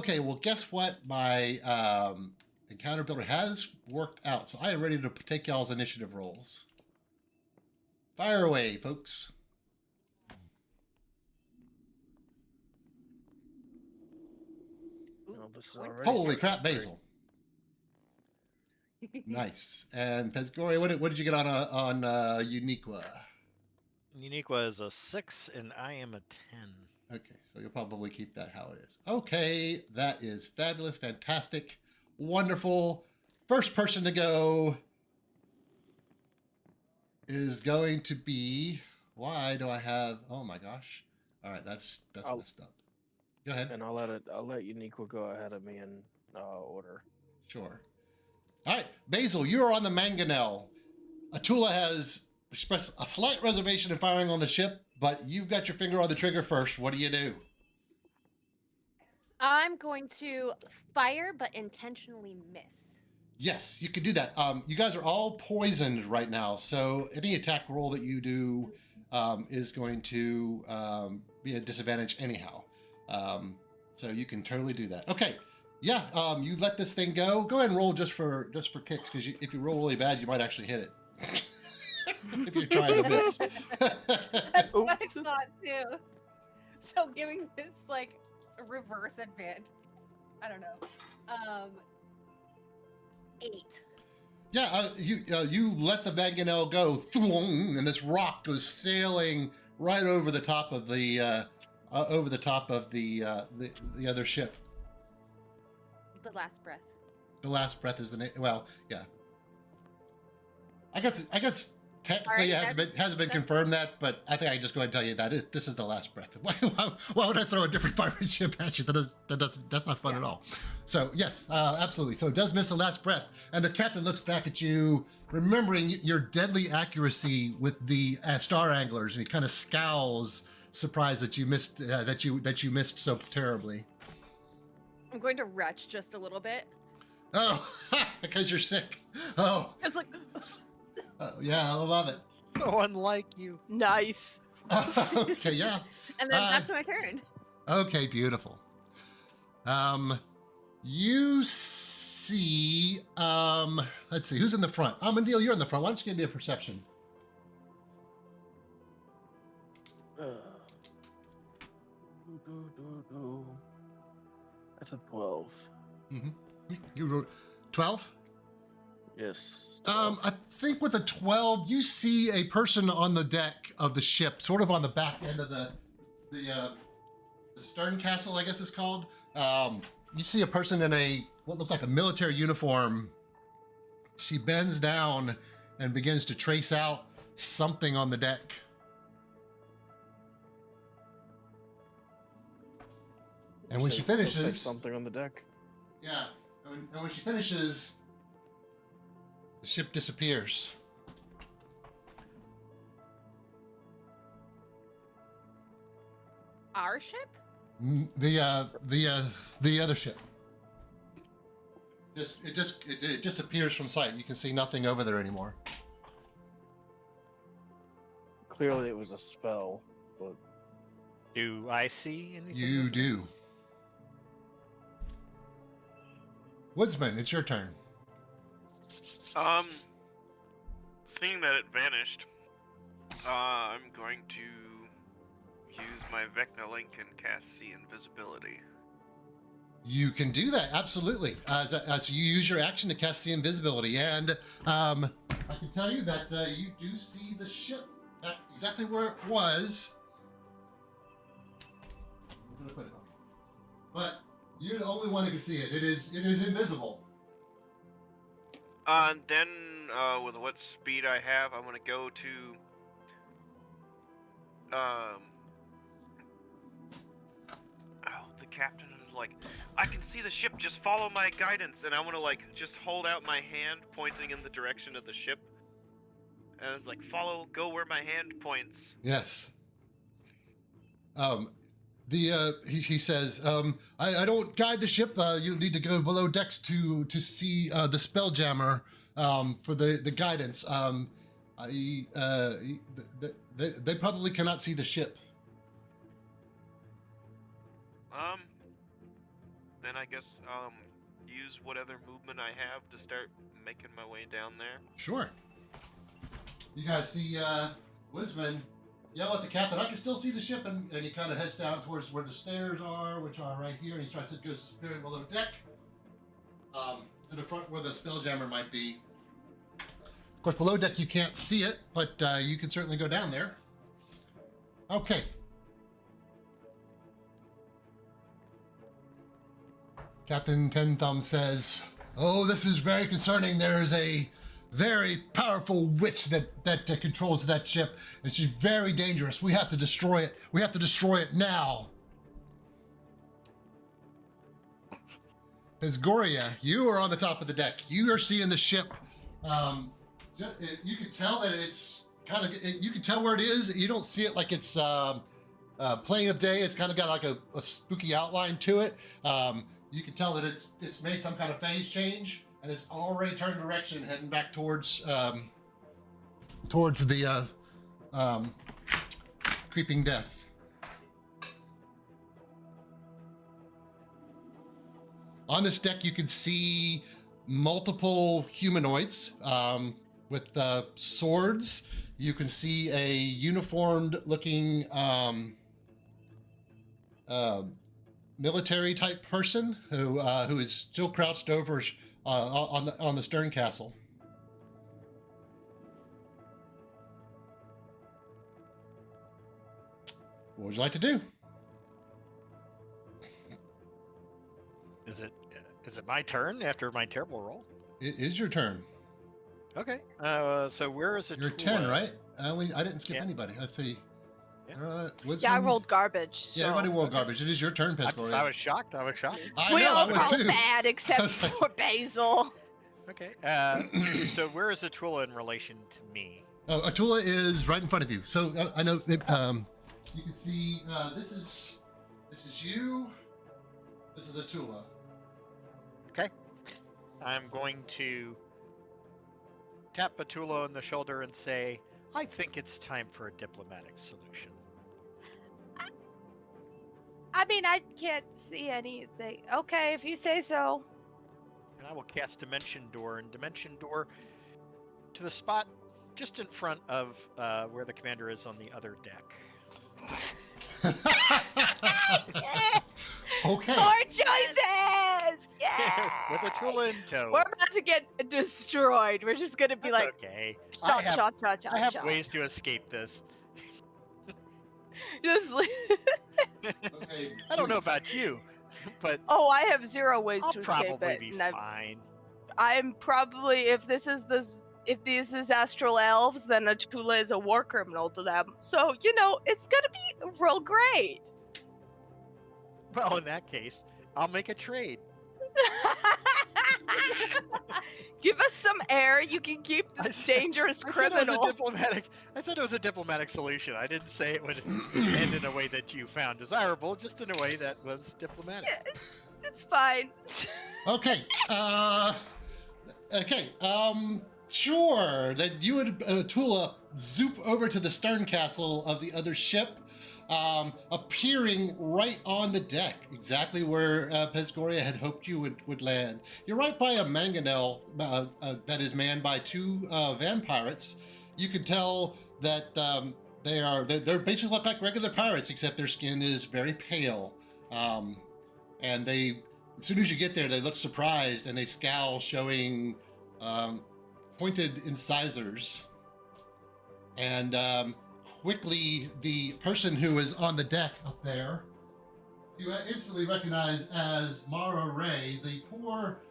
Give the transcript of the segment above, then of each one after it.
Okay, well, guess what? My encounter builder has worked out, so I am ready to take y'all's initiative rolls. Fire away, folks. Well, this is What? already Holy starting crap, out great. Basil. Nice. And Pesgori, what did you get on Uniqua? Uniqua is a 6, and I am a 10. Okay, so you'll probably keep that how it is. Okay, that is fabulous, fantastic, wonderful. First person to go is going to be. Why do I have? Oh my gosh! All right, that's messed up. Go ahead. And I'll let Uniqua go ahead of me in order. Sure. All right, Basil, you are on the mangonel. Atula has expressed a slight reservation in firing on the ship, but you've got your finger on the trigger first. What do you do? I'm going to fire, but intentionally miss. Yes, you can do that. You guys are all poisoned right now, so any attack roll that you do is going to be a disadvantage anyhow. So you can totally do that. Okay, yeah. You let this thing go. Go ahead and roll just for kicks, because if you roll really bad, you might actually hit it. If you're trying to miss. That's what I thought too. So giving this like a reverse advantage. I don't know. 8. Yeah, you let the mangonel go, thwong, and this rock goes sailing right over the top of the other ship. The last breath. The last breath is the name. Well, yeah. I guess technically All right, it hasn't been confirmed that, but I think I can just go ahead and tell you that this is the last breath. Why would I throw a different pirate ship at you? That's not fun at all. So yes, absolutely. So it does miss the last breath, and the captain looks back at you, remembering your deadly accuracy with the star anglers, and he kind of scowls, surprised that you missed that you missed so terribly. I'm going to retch just a little bit. Oh, because you're sick. Oh, It's like yeah, I love it. So unlike you. Nice. Okay, yeah. and then that's my turn. Okay, beautiful. You see, let's see, who's in the front? Mandil, you're in the front. Why don't you give me a perception? That's a 12. Mm-hmm. You wrote 12? Yes. 12. I think with a 12, you see a person on the deck of the ship, sort of on the back end of the stern castle, I guess it's called. You see a person in what looks like a military uniform. She bends down and begins to trace out something on the deck. And when she finishes, looks like something on the deck. Yeah, and when she finishes, the ship disappears. Our ship? The other ship. It disappears from sight. You can see nothing over there anymore. Clearly, it was a spell, but Do I see anything? You do. Woodsman, it's your turn. Seeing that it vanished, I'm going to use my Vecna Link and cast See Invisibility. You can do that, absolutely. So you use your action to cast the invisibility, and I can tell you that you do see the ship exactly where it was. I'm gonna put it on. But you're the only one who can see it. It is invisible. Then, with what speed I have, I'm gonna go to, the captain is like, I can see the ship, just follow my guidance, and I wanna, just hold out my hand, pointing in the direction of the ship, and I was like, go where my hand points. Yes. He says, I don't guide the ship. You need to go below decks to see the Spelljammer for the guidance. They probably cannot see the ship. then I guess use what other movement I have to start making my way down there. Sure. You guys see Wisman yell at the captain, I can still see the ship, and he kind of heads down towards where the stairs are, which are right here, and he starts to go disappearing below the deck, to the front where the spelljammer might be. Of course, below deck you can't see it, but you can certainly go down there. Okay. Captain Ten Thumb says, "Oh, this is very concerning. There is a very powerful witch that controls that ship, and she's very dangerous. We have to destroy it. We have to destroy it now." Asgoria, you are on the top of the deck. You are seeing the ship. You can tell that it's kind of. You can tell where it is. You don't see it like it's playing of day. It's kind of got like a spooky outline to it. You can tell that it's made some kind of phase change, and it's already turned direction, heading back towards the creeping death. On this deck, you can see multiple humanoids with swords. You can see a uniformed-looking military type person who is still crouched over on the stern castle. What would you like to do? Is it my turn after my terrible roll? It is your turn. Okay. So where is it? You're 10, right? I didn't skip anybody. Let's see. Yeah. Yeah, I rolled garbage. So. Yeah, everybody rolled garbage. It is your turn, Pescoria. I was shocked. I We know, all I was rolled too. bad except for Basil. Okay. So where is Atula in relation to me? Oh, Atula is right in front of you. So I know you can see this is you. This is Atula. Okay. I'm going to tap Atula on the shoulder and say, I think it's time for a diplomatic solution. I mean, I can't see anything. Okay, if you say so. And I will cast Dimension Door, and Dimension Door to the spot just in front of where the commander is on the other deck. Yes! Okay. More choices! Yeah! With Atula in tow. We're about to get destroyed. We're just gonna be That's like, okay. shot. I have ways to escape this. Just. Okay. I don't know about you, but Oh, I have zero ways I'll to escape probably it. be And fine. I'm probably, if this is Astral Elves, then Atula is a war criminal to them. So, it's gonna be real great. Well, in that case, I'll make a trade. Give us some air. You can keep this dangerous criminal. I said it was a diplomatic solution. I didn't say it would end in a way that you found desirable, just in a way that was diplomatic. Yeah, it's fine. Okay. Sure. That you and Atula zoop over to the stern castle of the other ship, appearing right on the deck, exactly where Pescoria had hoped you would land. You're right by a mangonel that is manned by two vampirates. You can tell that they're basically look like regular pirates, except their skin is very pale. And as soon as you get there, they look surprised and they scowl, showing pointed incisors. And quickly, the person who is on the deck up there, you instantly recognize as Mara Ray, the poor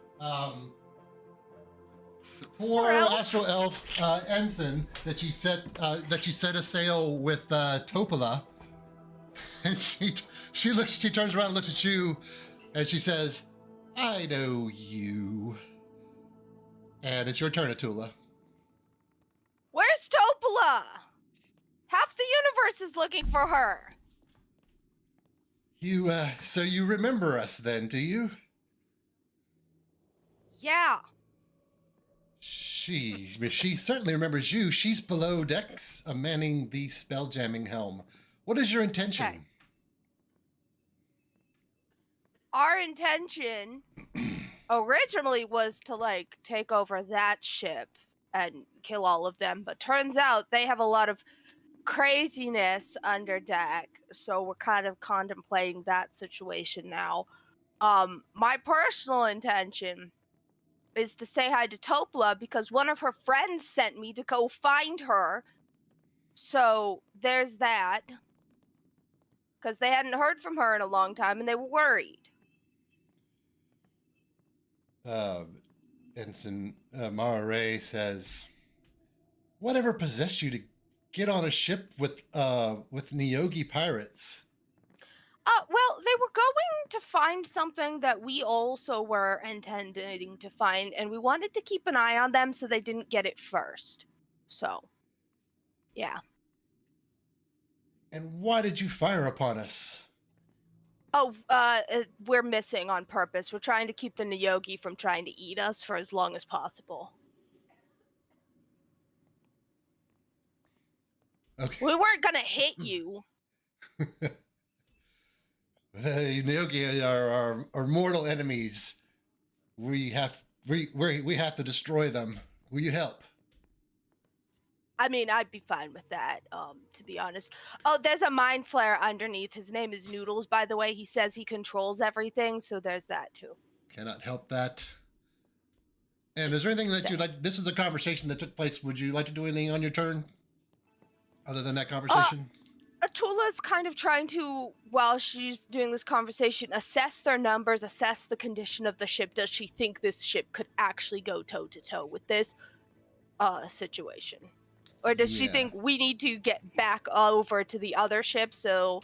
astral elf ensign that you set a sail with Topolah. And she turns around and looks at you, and she says, "I know you." And it's your turn, Atula. Where's Topolah? Half the universe is looking for her. So you remember us then, do you? Yeah. She certainly remembers you. She's below decks, manning the spell jamming helm. What is your intention? Okay. our intention originally was to like take over that ship and kill all of them, but turns out they have a lot of craziness under deck, so we're kind of contemplating that situation now. My personal intention is to say hi to Topolah because one of her friends sent me to go find her. So there's that. Because they hadn't heard from her in a long time and they were worried. Ensign Mara Ray says, "Whatever possessed you to get on a ship with Neogi pirates?" Well, they were going to find something that we also were intending to find, and we wanted to keep an eye on them so they didn't get it first. So, yeah. And why did you fire upon us? Oh, we're missing on purpose. We're trying to keep the Neogi from trying to eat us for as long as possible. Okay. We weren't gonna hit you. The Neogi are our mortal enemies. We have to destroy them. Will you help? I mean, I'd be fine with that, to be honest. Oh, there's a mind flare underneath. His name is Noodles, by the way. He says he controls everything, so there's that too. Cannot help that. And is there anything that you'd like? This is a conversation that took place. Would you like to do anything on your turn, other than that conversation? Atula's kind of trying to, while she's doing this conversation, assess their numbers, assess the condition of the ship. Does she think this ship could actually go toe-to-toe with this situation? Or does she think we need to get back over to the other ship so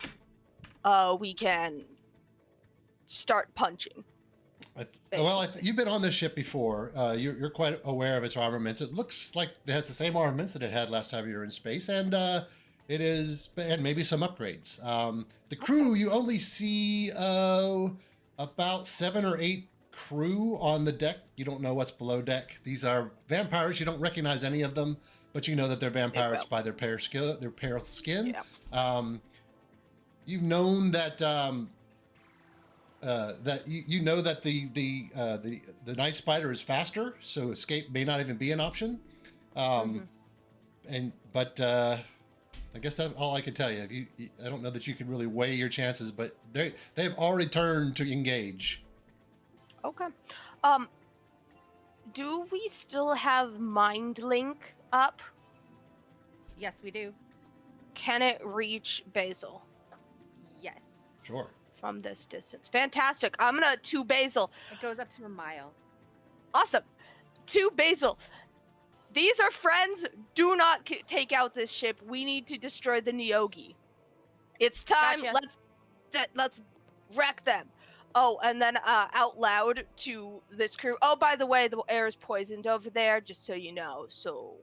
we can start punching? You've been on this ship before. You're quite aware of its armaments. It looks like it has the same armaments that it had last time you were in space, and it is, and maybe some upgrades. The crew, you only see about 7 or 8 crew on the deck. You don't know what's below deck. These are vampires. You don't recognize any of them, but you know that they're vampires by their pale skin. Yeah. You've known that that you know that the night spider is faster, so escape may not even be an option. But I guess that's all I can tell you. I don't know that you can really weigh your chances, but they've already turned to engage. Okay. Do we still have Mind Link up? Yes, we do. Can it reach Basil? Yes. Sure. From this distance. Fantastic. I'm gonna to Basil. It goes up to a mile. Awesome. To Basil. These are friends. Do not take out this ship. We need to destroy the Neogi. It's time. Gotcha. Let's wreck them. Oh, and then out loud to this crew. Oh, by the way, the air is poisoned over there, just so you know. So,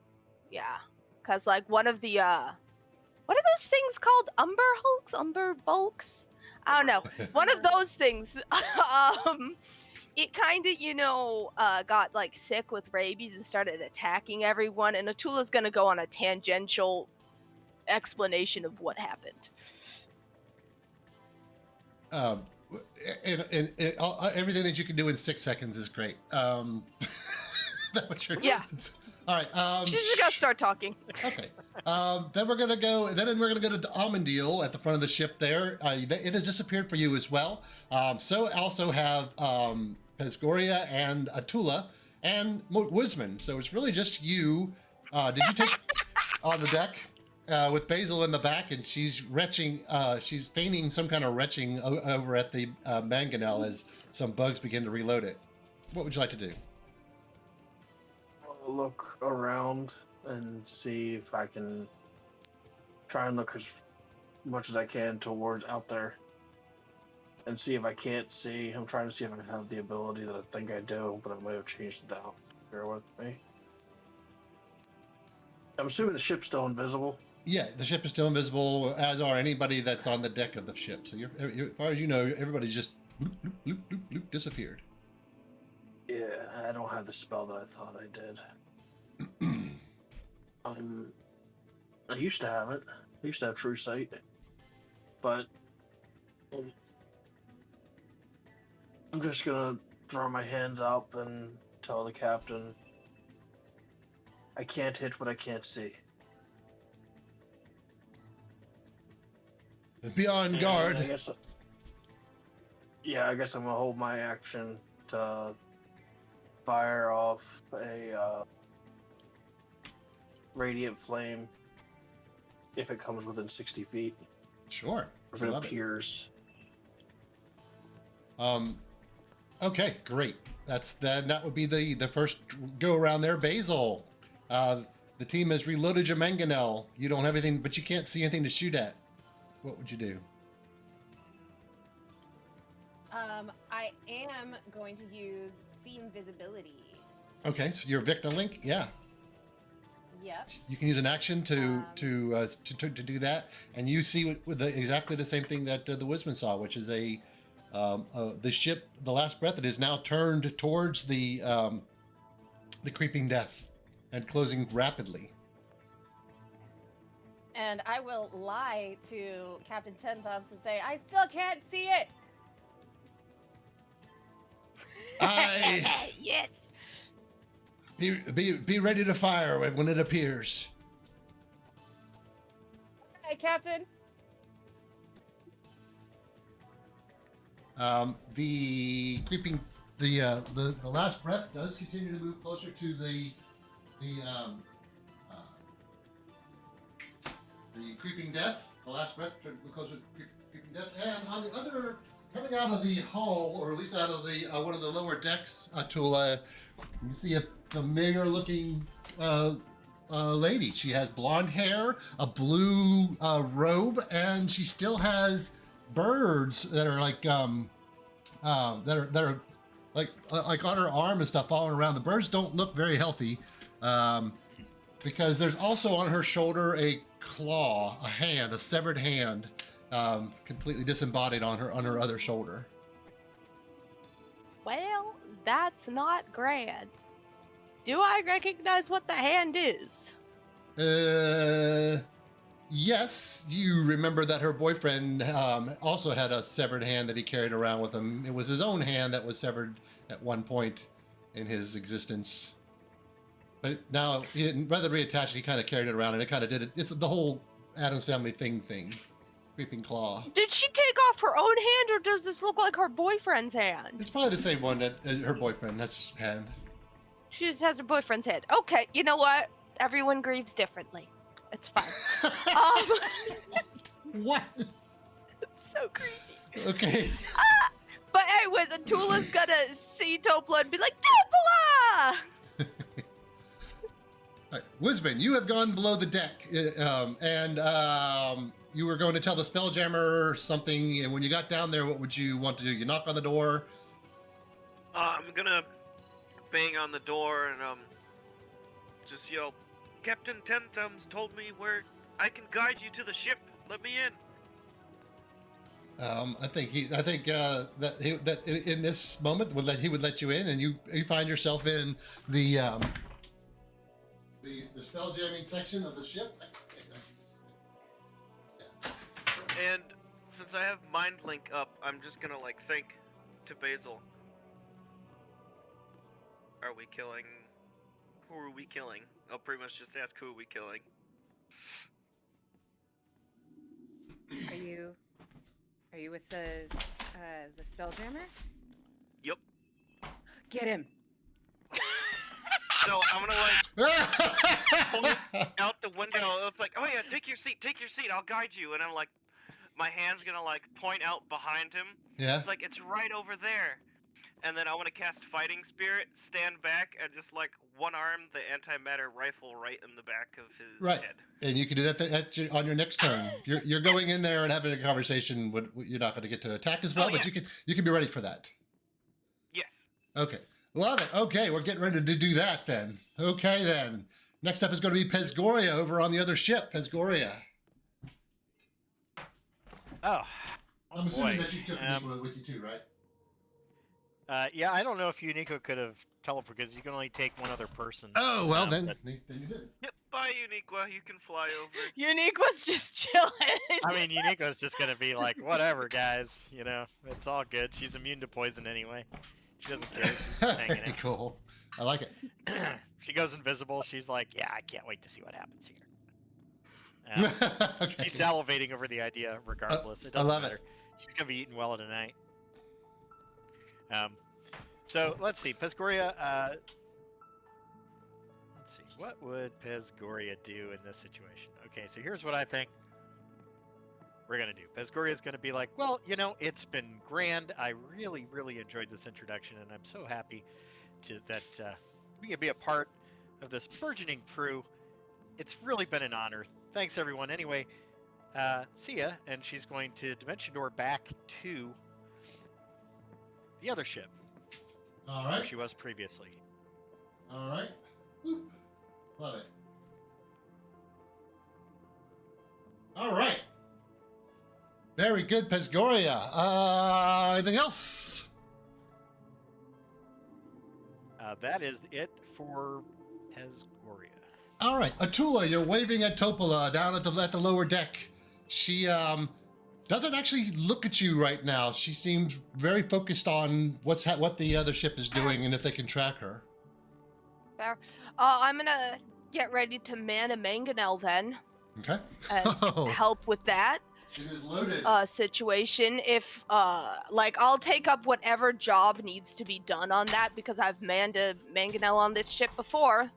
yeah. Because, like, one of the, what are those things called? Umber Hulks? Umber Bulks? I don't know. One of those things, it kind of, got, like, sick with rabies and started attacking everyone. And Atula's going to go on a tangential explanation of what happened. Everything that you can do in 6 seconds is great. Yeah. All right. She's just got to start talking. Okay. Then we're gonna go. Then we're gonna go to Amandil at the front of the ship. There, it has disappeared for you as well. So also have Pesgoria and Atula and Wisman. So it's really just you. Did you take on the deck with Basil in the back, and she's retching. She's feigning some kind of retching over at the mangonel as some bugs begin to reload it. What would you like to do? I'll look around and see if I can try and look as much as I can towards out there and see if I can't see. I'm trying to see if I have the ability that I think I do, but I might have changed it out. Bear with me. I'm assuming the ship's still invisible. Yeah, the ship is still invisible, as are anybody that's on the deck of the ship. So as far as you know, everybody's just bloop, disappeared. Yeah, I don't have the spell that I thought I did. I used to have it. I used to have True Sight. But I'm just gonna throw my hands up and tell the captain, I can't hit what I can't see. Be on guard. I guess I'm gonna hold my action to fire off a radiant flame if it comes within 60 feet. Sure. If it appears. Okay, great. That would be the first go around there. Basil, the team has reloaded your mangonel. You don't have anything, but you can't see anything to shoot at. What would you do? I am going to use see invisibility. Okay, so you're Victor Link, yeah. Yep. You can use an action to do that, and you see exactly the same thing that the Wisman saw, which is the ship, the Last Breath, that is now turned towards the creeping death and closing rapidly. And I will lie to Captain Ten Thumbs and say, I still can't see it. Yes. Be ready to fire when it appears. Hey, Captain. The creeping, the Last Breath does continue to move closer to the creeping death. The Last Breath closer to creeping death, and on the other, coming out of the hull, or at least out of the one of the lower decks, Atula, you see a familiar-looking lady. She has blonde hair, a blue robe, and she still has birds that are like that are like on her arm and stuff following around. The birds don't look very healthy, because there's also on her shoulder a claw, a hand, a severed hand, completely disembodied on her other shoulder. Well, that's not grand. Do I recognize what the hand is? Yes, you remember that her boyfriend also had a severed hand that he carried around with him. It was his own hand that was severed at one point in his existence. But now, rather than reattach it, he kind of carried it around, and it kind of did it. It's the whole Addams Family thing. Creeping claw. Did she take off her own hand, or does this look like her boyfriend's hand? It's probably the same one that her boyfriend, that's hand. She just has her boyfriend's hand. Okay, you know what? Everyone grieves differently. It's fine. What? It's so creepy. Okay. But anyways, Atula's gonna see Topolah and be like, Topolah! All right. Wisman, you have gone below the deck, and you were going to tell the Spelljammer something, and when you got down there, what would you want to do? You knock on the door? I'm gonna bang on the door and just yell, Captain Ten Thumbs told me where I can guide you to the ship. Let me in. I think that in this moment he would let you in, and you find yourself in the spell jamming section of the ship. And since I have Mind Link up, I'm just gonna think to Basil. Are we killing? Who are we killing? I'll pretty much just ask who are we killing. Are you with the Spelljammer? Yep. Get him. So I'm gonna pull it out the window. It's like, oh yeah, take your seat, I'll guide you. And I'm like, my hand's gonna point out behind him. Yeah. It's like, it's right over there. And then I want to cast Fighting Spirit, stand back, and just one arm the antimatter rifle right in the back of his head. And you can do that on your next turn. You're going in there and having a conversation. You're not going to get to attack as well, but you can be ready for that. Yes. Okay. Love it. Okay, we're getting ready to do that then. Okay then. Next up is going to be Pesgoria over on the other ship. Pesgoria. Oh. I'm assuming that you took people with you too, right? Yeah, I don't know if Unico could have teleported because you can only take one other person. Oh, well, then you did. Yep, Bye, Uniqua. You can fly over. Unique was just chilling. I mean, Unico's just gonna be like, whatever, guys. You know, it's all good. She's immune to poison anyway. She doesn't care. She's just hanging out. Cool. I like it. She goes invisible. She's like, yeah, I can't wait to see what happens here. Okay. She's salivating over the idea regardless. It I doesn't love matter. it. She's gonna be eating well tonight. So let's see, Pesgoria. Let's see, what would Pesgoria do in this situation? Okay, so here's what I think we're gonna do. Pesgoria's gonna be like, well, you know, it's been grand. I really, really enjoyed this introduction, and I'm so happy that we can be a part of this burgeoning crew. It's really been an honor. Thanks, everyone. Anyway, see ya. And she's going to dimension door back to the other ship. All Where right. she was previously. All right. Whoop. Love it. All right. Very good, Pesgoria. Anything else? That is it for Pesgoria. All right, Atula, you're waving at Topolah down at the lower deck. She doesn't actually look at you right now. She seems very focused on what the other ship is doing and if they can track her. Fair. I'm gonna get ready to man a mangonel then Okay. and help with that It is loaded. situation. If I'll take up whatever job needs to be done on that because I've manned a mangonel on this ship before.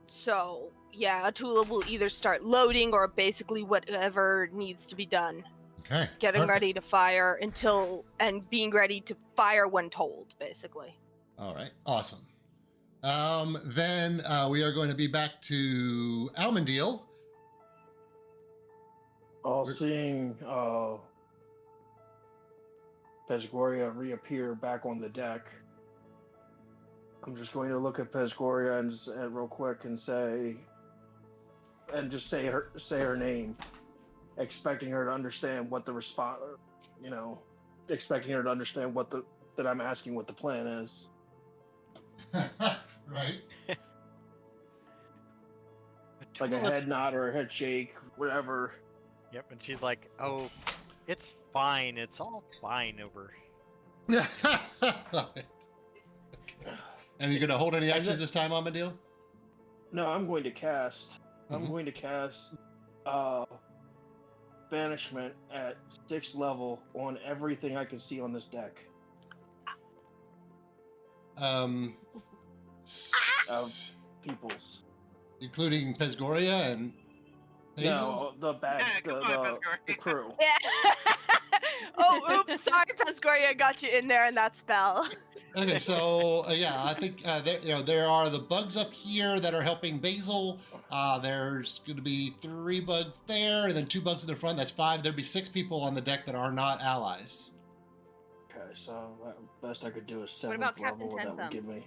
So yeah, Atula will either start loading or basically whatever needs to be done. Okay. Getting perfect. ready to fire and being ready to fire when told, basically. All right, awesome. Then we are going to be back to Almondale. Seeing Pesgoria reappear back on the deck, I'm just going to look at Pesgoria and real quick and say her name, expecting her to understand what the response, expecting her to understand that I'm asking what the plan is. Right. Like a head nod or a head shake, whatever. Yep, and she's like, oh, it's fine. It's all fine over. Love it. Okay. And you're going to hold any actions this time, Almondale? No, I'm going to cast. I'm Mhm. going to cast banishment at 6th level on everything I can see on this deck. Peoples. Including Pesgoria and Hazel? No, the crew. Yeah. Oh, oops. Sorry, Pesgoria got you in there in that spell. Okay, so yeah, I think there are the bugs up here that are helping Basil. There's going to be 3 bugs there, and then 2 bugs in the front. That's 5. There'd be 6 people on the deck that are not allies. Okay, so best I could do is 7th about Captain level. Ten That would give me.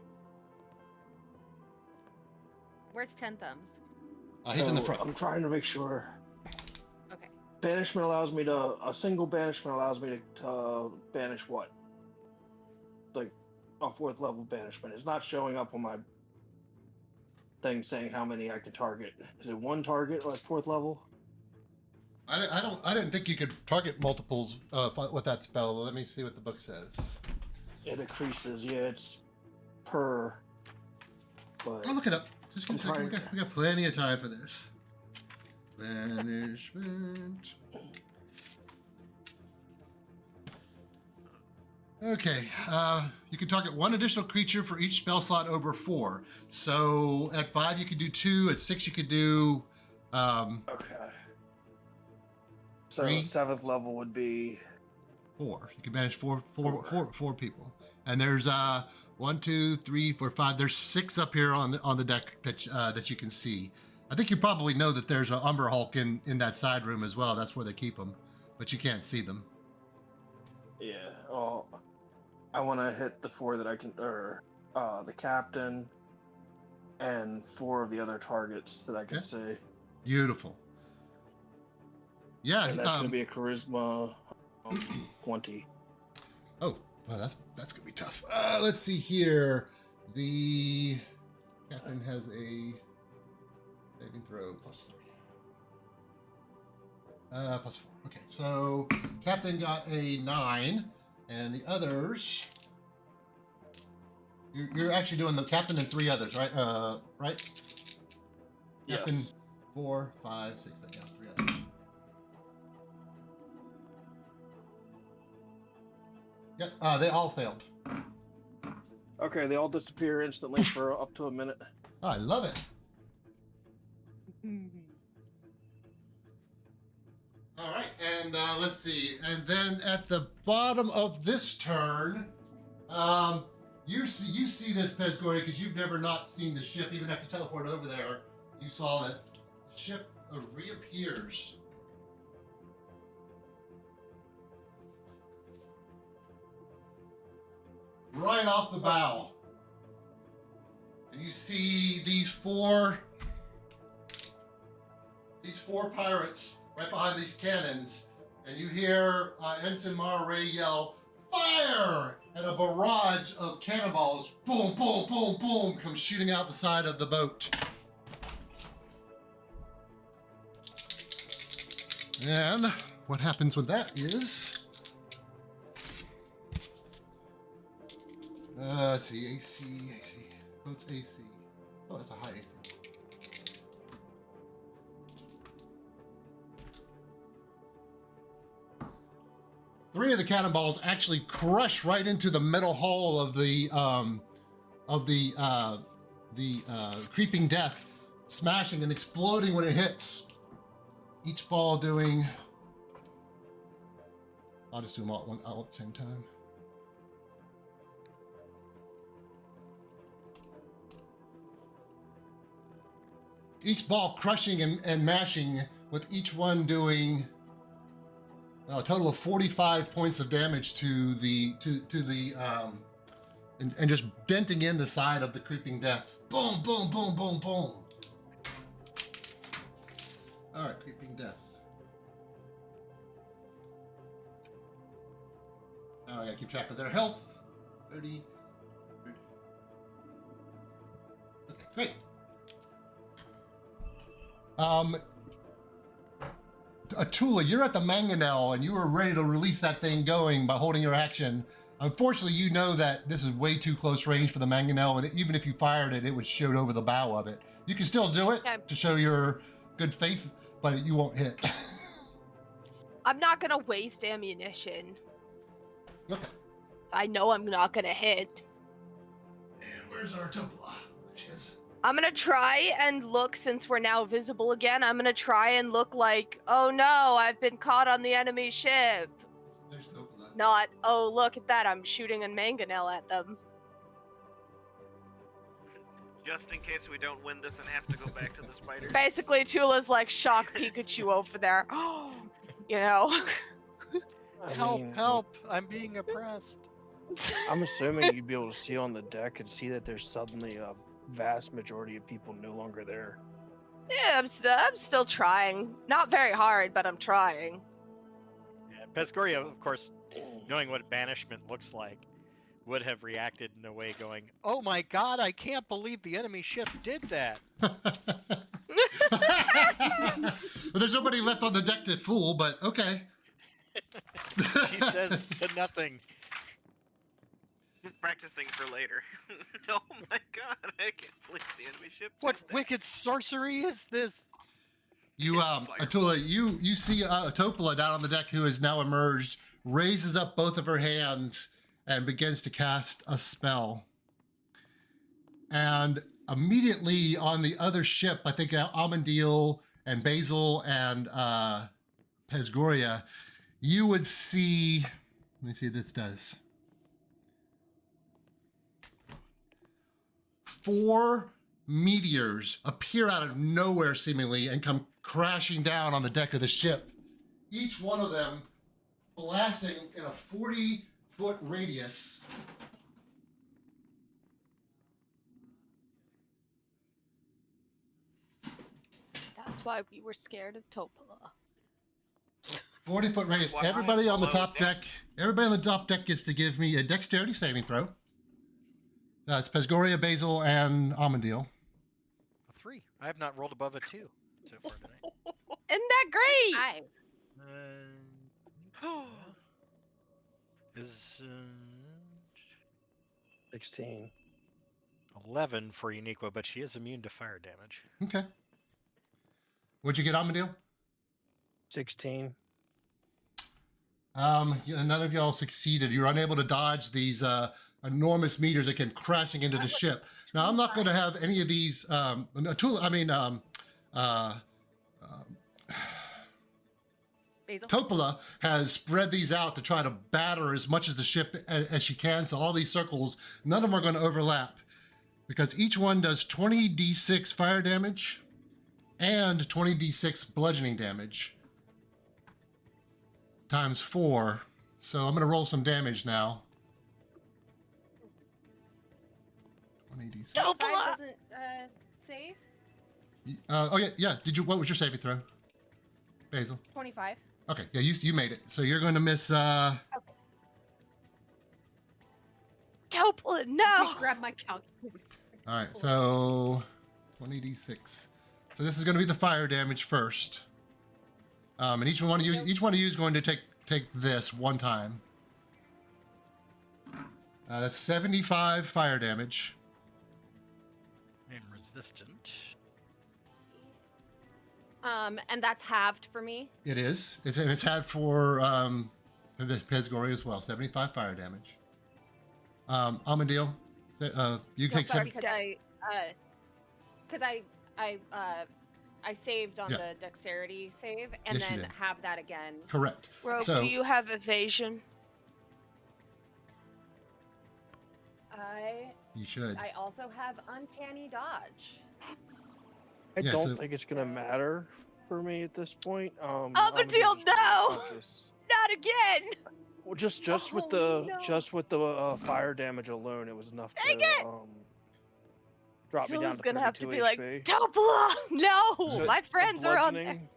Where's Ten Thumbs? He's in the front. I'm trying to make sure. Okay. Banishment allows me to. A single banishment allows me to banish what? Like a 4th level banishment. It's not showing up on my thing saying how many I can target. Is it 1 target like 4th level? I didn't think you could target multiples with that spell. Let me see what the book says. It increases. Yeah, it's per. But I'll look it up. Just give me a I'm second. trying. We got plenty of time for this. Banishment. Okay, you can target 1 additional creature for each spell slot over 4. So at 5 you could do 2. At 6 you could do. Okay. So 3. 7th level would be 4. You can manage four people. And there's 1, 2, 3, 4, 5. There's 6 up here on the deck that you can see. I think you probably know that there's an Umber Hulk in that side room as well. That's where they keep them, but you can't see them. yeah. Oh, I want to hit the 4 that I can, or the captain, and 4 of the other targets that I can Okay. see. Beautiful. Yeah. And that's going to be a charisma 20. Oh, well, that's gonna be tough. Let's see here. The captain has a saving throw +3. +4. Okay, so captain got a 9, and the others. You're actually doing the captain and 3 others, right? Right? Captain, Yes. 4, 5, 6, 7, yeah, 3 others. Yep, they all failed. Okay, they all disappear instantly for up to a minute. Oh, I love it. All right, and let's see. And then at the bottom of this turn, you see this, Pesgoria, because you've never not seen the ship. Even after you teleport over there, you saw that the ship reappears. Right off the bow. And you see these four pirates right behind these cannons, and you hear Ensign Mara Ray yell, "Fire!" And a barrage of cannonballs, boom, boom, boom, boom, comes shooting out the side of the boat. And what happens with that is, let's see, AC. Boat's AC. Oh, that's a high AC. Three of the cannonballs actually crush right into the metal hull of the creeping death, smashing and exploding when it hits. Each ball doing. I'll just do them all at the same time. Each ball crushing and mashing, with each one doing a total of 45 points of damage to the and just denting in the side of the creeping death. Boom, boom, boom, boom, boom. All right, creeping death. Now I gotta keep track of their health. 30. Okay, great. Atula, you're at the mangonel and you were ready to release that thing going by holding your action. Unfortunately, you know that this is way too close range for the mangonel, and even if you fired it, it would shoot over the bow of it. You can still do it to show your good faith, but you won't hit. I'm not gonna waste ammunition. Okay. I know I'm not gonna hit. And where's our Topolah? There she is. I'm gonna try and look, since we're now visible again, I'm gonna try and look like, oh no, I've been caught on the enemy ship. There's Topolah. Not, oh look at that, I'm shooting a mangonel at them. Just in case we don't win this and have to go back to the spider. Basically, Tula's like shock Pikachu over there. You know? Help! I'm being oppressed. I'm assuming you'd be able to see on the deck and see that there's suddenly a vast majority of people no longer there. Yeah, I'm still trying. Not very hard, but I'm trying. Yeah, Pesgoria, of course, knowing what banishment looks like, would have reacted in a way going, "Oh my god, I can't believe the enemy ship did that." Well, there's nobody left on the deck to fool, but okay. She says to nothing. Just practicing for later. Oh my god, I can't believe the enemy ship. What did that. wicked sorcery is this? You, Atula, you see Topolah down on the deck, who has now emerged, raises up both of her hands and begins to cast a spell. And immediately on the other ship, I think Amandil and Basil and Pesgoria, you would see, let me see what this does. 4 meteors appear out of nowhere seemingly and come crashing down on the deck of the ship. Each one of them blasting in a 40-foot radius. That's why we were scared of Topolah. 40-foot radius. Why? Everybody on the Below top deck? deck. Everybody on the top deck gets to give me a dexterity saving throw. It's Pesgoria, Basil, and Amandil. A 3. I have not rolled above a 2 so far tonight. Isn't that great? Hi. Is 16. 11 for Uniqua, but she is immune to fire damage. Okay. What'd you get, Amandil? 16. None of y'all succeeded. You're unable to dodge these enormous meters that came crashing into the ship. Now, I'm not going to have any of these. Basil. Topolah has spread these out to try to batter as much of the ship as she can. So all these circles, none of them are going to overlap because each one does 20d6 fire damage and 20d6 bludgeoning damage times 4. So I'm going to roll some damage now. 20d6. Five Topolah! doesn't save. Yeah. What was your saving throw, Basil? 25. Okay, yeah, you made it. So you're going to miss. Topolah, no! I grab my calculator. All right, so 20d6. So this is going to be the fire damage first. And each one of you is going to take this one time. That's 75 fire damage. And resistant. And that's halved for me. It is. It's had for Pesgoria as well. 75 fire damage. Amandil, you take Sorry, 7. because I saved on the dexterity save and Yes, you then did. have that again. Correct. Rogue, So- do you have evasion? You should. I also have uncanny dodge. I Yeah, don't so- think it's gonna matter for me at this point. Up I'm until just now! conscious. Not again! Well, just with Oh, the no. fire damage alone, it was enough Dang to it! drop me down Tula's to gonna have to 32 be like, HP. Topolah! No! So My the friends are on there. bludgeoning-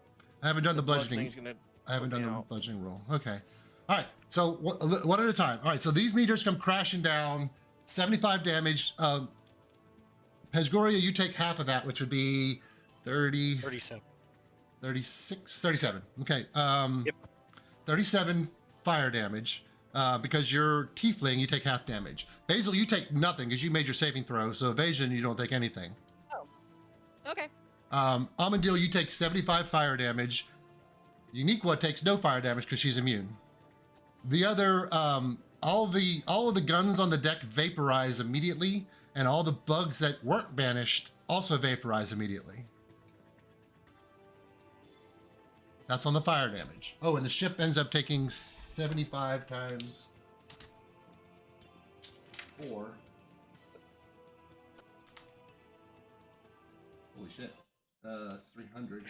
I haven't done the bludgeoning's bludgeoning. gonna I haven't put done me the out. bludgeoning roll. Okay. All right. So one at a time. All right. So these meters come crashing down. 75 damage. Pesgoria, you take half of that, which would be 30, 37. 36, 37. Okay. Yep. 37 fire damage. Because you're tiefling, you take half damage. Basil, you take nothing because you made your saving throw. So evasion, you don't take anything. Okay. Amandil, you take 75 fire damage. Uniqua takes no fire damage because she's immune. The other, all of the guns on the deck vaporize immediately, and all the bugs that weren't banished also vaporize immediately. That's on the fire damage. Oh, and the ship ends up taking 75 times 4. Holy shit. That's 300.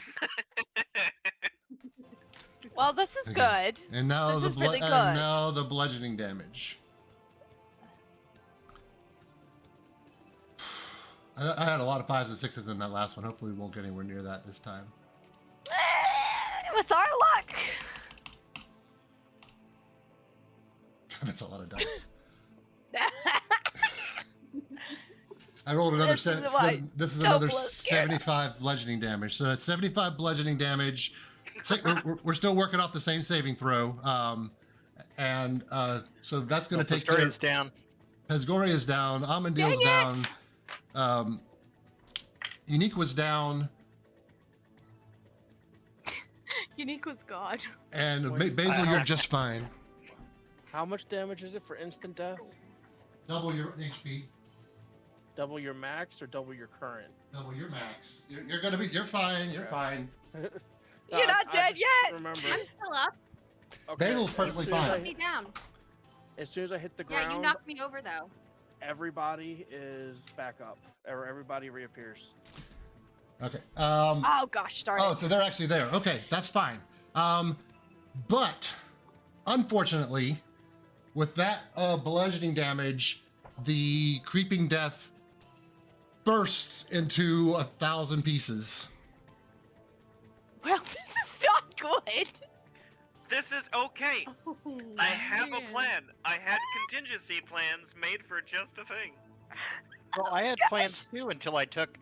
Well, this is Okay. good. And now This the is really and good. now the bludgeoning damage. I had a lot of 5s and 6s in that last one. Hopefully we won't get anywhere near that this time. With our luck. That's a lot of dice. I rolled another This is why this is another Topolah scared us. 75 bludgeoning damage. So that's 75 bludgeoning damage. We're still working off the same saving throw. So that's going to take care Pesgoria's of down. Pesgoria's down. Amandil's Dang down. Unique's down. Unique was gone. And Wait, Basil, you're just fine. How much damage is it for instant death? Double your HP. Double your max or double your current? Double your max. You're fine. You're fine. You're not dead just yet! Remember, I'm still up. okay, Basil's as perfectly soon as fine. I Put me hit- down. As soon as I hit the Yeah, ground, you knocked me over though. everybody is back up, or everybody reappears. Okay. Oh gosh, darn it. Oh, so they're actually there. Okay, that's fine. But unfortunately, with that bludgeoning damage, the creeping death bursts into 1,000 pieces. Well, this is not good. This is okay. Oh, I have a man. plan. I had contingency plans made for just a thing. Well, I had plans too until I took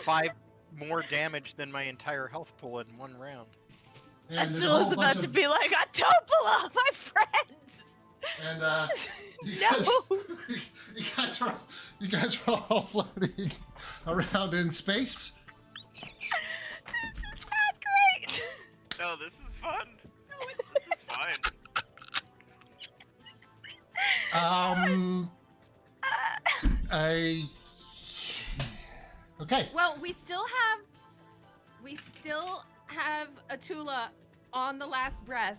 5 more damage than my entire health pool in one round. And there's a whole Atula's about bunch to of- be like, a Topolah, my friends! And you No! you guys are all floating around in space. This is not great! No, this is fun. This is fine. Okay. Well, we still have Atula on the last breath.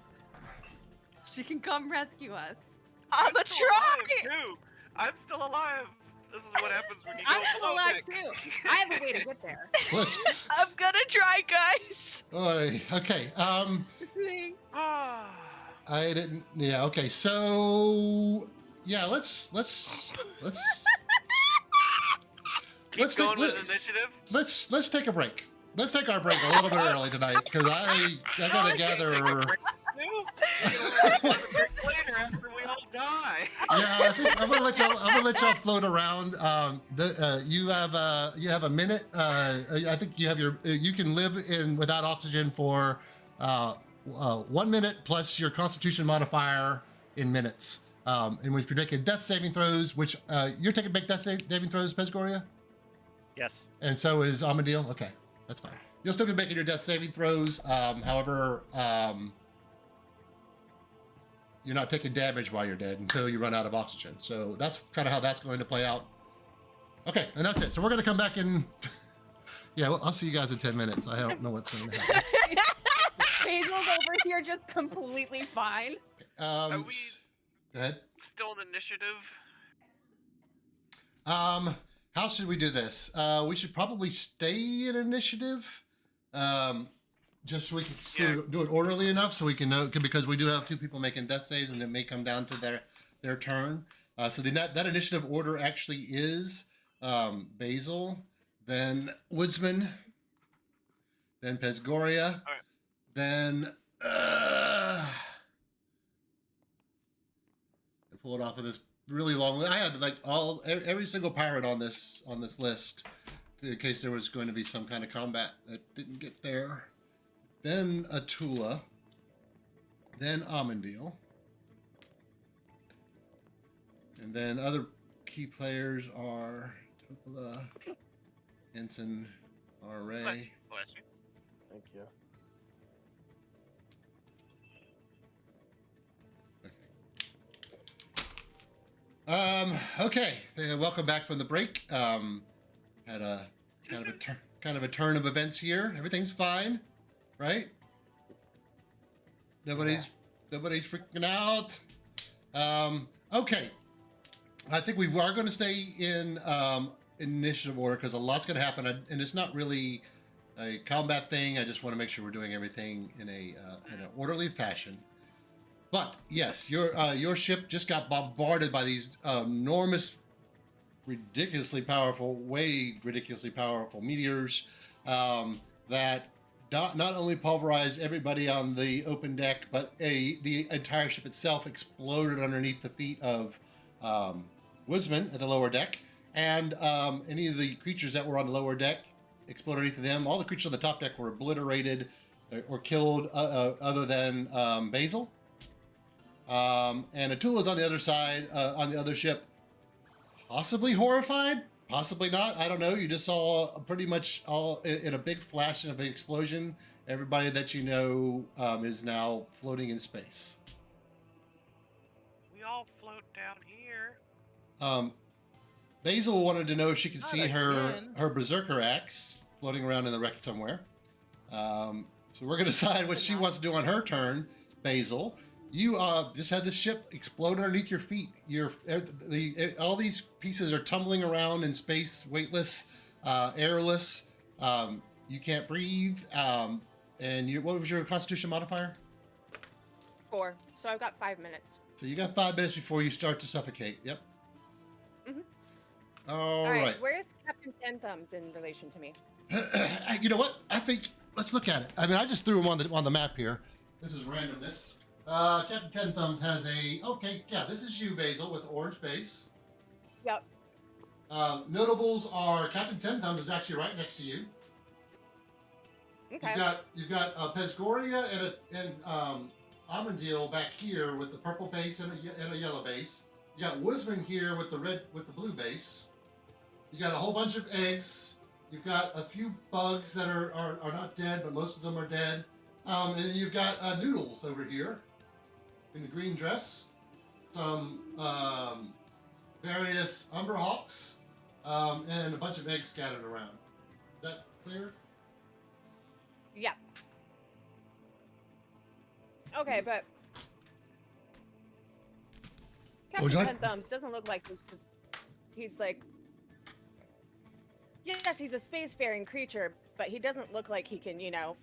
She can come rescue us. I'm a still try! alive, too. I'm still alive. This is what happens when you go I'm still below alive deck. too. I have a way to get there. Let's. I'm gonna try, guys! Okay. Ah. I didn't. Yeah. Okay. So. Yeah. Let's Keep going with initiative. let's take a break. Let's take our break a little bit early tonight because I gotta gather. Later after we all die. Yeah, I think I'm gonna let y'all float around. You have a minute. I think you have you can live in without oxygen for 1 minute plus your Constitution modifier in minutes. And if you're making death saving throws, which you're taking big death saving throws, Pesgoria, Yes. and so is Amadil. Okay, that's fine. You'll still be making your death saving throws. However, you're not taking damage while you're dead until you run out of oxygen. So that's kind of how that's going to play out. Okay, and that's it. So we're going to come back in. Yeah, well, I'll see you guys in 10 minutes. I don't know what's going to happen. Hazel's over here just completely fine. Are we Go ahead. still in initiative? How should we do this? We should probably stay in initiative. Just so we can still do it orderly enough so we can know, because we do have 2 people making death saves and it may come down to their turn. So that initiative order actually is Basil, then Woodsman, then Pesgoria, then I pull it off of this really long list. I had like every single pirate on this list in case there was going to be some kind of combat that didn't get there. Then Atula, then Amandil, and then other key players are Topolah, Ensign, R.A. Bless you. Thank you. Okay. Welcome back from the break. Had a kind of a turn of events here. Everything's fine, right? Nobody's freaking out. Okay. I think we are going to stay in initiative order because a lot's going to happen, and it's not really a combat thing. I just want to make sure we're doing everything in an orderly fashion. But yes, your ship just got bombarded by these enormous, ridiculously powerful meteors that not only pulverized everybody on the open deck, but the entire ship itself exploded underneath the feet of Woodsman at the lower deck, and any of the creatures that were on the lower deck exploded underneath of them. All the creatures on the top deck were obliterated or killed, other than Basil. And Atula's on the other side, on the other ship, possibly horrified, possibly not. I don't know. You just saw pretty much all in a big flash and a big explosion. Everybody that you know is now floating in space. We all float down here. Basil wanted to know if she could see again. her berserker axe floating around in the wreck somewhere. So we're going to decide what she wants to do on her turn. Basil, you just had this ship explode underneath your feet. All these pieces are tumbling around in space, weightless, airless. You can't breathe. And what was your Constitution modifier? 4. So I've got 5 minutes. So you got 5 minutes before you start to suffocate. Yep. All right. Where is Captain Ten Thumbs in relation to me? You know what? I think let's look at it. I mean, I just threw him on the map here. This is randomness. Captain Ten Thumbs has a. Okay, yeah, this is you, Basil, with orange base. Yep. Notables are Captain Ten Thumbs is actually right next to you. Okay. You've got Pesgoria and Amandil back here with the purple base and a yellow base. You got Woosman here with the blue base. You got a whole bunch of eggs. You've got a few bugs that are not dead, but most of them are dead. And then you've got Noodles over here in the green dress. Some various Umberhawks and a bunch of eggs scattered around. Is that clear? Yeah. Okay, but Would Captain you Ten Thumbs doesn't look like he's like. Yes, he's a spacefaring creature, but he doesn't look like he can,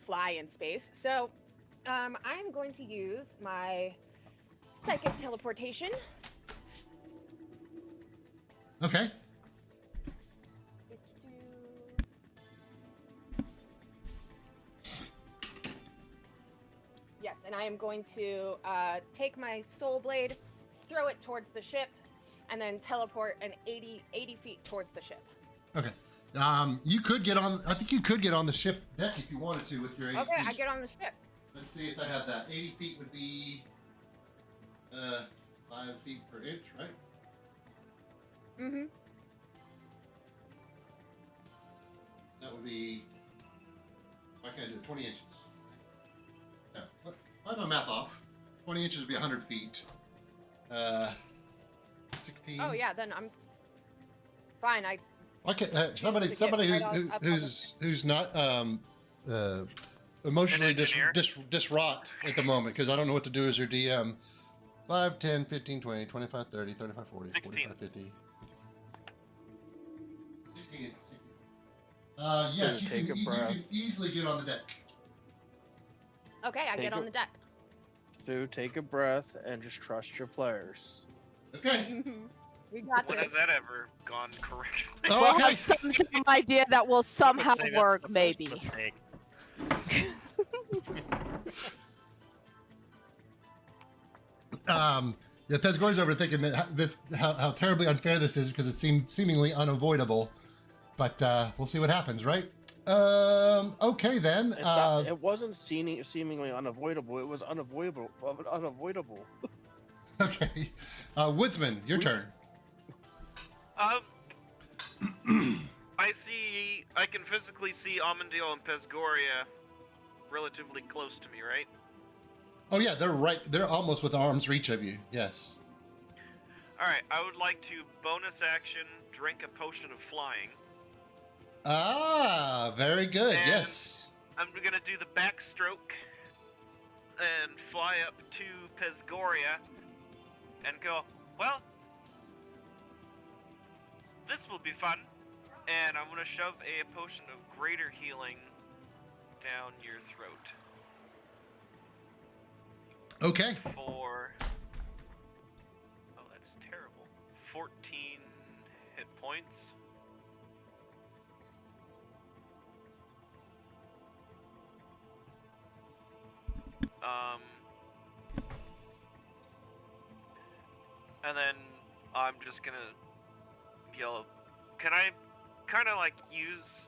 fly in space. So, I'm going to use my psychic teleportation. Okay. Yes, and I am going to take my soul blade, throw it towards the ship, and then teleport an 80 feet towards the ship. Okay. You could get on. I think you could get on the ship deck if you wanted to with your 80 Okay, feet. I get on the ship. Let's see if I have that. 80 feet would be 5 feet per inch, right? Mm-hmm. That would be. Why can't I do it? 20 inches. No, I have my math off. 20 inches would be 100 feet. 16. Oh yeah, then I'm fine. Okay, somebody who's not emotionally engineer? distraught at the moment, because I don't know what to do as your DM. 5, 10, 15, 20, 25, 30, 35, 40, 16. 45, 50. 16. Yes, you Take a breath. can easily get on the deck. Okay, I Take get on a- the deck. Stu, take a breath and just trust your players. Okay. We got When this. has that ever gone correctly? Oh, We'll okay. have some dumb idea that will somehow Say that's the work, first maybe. mistake. Yeah, Pesgor's overthinking how terribly unfair this is because it seemed seemingly unavoidable. But we'll see what happens, right? Okay then. It wasn't seemingly unavoidable. It was unavoidable. Unavoidable. Okay. Woodsman, your turn. I can physically see Amandil and Pesgoria relatively close to me, right? Oh yeah, they're almost with arm's reach of you. Yes. Alright, I would like to bonus action drink a potion of flying. Ah, very good. And Yes. I'm gonna do the backstroke and fly up to Pesgoria and go, well, this will be fun. And I'm gonna shove a potion of greater healing down your throat Okay. for, oh, that's terrible, 14 hit points. And then I'm just gonna yell, can I kind of like use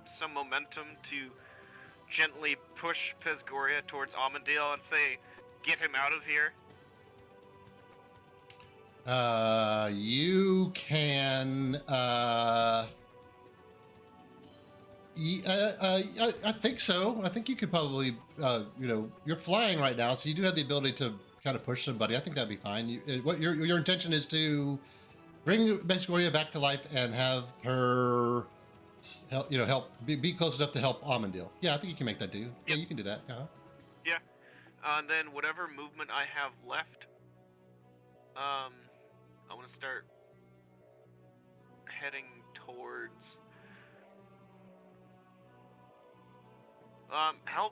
some momentum to gently push Pesgoria towards Amandil and say, get him out of here? You can. I think so. I think you could probably. You're flying right now, so you do have the ability to kind of push somebody. I think that'd be fine. What your intention is to bring Pesgoria back to life and have her help be close enough to help Amandil. Yeah, I think you can make that do. Yeah, Yep. you can do that. Yeah. And then whatever movement I have left, I want to start heading towards. How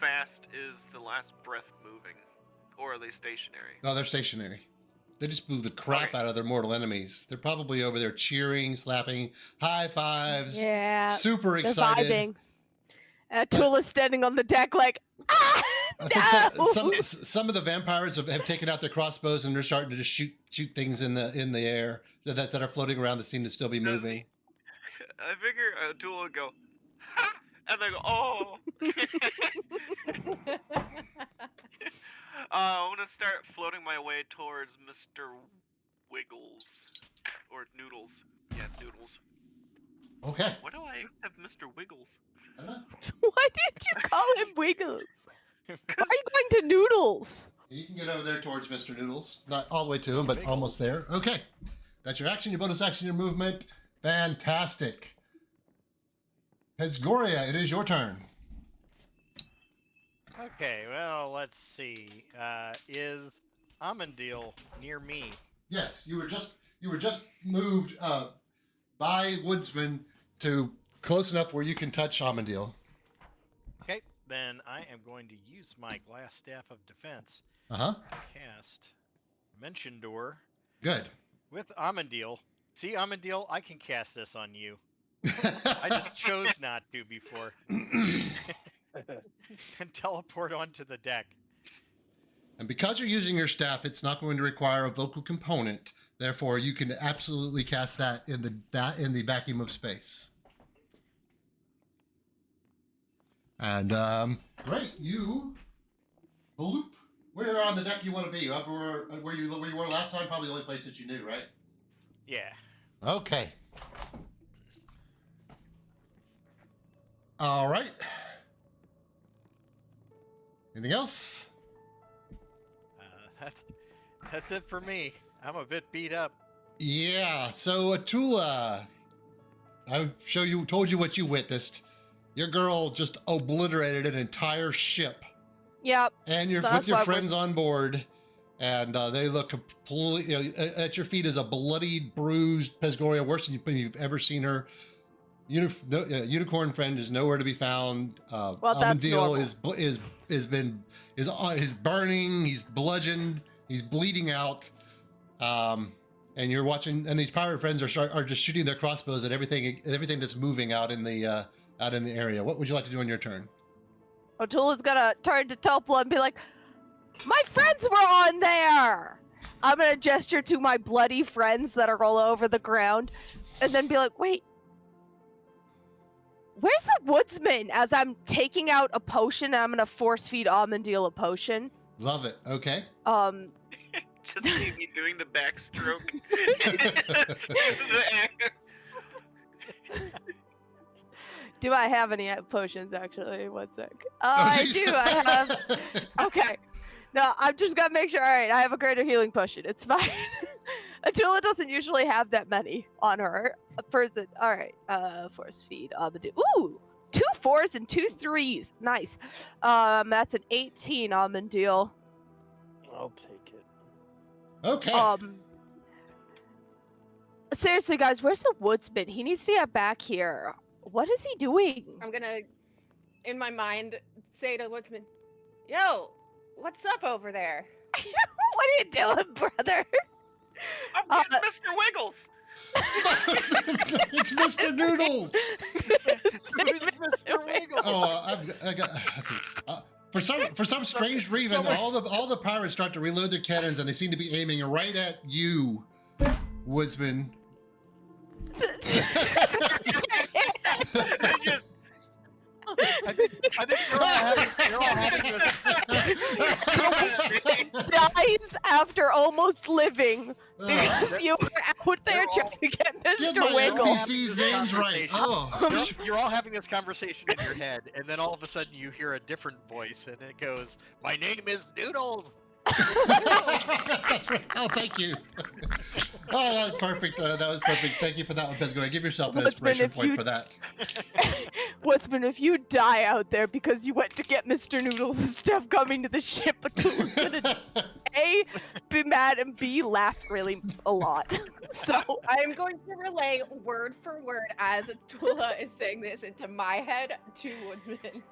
fast is the last breath moving, or are they stationary? No, they're stationary. They just blew the crap Okay. out of their mortal enemies. They're probably over there cheering, slapping, high fives, Yeah, super they're excited. vibing. Atula's standing on the deck like, ah! I think some of the vampires have taken out their crossbows and they're starting to just shoot things in the air that are floating around that seem to still be moving. I figure Atula would go, ha! And they go, oh. I'm gonna start floating my way towards Mr. Wiggles. Or Noodles. Yeah, Noodles. Okay. Why do I have Mr. Wiggles? Why did you call him Wiggles? Why are you going to Noodles? You can get over there towards Mr. Noodles. Not all the way to him, but almost there. Okay. That's your action, your bonus action, your movement. Fantastic. Pesgoria, it is your turn. Okay, well, let's see. Is Amandil near me? Yes, you were just moved by Woodsman to close enough where you can touch Amandil. Okay, then I am going to use my glass staff of defense. Uh-huh. Cast Mention Door. Good. With Amandil. See, Amandil, I can cast this on you. I just chose not to before. And teleport onto the deck. And because you're using your staff, it's not going to require a vocal component. Therefore, you can absolutely cast that in the vacuum of space. And great, you bloop. Where on the deck you want to be? Where you were last time? Probably the only place that you knew, right? Yeah. Okay. All right. Anything else? That's it for me. I'm a bit beat up. Yeah. So Atula, told you what you witnessed. Your girl just obliterated an entire ship. Yep. And you're with your friends on board, and they look completely. At your feet is a bloodied, bruised Pesgoria, worse than you've ever seen her. Unicorn friend is nowhere to be found. Amandil is burning. He's bludgeoned. He's bleeding out. And you're watching, and these pirate friends are just shooting their crossbows at everything that's moving out in the area. What would you like to do on your turn? Atula's gonna turn to Topolah and be like, "My friends were on there." I'm gonna gesture to my bloody friends that are all over the ground, and then be like, "Wait, where's the woodsman?" As I'm taking out a potion, and I'm gonna force feed Amandil a potion. Love it. Okay. Just see me doing the backstroke. Do I have any potions, actually? One sec. I do. I have. Okay. No, I'm just gonna make sure. All right, I have a greater healing potion. It's fine. Atula doesn't usually have that many on her. A person. All right. Force feed. Ooh, 2 4s and 2 3s. Nice. That's an 18 Amandil. I'll take it. Okay. Seriously, guys, where's the woodsman? He needs to get back here. What is he doing? I'm gonna, in my mind, say to Woodsman, "Yo, what's up over there?" What are you doing, brother? I'm getting Mr. Wiggles. It's Mr. Noodles. Mr. Wiggles. Oh, I got. Okay. For some strange reason, all the pirates start to reload their cannons, and they seem to be aiming right at you, Woodsman. I think you're all having this. Dies after almost living because you were out there trying to get Get Mr. my Wiggles. NPC's names right. Oh. You're all having this conversation in your head, and then all of a sudden you hear a different voice, and it goes, "My name is Noodles." Oh, thank you. Oh, that was perfect. That was perfect. Thank you for that one, Pesgoria. Give yourself an inspiration point for that. Woodsman, if you die out there because you went to get Mr. Noodles and stuff coming to the ship, Atula's gonna A, be mad, and B, laugh really a lot. So I'm going to relay word for word as Atula is saying this into my head to Woodsman.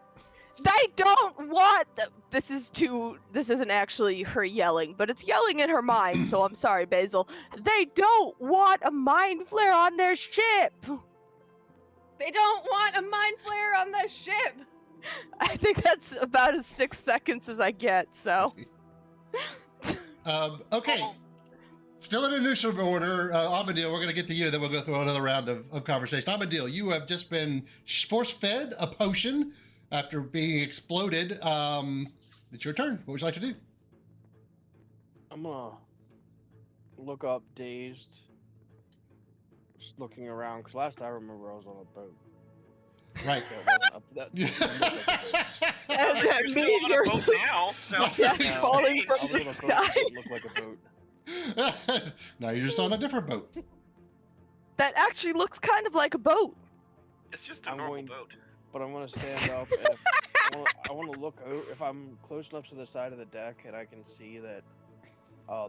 they don't want this isn't actually her yelling, but it's yelling in her mind, so I'm sorry, Basil. They don't want a mind flare on their ship. They don't want a mind flare on the ship. I think that's about as 6 seconds as I get, so. Okay. Still in initiative order, Amadil, we're going to get to you, then we'll go through another round of conversation. Amadil, you have just been force-fed a potion after being exploded. It's your turn. What would you like to do? I'm gonna look up dazed. Just looking around, because last I remember I was on a boat. Right. That You're still on a boat now, so Yeah, falling from the sky. Look like a boat. Now you're just on a different boat. That actually looks kind of like a boat. It's just a I'm normal going- boat. But I'm gonna stand up. And I want to look out. If I'm close enough to the side of the deck and I can see that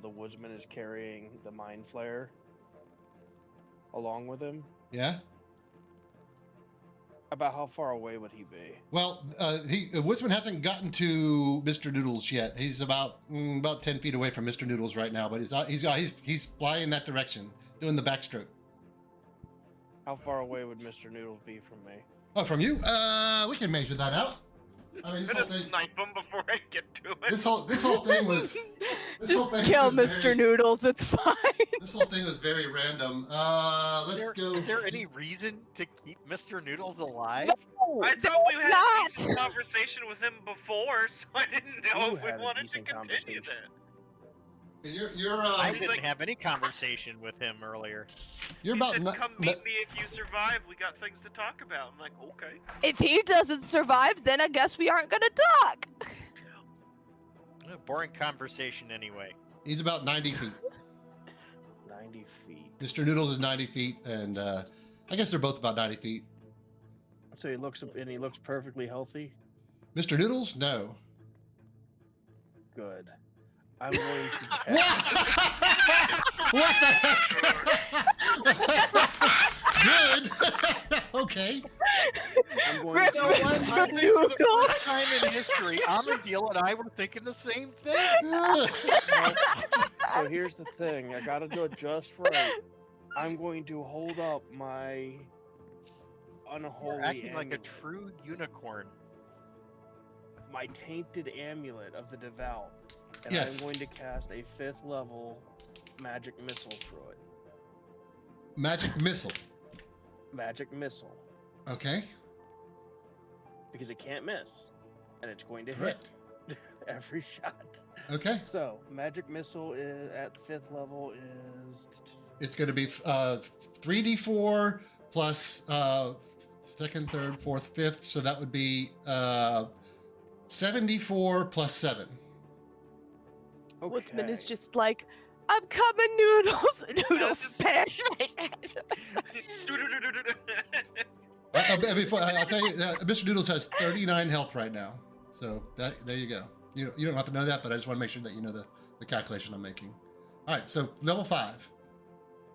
the woodsman is carrying the mind flare along with him, Yeah? about how far away would he be? Well, the woodsman hasn't gotten to Mr. Noodles yet. He's about 10 feet away from Mr. Noodles right now, but he's flying that direction, doing the backstroke. How far away would Mr. Noodles be from me? Oh, from you? We can measure that out. I mean, I just snipe him before I get to it. this whole thing was. Just kill Mr. Noodles, it's fine. This whole thing was very random. Let's go. Is there any reason to keep Mr. Noodles alive? I thought we had a decent conversation with him before, so I didn't know You if we had a wanted to decent continue conversation. that. You're I he's didn't like- have any conversation with him earlier. you're He about said, ni- "Come meet me if you survive. We got things to talk about." I'm like, okay. If he doesn't survive, then I guess we aren't gonna talk. Boring conversation anyway. He's about 90 feet. 90 feet. Mr. Noodles is 90 feet, and I guess they're both about 90 feet. So he looks perfectly healthy. Mr. Noodles, no. Good. I'm going to. What the heck? Good. Okay. I'm going Rip to. I Mr. think for the Noodles. first time in history, Amadil and I were thinking the same thing. So here's the thing. I gotta do it just right. I'm going to hold up my unholy You're acting like a amulet, true unicorn. my tainted amulet of the devout, and Yes. I'm going to cast a 5th level magic missile through it. Magic missile. Magic missile, Okay. because it can't miss, and it's going to hit Correct. every shot. Okay. So magic missile is at 5th level is It's going to be 3d4 plus second, third, fourth, fifth. So that would be 74 plus 7. okay. Woodsman is just like, I'm coming, Noodles. Noodles, just- bash. Before, I'll tell you, Mr. Noodles has 39 health right now. So there you go. You don't have to know that, but I just want to make sure that you know the calculation I'm making. All right, so level 5,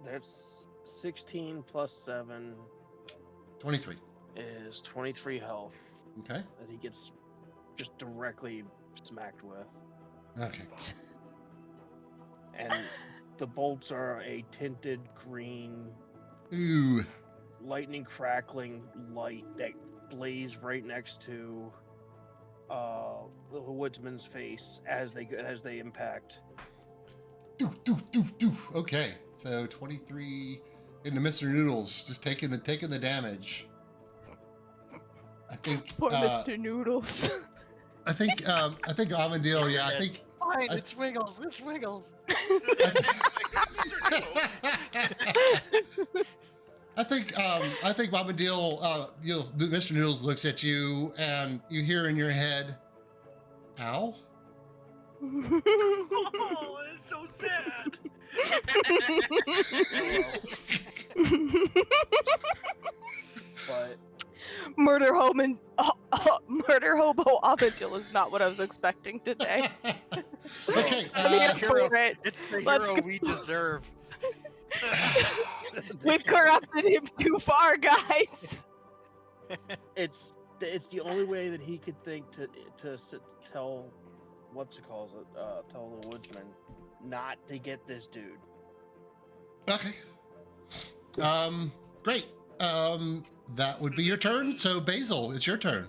There's 16 plus 7 23. is 23 health Okay. that he gets just directly smacked with. Okay. And the bolts are a tinted green, Ooh. lightning crackling light that blaze right next to the woodsman's face as they impact. Okay, so 23 into Mr. Noodles, just taking the damage. I think. Poor Mr. Noodles. I think Amandil. Yeah, I think. Fine, it's Wiggles, it's Wiggles. I think Amandil. Mr. Noodles looks at you, and you hear in your head, "Ow." Oh, it's so sad. But Murder hobo Amadil is not what I was expecting today. Okay. I'm here hero. for it. It's the Let's hero go. we deserve. We've corrupted him too far, guys. it's the only way that he could think to tell tell the woodsman not to get this dude. Okay. Great. That would be your turn. So Basil, it's your turn.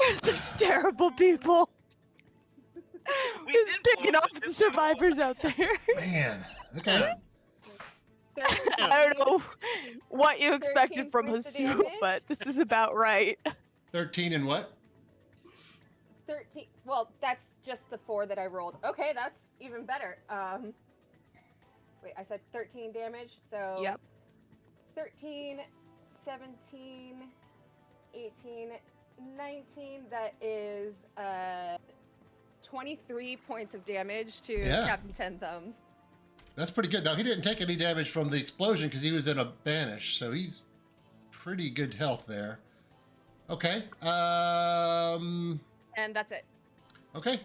We're such terrible people. We Just did picking blow off the the ship survivors out there. Man. Okay. I don't know what you expected 13 from points of Hasu, damage. but this is about right. 13 and what? 13. Well, that's just the 4 that I rolled. Okay, that's even better. Wait, I said 13 damage, so. Yep. 13, 17, 18, 19. That is 23 points of damage to Yeah. Captain Ten Thumbs. That's pretty good. Now, he didn't take any damage from the explosion because he was in a banish, so he's pretty good health there. Okay. And that's it. Okay.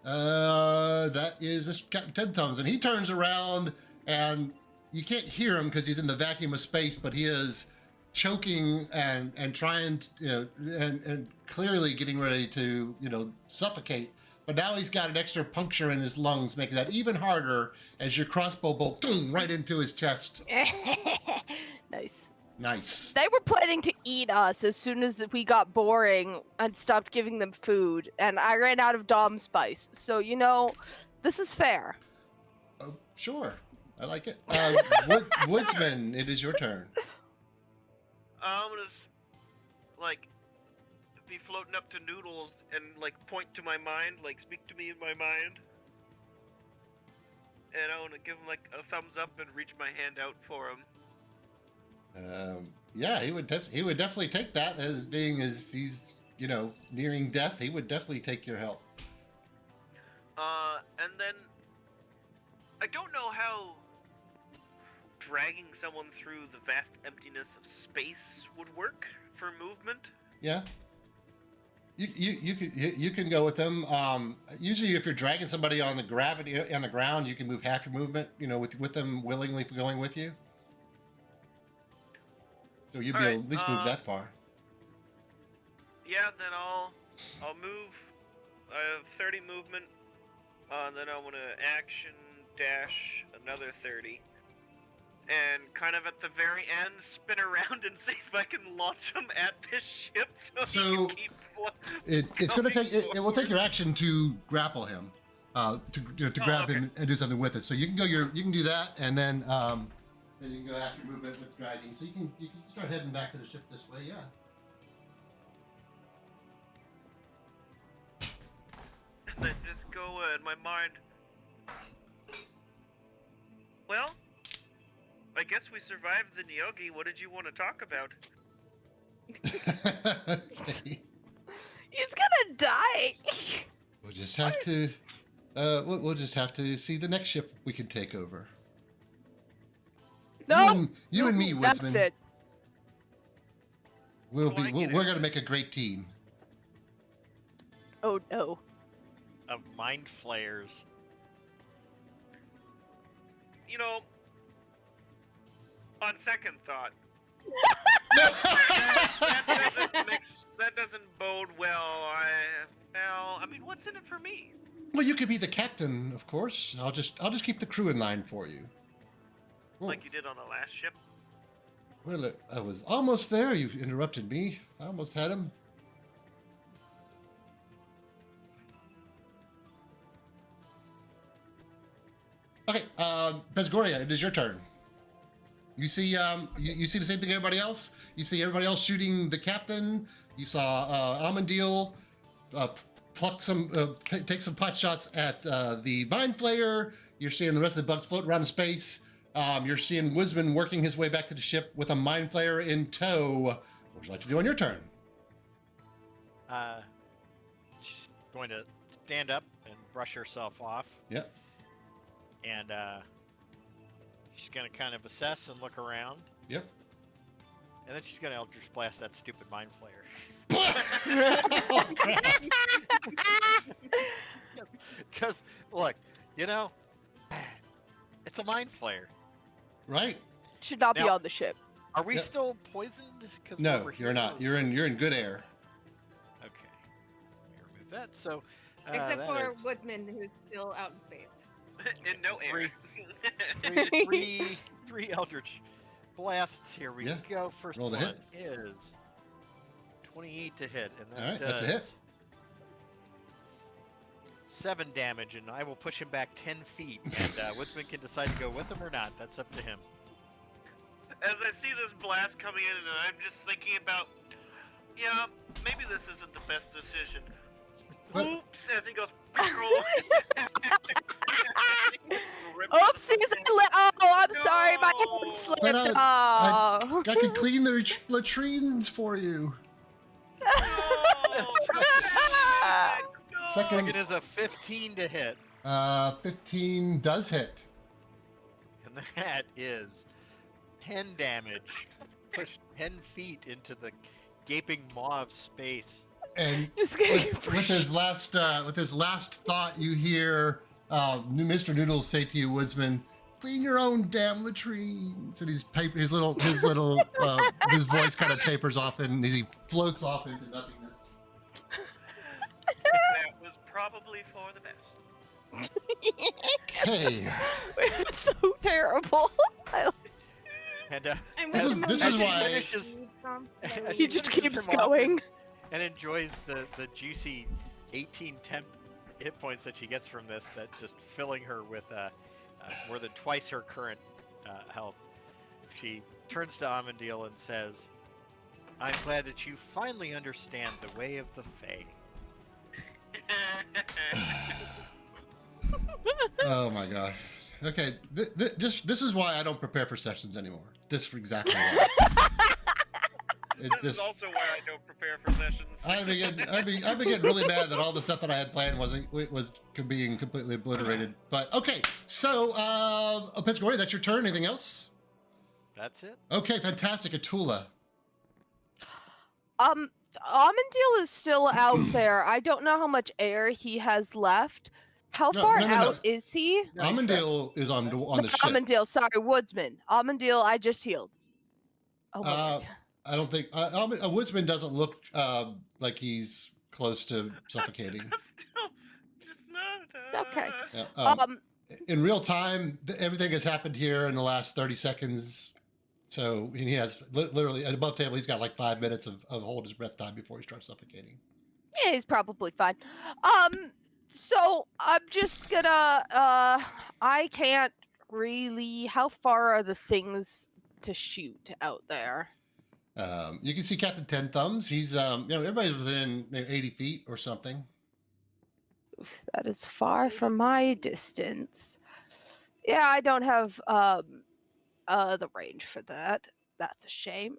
That is Mr. Captain Ten Thumbs, and he turns around, and you can't hear him because he's in the vacuum of space, but he is choking and trying to, and clearly getting ready to, suffocate. But now he's got an extra puncture in his lungs, making that even harder as your crossbow bolt boom, right into his chest. Nice. Nice. They were planning to eat us as soon as we got boring and stopped giving them food, and I ran out of Dom spice. So, this is fair. Sure. I like it. Woodsman, it is your turn. I'm gonna be floating up to Noodles and point to my mind, speak to me in my mind. And I want to give him a thumbs up and reach my hand out for him. Yeah, he would definitely take that as being as he's nearing death. He would definitely take your help. And then I don't know how dragging someone through the vast emptiness of space would work for movement. Yeah. You can go with them. Usually, if you're dragging somebody on the ground, you can move half your movement. With them willingly going with you. So you'd be able to at least move that far. Yeah, then I'll move. I have 30 movement. Then I want to action dash another 30. And kind of at the very end, spin around and see if I can launch them at this ship so he can keep it's going to take it will take your action to grapple him, to grab him and do something with it. So you can do that, and then you can go after your movement with dragging. So you can start heading back to the ship this way. Yeah. And then just go in my mind. Well, I guess we survived the Nyogi. What did you want to talk about? He's gonna die. We'll just have to see the next ship we can take over. No, You and me, that's Woodsman. it. We're Well, I get going it. to make a great team. Oh no. Of mind flayers. You know, on second thought, that doesn't bode well. I mean, what's in it for me? Well, you could be the captain, of course. I'll just keep the crew in line for you. Well, Like you did on the last ship? well, I was almost there. You interrupted me. I almost had him. Okay, Pesgoria, it is your turn. You see, you see the same thing everybody else. You see everybody else shooting the captain. You saw Amandil take some pot shots at the Vine Flayer. You're seeing the rest of the bugs float around in space. You're seeing Woodsman working his way back to the ship with a Mind Flayer in tow. What would you like to do on your turn? She's going to stand up and brush herself off. Yep. And she's going to kind of assess and look around. Yep. And then she's going to Eldritch Blast that stupid Mind Flayer. Oh, crap. Because, look, you know, it's a Mind Flayer. Right? Should not be Now- on the ship. Are we Yep. still poisoned? 'Cause No, we're you're here? not. You're in good air. Okay. Let me remove that. So, Except that for is Woodsman, who's still out in space. In no air. three Eldritch Blasts. Here we Yeah. go. First Roll the one hit. is 28 to hit, and that All right, does that's a hit. 7 damage, and I will push him back 10 feet. And Woodsman can decide to go with him or not. That's up to him. As I see this blast coming in, and I'm just thinking about, yeah, maybe this isn't the best decision. But- Oops, as he goes. Oopsies! Oh, I'm sorry. My No. hand slipped. But, Oh. I could clean the latrines for you. Second- Second is a 15 to hit, 15 does hit. and that is 10 damage. Pushed 10 feet into the gaping maw of space. And Just getting with his last thought, you hear Mr. Noodles say to you, Woodsman, "Clean your own damn latrines." And his voice kind of tapers off, and he floats off into nothingness. That was probably for the best. Okay, It's so terrible. And And This is- Woodsman this as is she why- finishes, needs some. as He she just finishes keeps him off going. and enjoys the juicy 18 temp hit points that she gets from this, that just filling her with more than twice her current health. She turns to Amandil and says, "I'm glad that you finally understand the way of the Fae." oh my gosh. Okay, this is why I don't prepare for sessions anymore. This for exactly why. This is also why I don't prepare for sessions. I've been getting really mad that all the stuff that I had planned was being completely obliterated. But okay, so Piscori, that's your turn. Anything else? That's it. Okay, fantastic. Atula. Amandil is still out there. I don't know how much air he has left. How No, far no. out is he? Amandil is on the Not ship. Amandil, sorry, Woodsman. Amandil, I just healed. Oh my Uh, god. I don't think a woodsman doesn't look like he's close to suffocating. I'm still just not. Okay. Yeah, in real time, everything has happened here in the last 30 seconds. So he has literally above table. He's got like 5 minutes of hold his breath time before he starts suffocating. Yeah, he's probably fine. So I'm just gonna I can't really, how far are the things to shoot out there? You can see Captain Ten Thumbs. He's everybody's within 80 feet or something. Oof, that is far from my distance. Yeah, I don't have the range for that. That's a shame.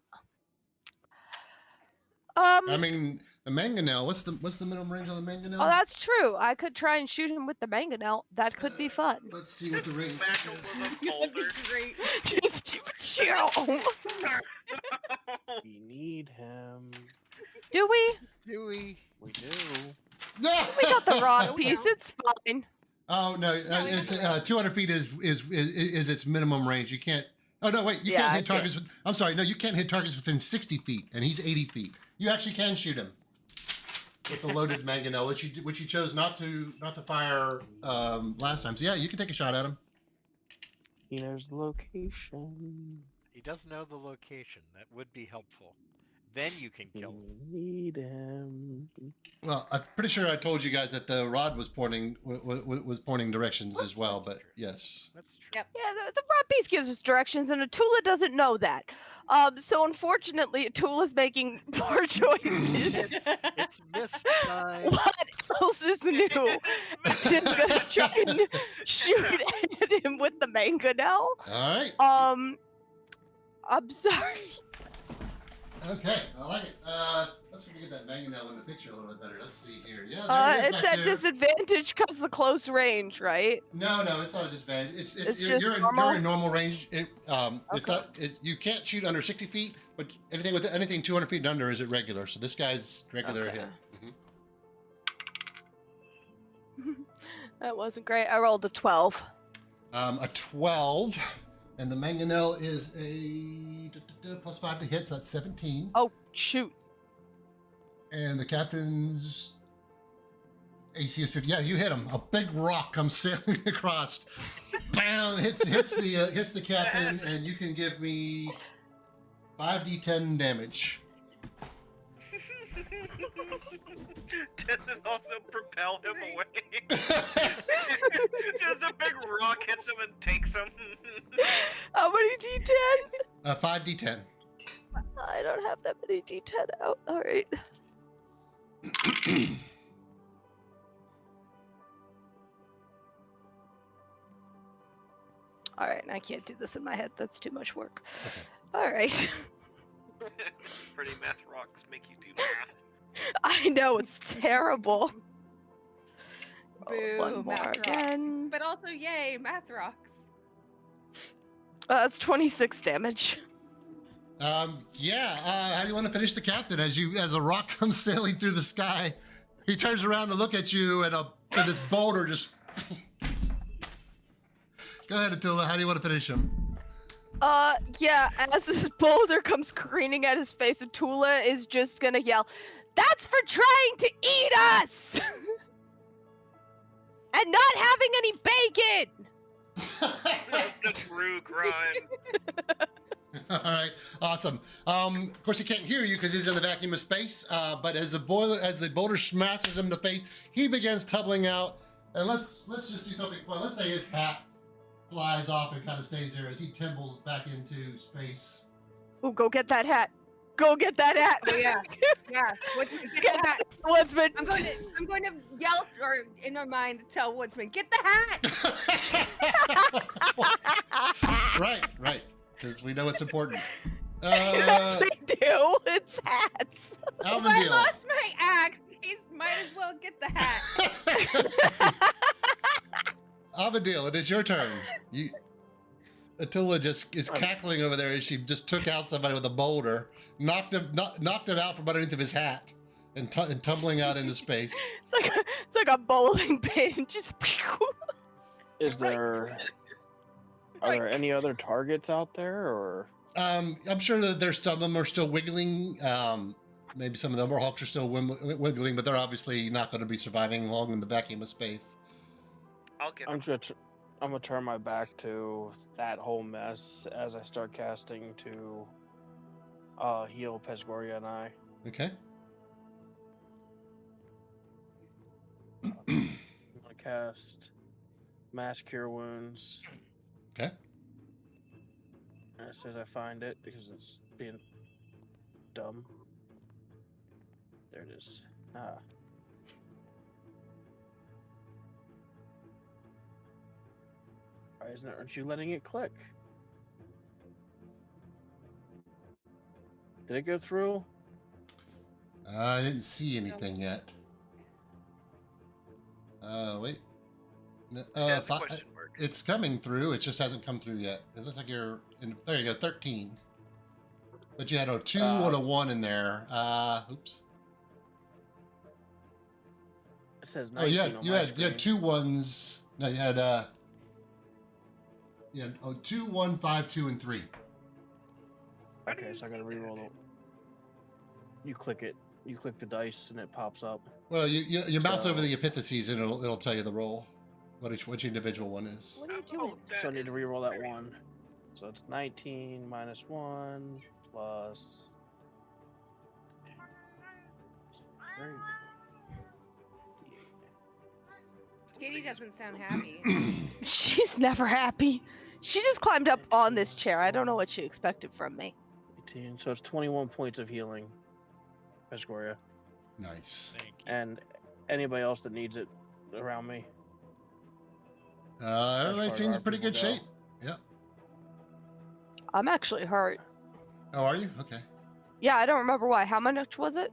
I mean, the mangonel. What's the minimum range on the mangonel? Oh, that's true. I could try and shoot him with the mangonel. That could be fun. Let's see what the range Smack him is. with a That'd be boulder. great. Just chill. We need him. Do we? Do we? We do. No! We got the rod No, piece. no. It's fine. Oh no, it's 200 feet is its minimum range. You can't. Oh no, wait, you Yeah, can't I hit targets. I'm sorry, no, you can't hit targets within 60 feet, and he's 80 feet. You actually can shoot him with the loaded mangonel, which you chose not to fire last time. So yeah, you can take a shot at him. He knows the location. He does know the location. That would be helpful. Then you can kill him. We need him. Well, I'm pretty sure I told you guys that the rod was pointing directions as well, but yes. That's true. Yep. Yeah, the rod piece gives us directions, and Atula doesn't know that. So unfortunately, Atula's making poor choices. It's missed time. What else is new? He's gonna try and shoot at him with the mangonel. All right. I'm sorry. Okay, I like it. Let's see if we get that mangonel in the picture a little bit better. Let's see here. Yeah, there it is It's back at there. disadvantage because the close range, right? No, it's not a disadvantage. It's You're just in normal? normal range. It's Okay. not. You can't shoot under 60 feet, but anything 200 feet and under is irregular. So this guy's regular Okay. hit. That wasn't great. I rolled a 12. A 12, and the mangonel is a +5 to hit, so that's 17. Oh, shoot. And the captain's AC is 50. Yeah, you hit him. A big rock comes sailing across. Bam! Hits the captain, and you can give me 5d10 damage. Does it also propel him away? Just a big rock hits him and takes him. How many D10? 5d10. I don't have that many D10 out. All right. All right, I can't do this in my head. That's too much work. Okay. All right. Pretty math rocks make you do math. I know, it's terrible. Boo, One more math rocks. again. But also, yay, math rocks. That's 26 damage. How do you want to finish the captain as a rock comes sailing through the sky? He turns around to look at you, and this boulder just. Go ahead, Atula. How do you want to finish him? Yeah, as this boulder comes careening at his face, Atula is just gonna yell, "That's for trying to eat us! And not having any bacon!" That's the true crime. All right, awesome. Of course, he can't hear you because he's in the vacuum of space. But as the boulder smashes him in the face, he begins tumbling out. And let's just do something fun. Let's say his hat flies off and kind of stays there as he tumbles back into space. Oh, go get that hat! Go get that hat! Oh yeah, yeah. Woodsman, get Get the that, hat. Woodsman! I'm going to yell, or in my mind, tell Woodsman, get the hat. Right. Because we know it's important. Yes, we do. It's hats. If I Alvin lost my axe, he might as well get the hat. Avadil, it is your turn. Atula just is cackling over there as she just took out somebody with a boulder, knocked him out from underneath of his hat, and tumbling out into space. It's like a bowling pin. Just. Are there any other targets out there, or? I'm sure that some of them are still wiggling. Maybe some of the Hawks are still wiggling, but they're obviously not going to be surviving long in the vacuum of space. I'll get I'm him. gonna turn my back to that whole mess as I start casting to heal Pesgoria and I. Okay. I'm gonna cast Mass Cure Wounds. Okay. As soon as I find it, because it's being dumb. There it is. Why aren't you letting it click? Did it go through? I didn't see anything yet. Wait. Yeah, it's a question mark. It's coming through. It just hasn't come through yet. It looks like you're in. There you go, 13. But you had a 2 and a 1 in there. Oops. It says Oh, you 19 on my had screen. 2 1s. No, you had 2, 1, 5, 2, and 3. Okay, so I gotta reroll it. You click it. You click the dice and it pops up. Well, you mouse So- over the epithethes and it'll tell you the roll, which individual one is. What are you Oh, doing? So I need to is reroll that very- 1. So it's 19 minus 1 plus. Kitty doesn't sound happy. She's never happy. She just climbed up on this chair. I don't know what she expected from me. 18. So it's 21 points of healing, Pescoria. Nice. Thank you. And anybody else that needs it around me. Everybody far as seems our in pretty people good go. shape. Yep. I'm actually hurt. Oh, are you? Okay. Yeah, I don't remember why. How much was it?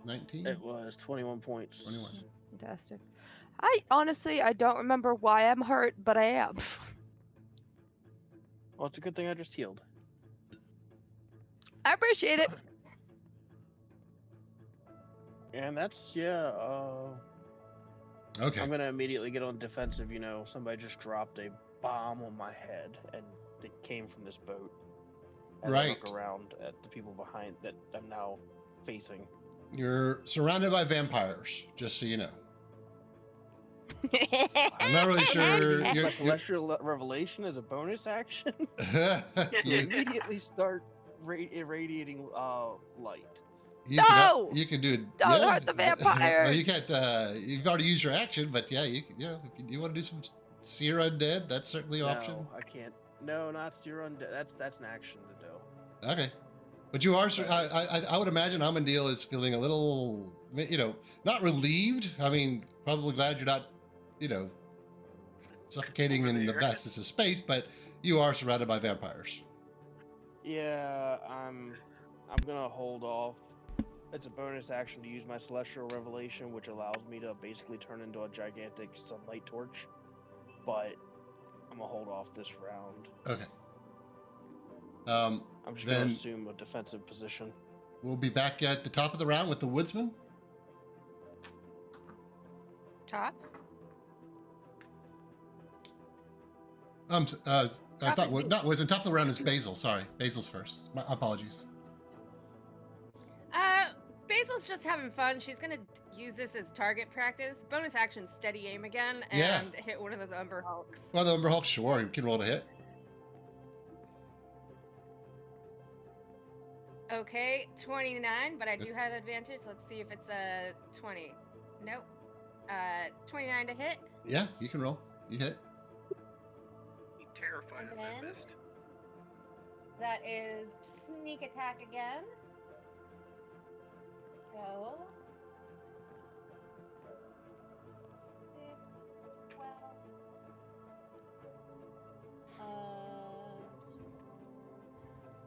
19? It was 21 points. 21. Fantastic. I don't remember why I'm hurt, but I am. Well, it's a good thing I just healed. I appreciate it. And that's, Okay. I'm gonna immediately get on defensive. Somebody just dropped a bomb on my head, and it came from this boat. And I Right. look around at the people behind that I'm now facing. You're surrounded by vampires, just so you know. I'm not really sure. My You're, celestial revelation is a bonus action. You immediately start irradiating light. No! You can do it. Don't hurt the Well, you vampires! can't. You've already used your action, but yeah, if you want to do some seer undead, that's certainly an option. No, I can't. No, not seer undead. That's an action to do. Okay. But you are. I would imagine Amandil is feeling a little, not relieved. I mean, probably glad you're not, suffocating Over in the there. vastness of space, but you are surrounded by vampires. Yeah, I'm gonna hold off. It's a bonus action to use my celestial revelation, which allows me to basically turn into a gigantic sunlight torch. But I'm gonna hold off this round. Okay. I'm just Then- gonna assume a defensive position. We'll be back at the top of the round with the woodsman. Top? I Top thought is me. not woodsman. Top of the round is Basil. Sorry, Basil's first. My apologies. Basil's just having fun. She's gonna use this as target practice. Bonus action, steady aim again, and Yeah. hit one of those Umber Hulks. Well, the Umber Hulk, sure, you can roll to hit. Okay, 29, but I do have advantage. Let's see if it's a 20. Nope. 29 to hit. Yeah, you can roll. You hit. Be terrified if I And then- missed. That is sneak attack again. So 6, 12,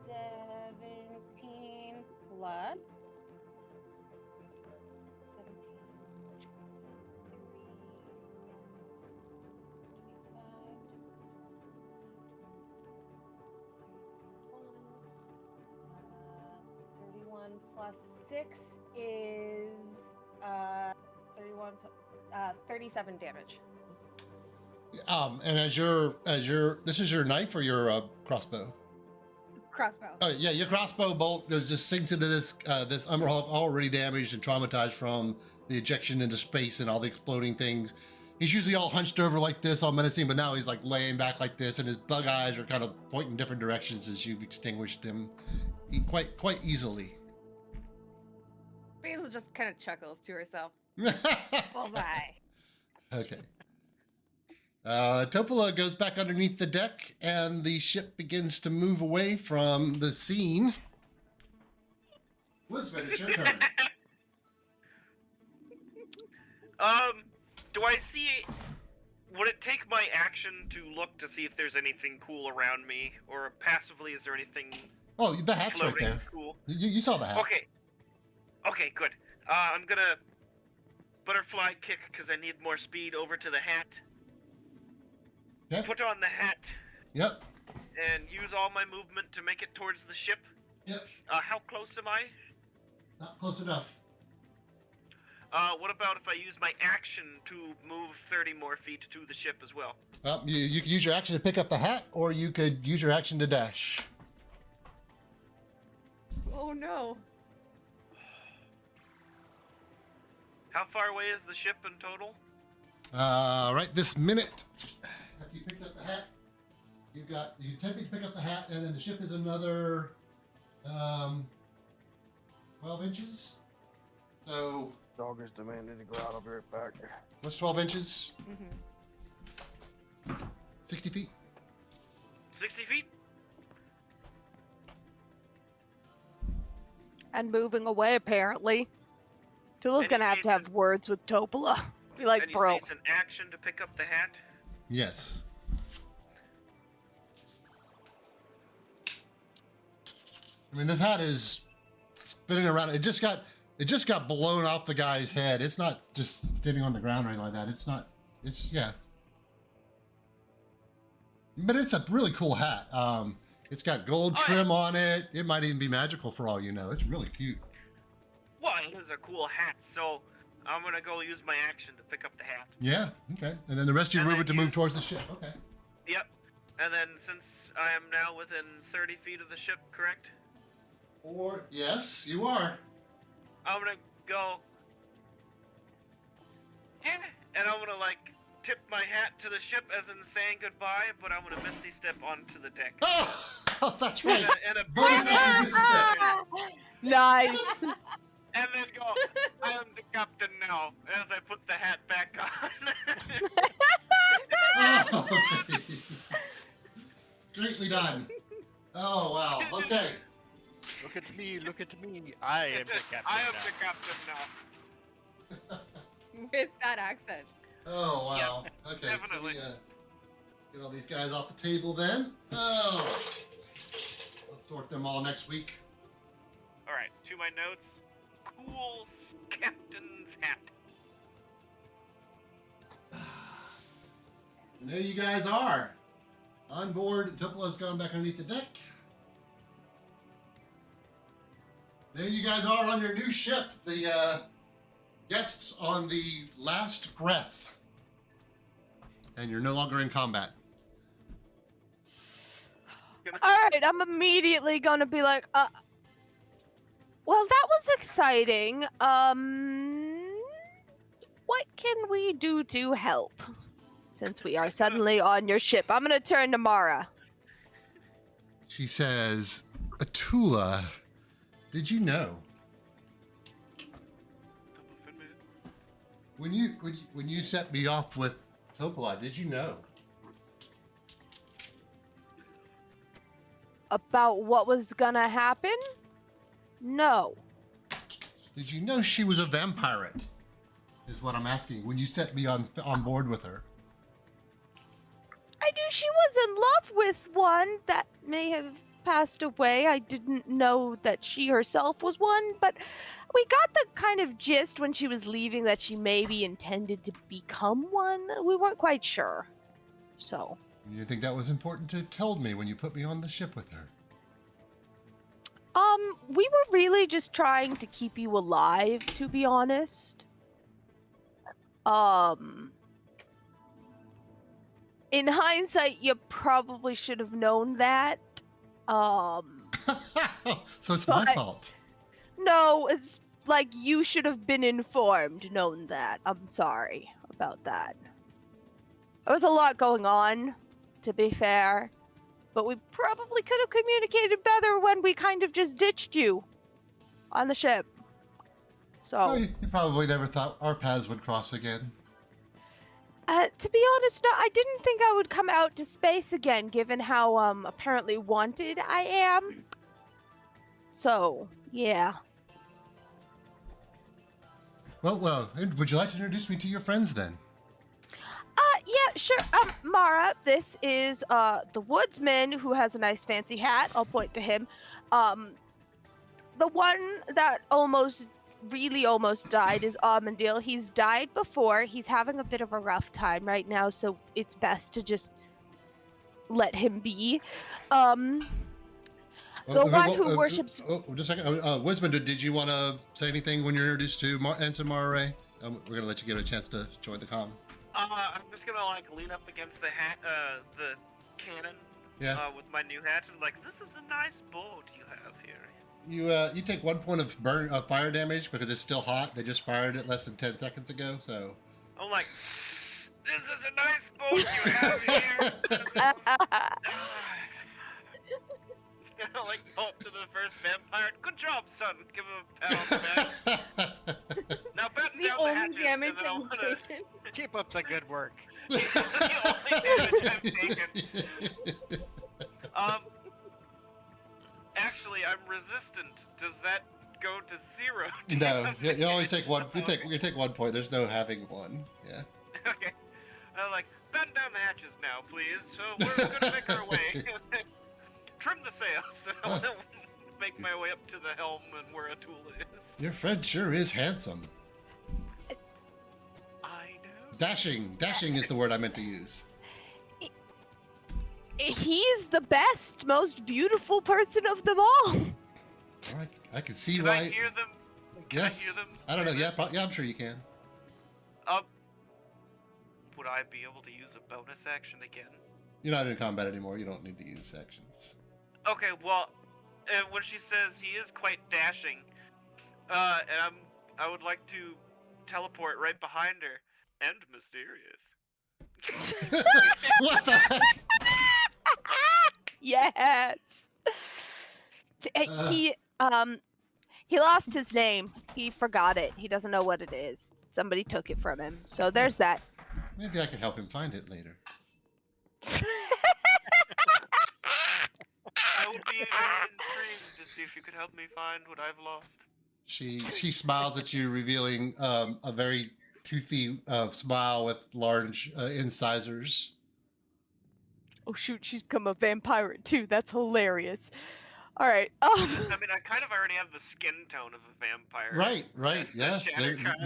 17 plus 17, 31 plus 6 is 31 plus 37 damage. And this is your knife or your crossbow? Crossbow. Oh yeah, your crossbow bolt just sinks into this Umber Hulk, already damaged and traumatized from the ejection into space and all the exploding things. He's usually all hunched over like this, all menacing, but now he's like laying back like this, and his bug eyes are kind of pointing different directions as you've extinguished him quite easily. Basil just kind of chuckles to herself. Bullseye. Okay. Topolah goes back underneath the deck, and the ship begins to move away from the scene. Woodsman, it's your turn. Do I see? Would it take my action to look to see if there's anything cool around me, or passively, is there anything Oh, the hat's right floating there. cool? You saw the hat. Okay. Okay, good. I'm gonna butterfly kick because I need more speed over to the hat. Yep. Put on the hat Yep. and use all my movement to make it towards the ship. Yep. How close am I? Not close enough. What about if I use my action to move 30 more feet to the ship as well? You could use your action to pick up the hat, or you could use your action to dash. Oh no. How far away is the ship in total? Right this minute, after you picked up the hat, you attempting to pick up the hat, and then the ship is another 12 inches. So Dog is demanding to go out. I'll be right back. what's 12 inches? Mm-hmm. 60 feet. 60 feet? And moving away, apparently. Tula's And gonna you have say to have words with Topolah. Be like, And you bro. say it's an action to pick up the hat? Yes. I mean, this hat is spinning around. It just got blown off the guy's head. It's not just sitting on the ground or anything like that. It's not. It's yeah. But it's a really cool hat. It's got gold Oh, yeah. trim on it. It might even be magical for all you know. It's really cute. Well, it is a cool hat, so I'm gonna go use my action to pick up the hat. Yeah. Okay. And then the rest of your And movement to then move towards the ship. Okay. Yep. And then since I am now within 30 feet of the ship, correct? Or yes, you are. I'm gonna go. Yeah. And I'm gonna like tip my hat to the ship as in saying goodbye, but I'm gonna misty step onto the deck. Oh, that's right. And a Bonus action misty step. Nice. And then go, I am the captain now, as I put the hat back on. Oh, okay. Greatly done. Oh, wow. Okay. Look at me, look at me. I am the captain I am now. the captain now. With that accent. Oh, wow. Okay. definitely. So we, get all these guys off the table then. Oh. Let's sort them all next week. Alright, to my notes. Cool captain's hat. And there you guys are. On board, Topolah's gone back underneath the deck. There you guys are on your new ship, the guests on the last breath. And you're no longer in combat. Alright, I'm immediately gonna be like, well, that was exciting. What can we do to help? Since we are suddenly on your ship. I'm gonna turn to Mara. She says, Atula, did you know? When you set me off with Topolah, did you know? About what was gonna happen? No. Did you know she was a vampire? Is what I'm asking. When you set me on board with her. I knew she was in love with one that may have passed away. I didn't know that she herself was one, but we got the kind of gist when she was leaving that she maybe intended to become one. We weren't quite sure. So. You think that was important to tell me when you put me on the ship with her? We were really just trying to keep you alive, to be honest. In hindsight, you probably should have known that. So it's my But- fault. No, it's like you should have been informed, known that. I'm sorry about that. There was a lot going on, to be fair. But we probably could have communicated better when we kind of just ditched you on the ship. So, Well, you probably never thought our paths would cross again. to be honest, no, I didn't think I would come out to space again, given how apparently wanted I am. So, yeah. Well, would you like to introduce me to your friends then? Yeah, sure. Mara, this is the woodsman who has a nice fancy hat. I'll point to him. The one that almost really almost died is Amandil. He's died before. He's having a bit of a rough time right now, so it's best to just let him be. The one who worships. Just a second. Wisman, did you want to say anything when you're introduced to Ensign Mara? We're gonna let you get a chance to join the comm. I'm just gonna like lean up against the cannon. Yeah. With my new hat and like, this is a nice boat you have here. You take 1 point of fire damage because it's still hot. They just fired it less than 10 seconds ago, so. I'm like, this is a nice boat you have here. Like, oh, to the first vampire. Good job, son. Give him a pat on the back. Now batten The down the only hatches, damage and then I thing wanna... taken. Keep up the good work. The only damage I've taken. Actually, I'm resistant. Does that go to 0? No, you always take one. You take 1 point. There's no having one. Yeah. Okay. I'm like, batten down the hatches now, please. So we're gonna make our way. Trim the sails. I want to make my way up to the helm and where Atula is. Your friend sure is handsome. I know. Dashing is the word I meant to use. He's the best, most beautiful person of them all. I can see Can why. I hear them? Can Yes. I hear them? I don't know. Yeah, I'm sure you can. Would I be able to use a bonus action again? You're not in combat anymore. You don't need to use actions. Okay, well, when she says he is quite dashing, and I would like to teleport right behind her and mysterious. What the heck? Yes. He lost his name. He forgot it. He doesn't know what it is. Somebody took it from him. So there's that. Maybe I can help him find it later. I would be very intrigued to see if you could help me find what I've lost. She smiles at you, revealing a very toothy smile with large incisors. Oh shoot, she's become a vampire too. That's hilarious. All right. I mean, I kind of already have the skin tone of a vampire. Right. Yes.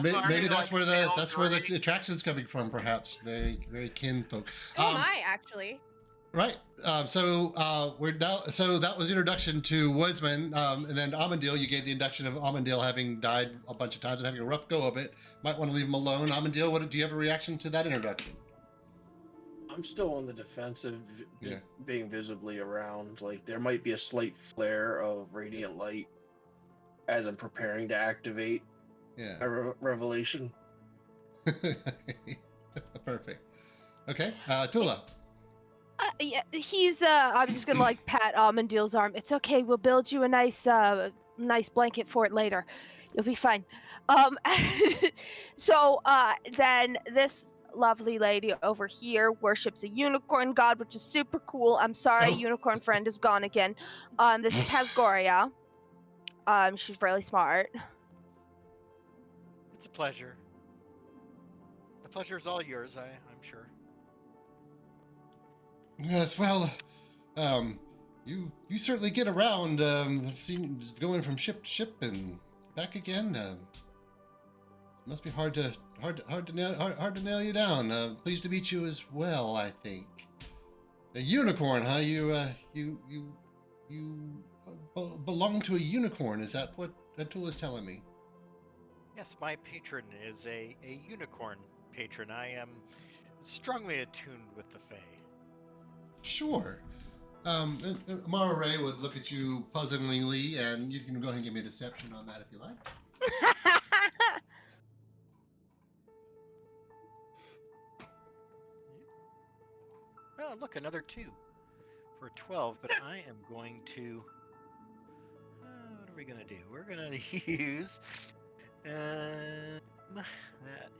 Maybe that's where the attraction's coming from. Perhaps very kinfolk. So am I, actually. Right. We're now. So that was the introduction to Woodsman, and then Amandil. You gave the induction of Amandil having died a bunch of times and having a rough go of it. Might want to leave him alone. Amandil, do you have a reaction to that introduction? I'm still on the defensive, being visibly around. Like, there might be a slight flare of radiant light as I'm preparing to activate a revelation. Perfect. Okay, Tula. Yeah, he's. I'm just gonna like pat Amandil's arm. It's okay. We'll build you a nice blanket for it later. You'll be fine. Then this lovely lady over here worships a unicorn god, which is super cool. I'm sorry, unicorn friend is gone again. This is Pasgoria. She's really smart. It's a pleasure. The pleasure's all yours, I'm sure. Yes, well, you certainly get around. I've seen going from ship to ship and back again. Must be hard to nail you down. Pleased to meet you as well. I think a unicorn, huh? You belong to a unicorn. Is that what Atula's telling me? Yes, my patron is a unicorn patron. I am strongly attuned with the Fae. Sure. Mara Ray would look at you puzzlingly, and you can go ahead and give me a deception on that if you like. Oh, look, another 2 for 12, but I am going to... what are we going to do? We're going to use... that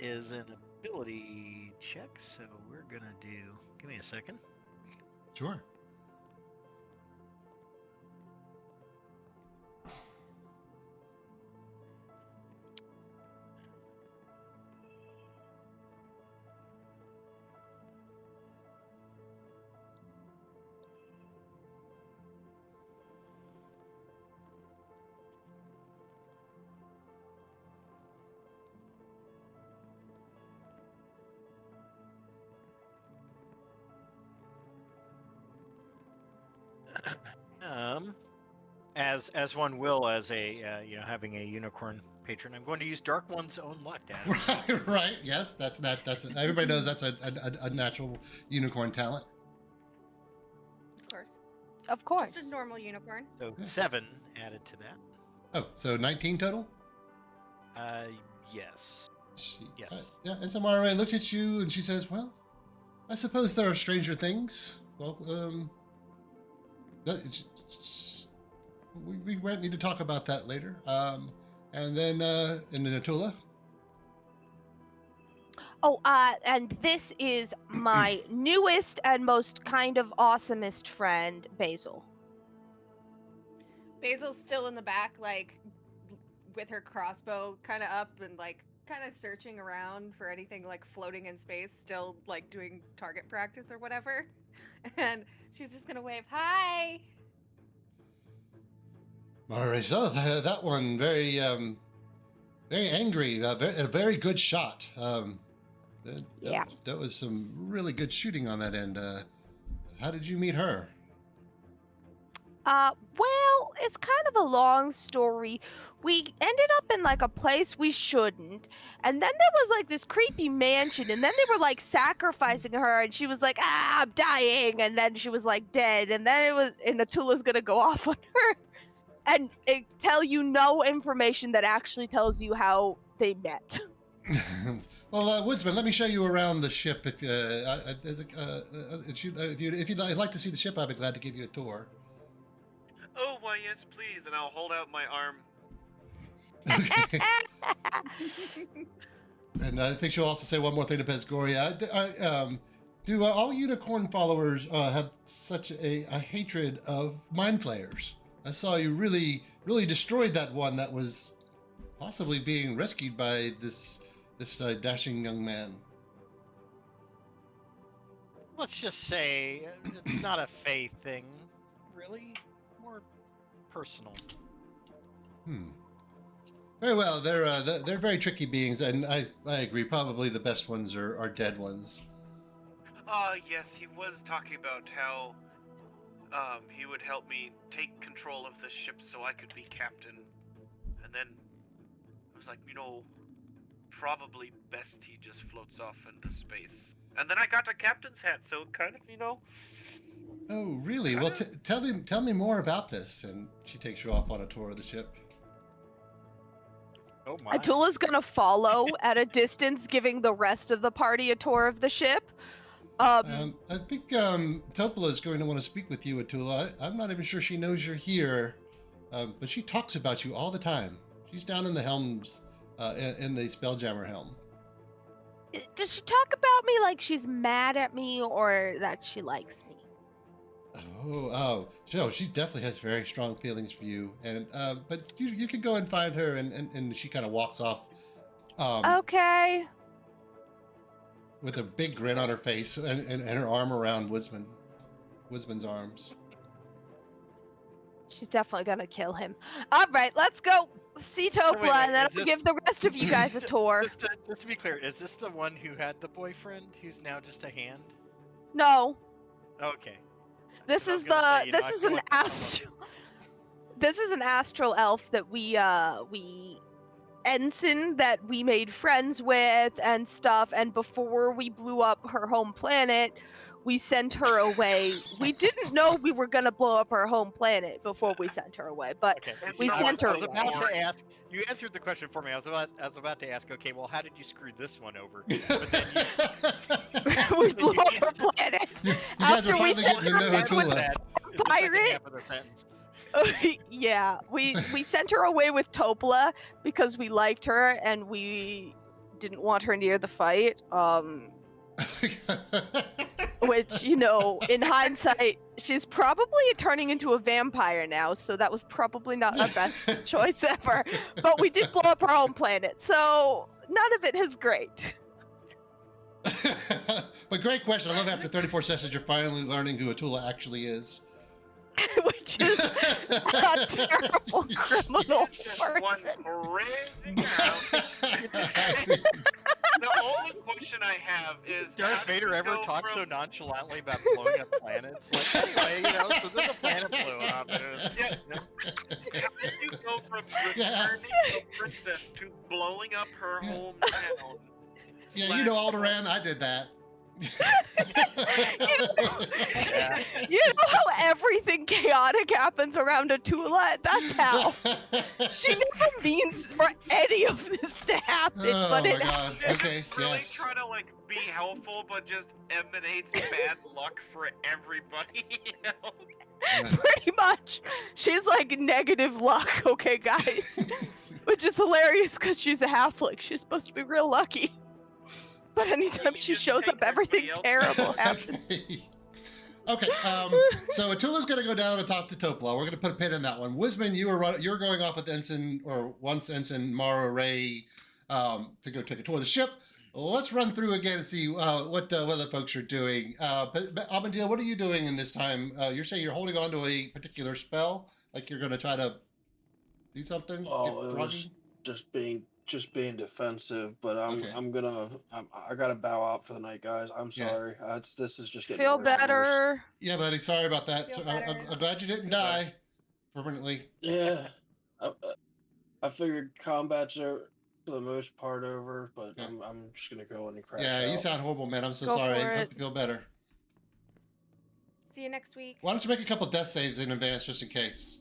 is an ability check, so we're going to do... Give me a second. Sure. As one will, as a having a unicorn patron, I'm going to use Dark One's own luck, Dad. Right. Yes, that's everybody knows that's a natural unicorn talent. Of course. Of course. Just a normal unicorn. So 7 added to that. Oh, so 19 total? Yes. Yes. Yeah, and Samara looks at you and she says, well, I suppose there are stranger things. Well, we might need to talk about that later. And then Atula. Oh, and this is my newest and most kind of awesomest friend, Basil. Basil's still in the back, like, with her crossbow kind of up and, like, kind of searching around for anything, like, floating in space, still, like, doing target practice or whatever. And she's just gonna wave, hi! All right, so that one, very angry, a very good shot. Yeah. That was some really good shooting on that end. How did you meet her? Well, it's kind of a long story. We ended up in like a place we shouldn't, and then there was like this creepy mansion, and then they were like sacrificing her, and she was like, I'm dying, and then she was like dead, and then Atula's gonna go off on her, and it tell you no information that actually tells you how they met. Well, Woodsman, let me show you around the ship. If you'd like to see the ship, I'd be glad to give you a tour. Oh, why, yes, please. And I'll hold out my arm. Okay. And I think she'll also say one more thing to Pesgoria. Do all unicorn followers have such a hatred of mind flayers? I saw you really destroyed that one that was possibly being rescued by this dashing young man. Let's just say it's not a faith thing, really. More personal. Very well. They're very tricky beings, and I agree. Probably the best ones are dead ones. Yes, he was talking about how he would help me take control of the ship so I could be captain. And then I was like, probably best he just floats off into space. And then I got a captain's hat, so kind of, Oh, really? Well, tell me more about this. And she takes you off on a tour of the ship. Oh my. Atula's gonna follow at a distance, giving the rest of the party a tour of the ship. I think Topolah is going to want to speak with you, Atula. I'm not even sure she knows you're here, but she talks about you all the time. She's down in the helms, in the Spelljammer helm. Does she talk about me like she's mad at me or that she likes me? So she definitely has very strong feelings for you, and but you can go and find her, and she kind of walks off. Okay. With a big grin on her face and her arm around Woodsman's arms. She's definitely gonna kill him. All right, let's go see Topolah, and then I'll give the rest of you guys a tour. Just to be clear, is this the one who had the boyfriend who's now just a hand? No. Okay. This is an astral elf that we ensign that we made friends with and stuff, and before we blew up her home planet, we sent her away. We didn't know we were gonna blow up her home planet before we sent her away, but Okay. we sent her I was about away. to ask. You answered the question for me. I was about to ask. Okay, well, how did you screw this one over? But then We blew up her planet. You guys After are we finally sent getting to her know away with Atula. the pirate. half of the sentence. Yeah, we sent her away with Topolah because we liked her and we didn't want her near the fight. Which, in hindsight, she's probably turning into a vampire now, so that was probably not our best choice ever. But we did blow up our own planet, so none of it is great. But great question. I love after 34 sessions, you're finally learning who Atula actually is. Which is a terrible criminal Just one person. crazy girl. The only question question I have is, how Darth do Vader you ever go talk so from- nonchalantly about blowing up planets? Like, anyway, you know, so then the planet blew up. And it was, Yeah. you know, How did you go from Yeah. returning a princess to blowing up her Yeah. hometown? Yeah, you know, Alderaan, I did that. yeah. You know how everything chaotic happens around Atula? That's how. She never means for any of this to happen, Oh but my it god. Okay, Really yes. try to like be helpful, but just emanates bad luck for everybody. You know? Yeah. pretty much. She's like negative luck, okay, guys? Which is hilarious because she's a Halfling. She's supposed to be real lucky. But anytime you she just shows take up, everything everybody terrible else. happens. Okay, so Atula's gonna go down and talk to Topolah. We're gonna put a pin in that one. Wisman, you're going off with Ensign, or once Ensign Mara Ray, to go take a tour of the ship. Let's run through again and see what other folks are doing. Abendil, what are you doing in this time? You're saying you're holding on to a particular spell, like you're gonna try to do something? Oh, Get it groggy? was just being defensive, but Okay. I gotta bow out for the night, guys. I'm Yeah. sorry. This is just getting Feel worse and worse. better. Yeah, buddy. Sorry about that. Feel So, I'm better. glad you didn't Goodbye. die permanently. Yeah, I figured combat's are for the most part over, but Yeah. I'm just gonna go in and crash Yeah, you out. sound horrible, man. I'm so Go sorry. for Hope it. you feel better. See you next week. Why don't you make a couple death saves in advance just in case?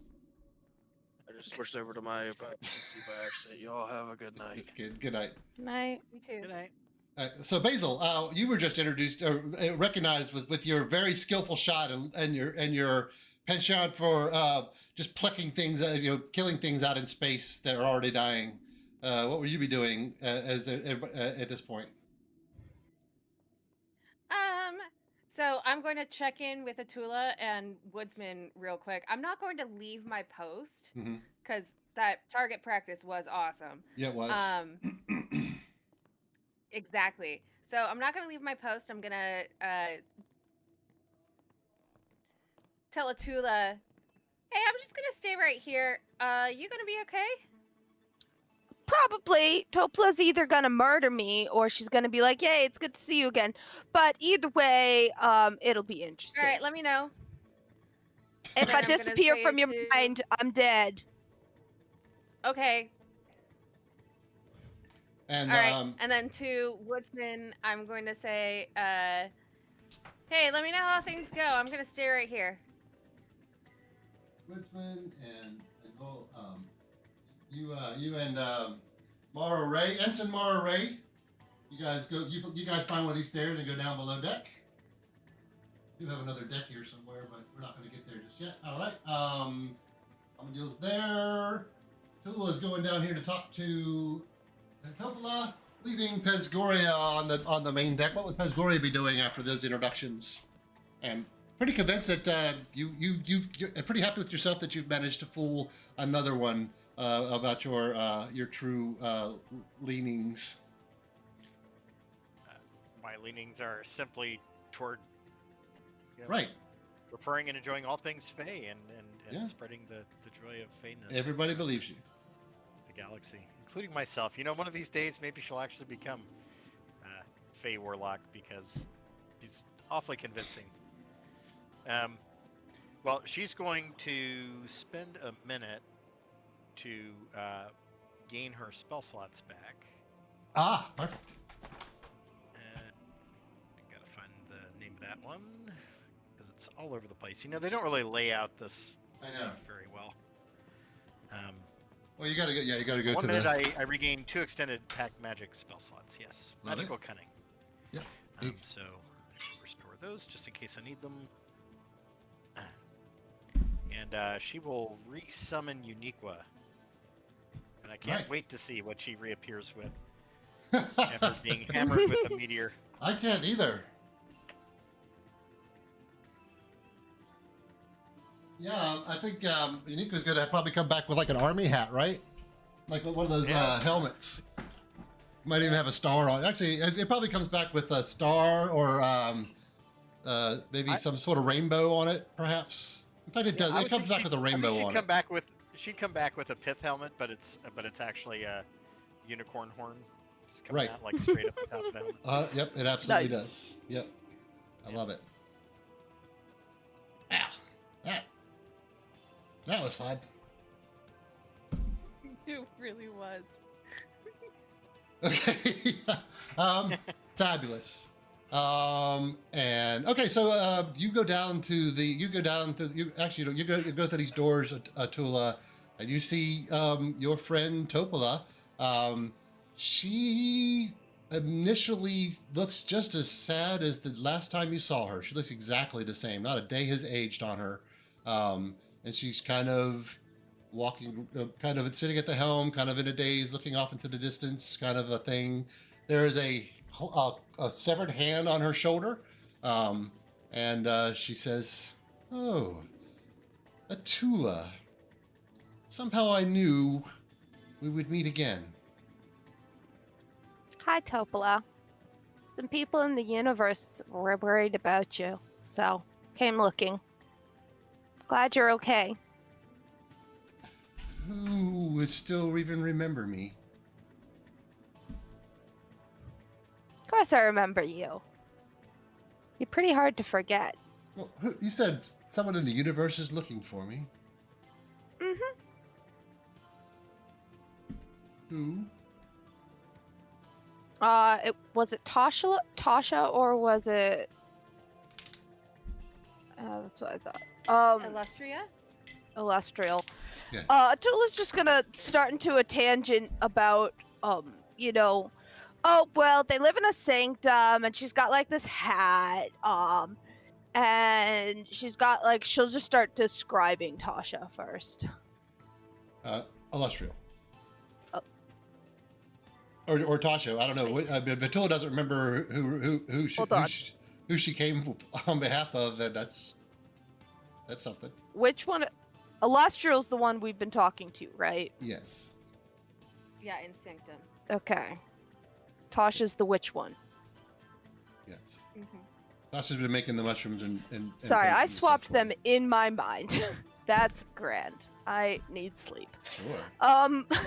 I just switched over to my by accident. Y'all have a good night. Good night. Night. Me too. Good night. So Basil, you were just introduced or recognized with your very skillful shot and your penchant for just plucking things, killing things out in space that are already dying. What will you be doing at this point? So I'm going to check in with Atula and Woodsman real quick. I'm not going to leave my post Mm-hmm. because that target practice was awesome. Yeah, it was. Exactly. So I'm not going to leave my post. I'm going to tell Atula, hey, I'm just going to stay right here. You going to be okay? Probably Topolah's either gonna murder me or she's gonna be like, "Yay, it's good to see you again." But either way, it'll be interesting. All right, let me know. If And I I'm gonna disappear say from it your to- mind, I'm dead. Okay. And All right. And then to Woodsman, I'm going to say, hey, let me know how things go. I'm going to stay right here. Woodsman and Bull, you and Mara Ray, Ensign Mara Ray, you guys go. You guys find one of these stairs and go down below deck. We do have another deck here somewhere, but we're not going to get there just yet. All right. Amadil's there. Tula is going down here to talk to Topolah, leaving Pesgoria on the main deck. What would Pesgoria be doing after those introductions? And pretty convinced that you're pretty happy with yourself that you've managed to fool another one about your true leanings. My leanings are simply toward Right. preferring and enjoying all things Fey and Yeah. spreading the joy of Feyness. Everybody believes you. The galaxy, including myself. You know, one of these days, maybe she'll actually become Fey Warlock because she's awfully convincing. Well, she's going to spend a minute to gain her spell slots back. Ah, perfect. I gotta find the name of that one because it's all over the place. You know, they don't really lay out this I know. very well. Well, you gotta go. Yeah, you gotta go 1 to minute, the. I regain 2 extended pack magic spell slots. Yes, Love it. magical cunning. Yep. So restore those just in case I need them. And she will re-summon Uniqua. And I can't Right. wait to see what she reappears with after being hammered with a meteor. I can't either. Yeah, I think Uniqua's gonna probably come back with like an army hat, right? Like one of those helmets. Might even have a star on. Actually, it probably comes back with a star or maybe some sort of rainbow on it, perhaps. In fact, it does. I It would comes think back with a rainbow she'd on come it. back with she'd come back with a pith helmet, but it's actually a unicorn horn. just coming Right. out like straight up the top of the helmet. Yep, it absolutely Nice. does. Yep. I love it. Ow. That was fun. It really was. Okay. Fabulous. And okay, so you go down to you go through these doors, Atula, and you see your friend Topolah. She initially looks just as sad as the last time you saw her. She looks exactly the same. Not a day has aged on her. And she's kind of walking, kind of sitting at the helm, kind of in a daze, looking off into the distance, kind of a thing. There is a severed hand on her shoulder, and she says, "Oh, Atula. Somehow I knew we would meet again." Hi, Topolah. Some people in the universe were worried about you, so came looking. Glad you're okay. Who would still even remember me? Of course I remember you. You're pretty hard to forget. Well, you said someone in the universe is looking for me. Mm-hmm. Who? Was it Tasha, or was it... that's what I thought. Illustria? Illustrial. Yeah. Atula's just gonna start into a tangent about, oh, well, they live in a sanctum, and she's got, like, this hat, and she's got, like, she'll just start describing Tasha first. Illustrial. Or Tasha, I don't know. Atula doesn't remember who she came on behalf of. That's something. Which one? Illustrial's the one we've been talking to, right? Yes. Yeah, Instinctum. Okay. Tasha's the which one? Yes. Mm-hmm. Tasha's been making the mushrooms and Sorry, I potions and swapped stuff them in my mind. That's grand. I need sleep. for her. Sure.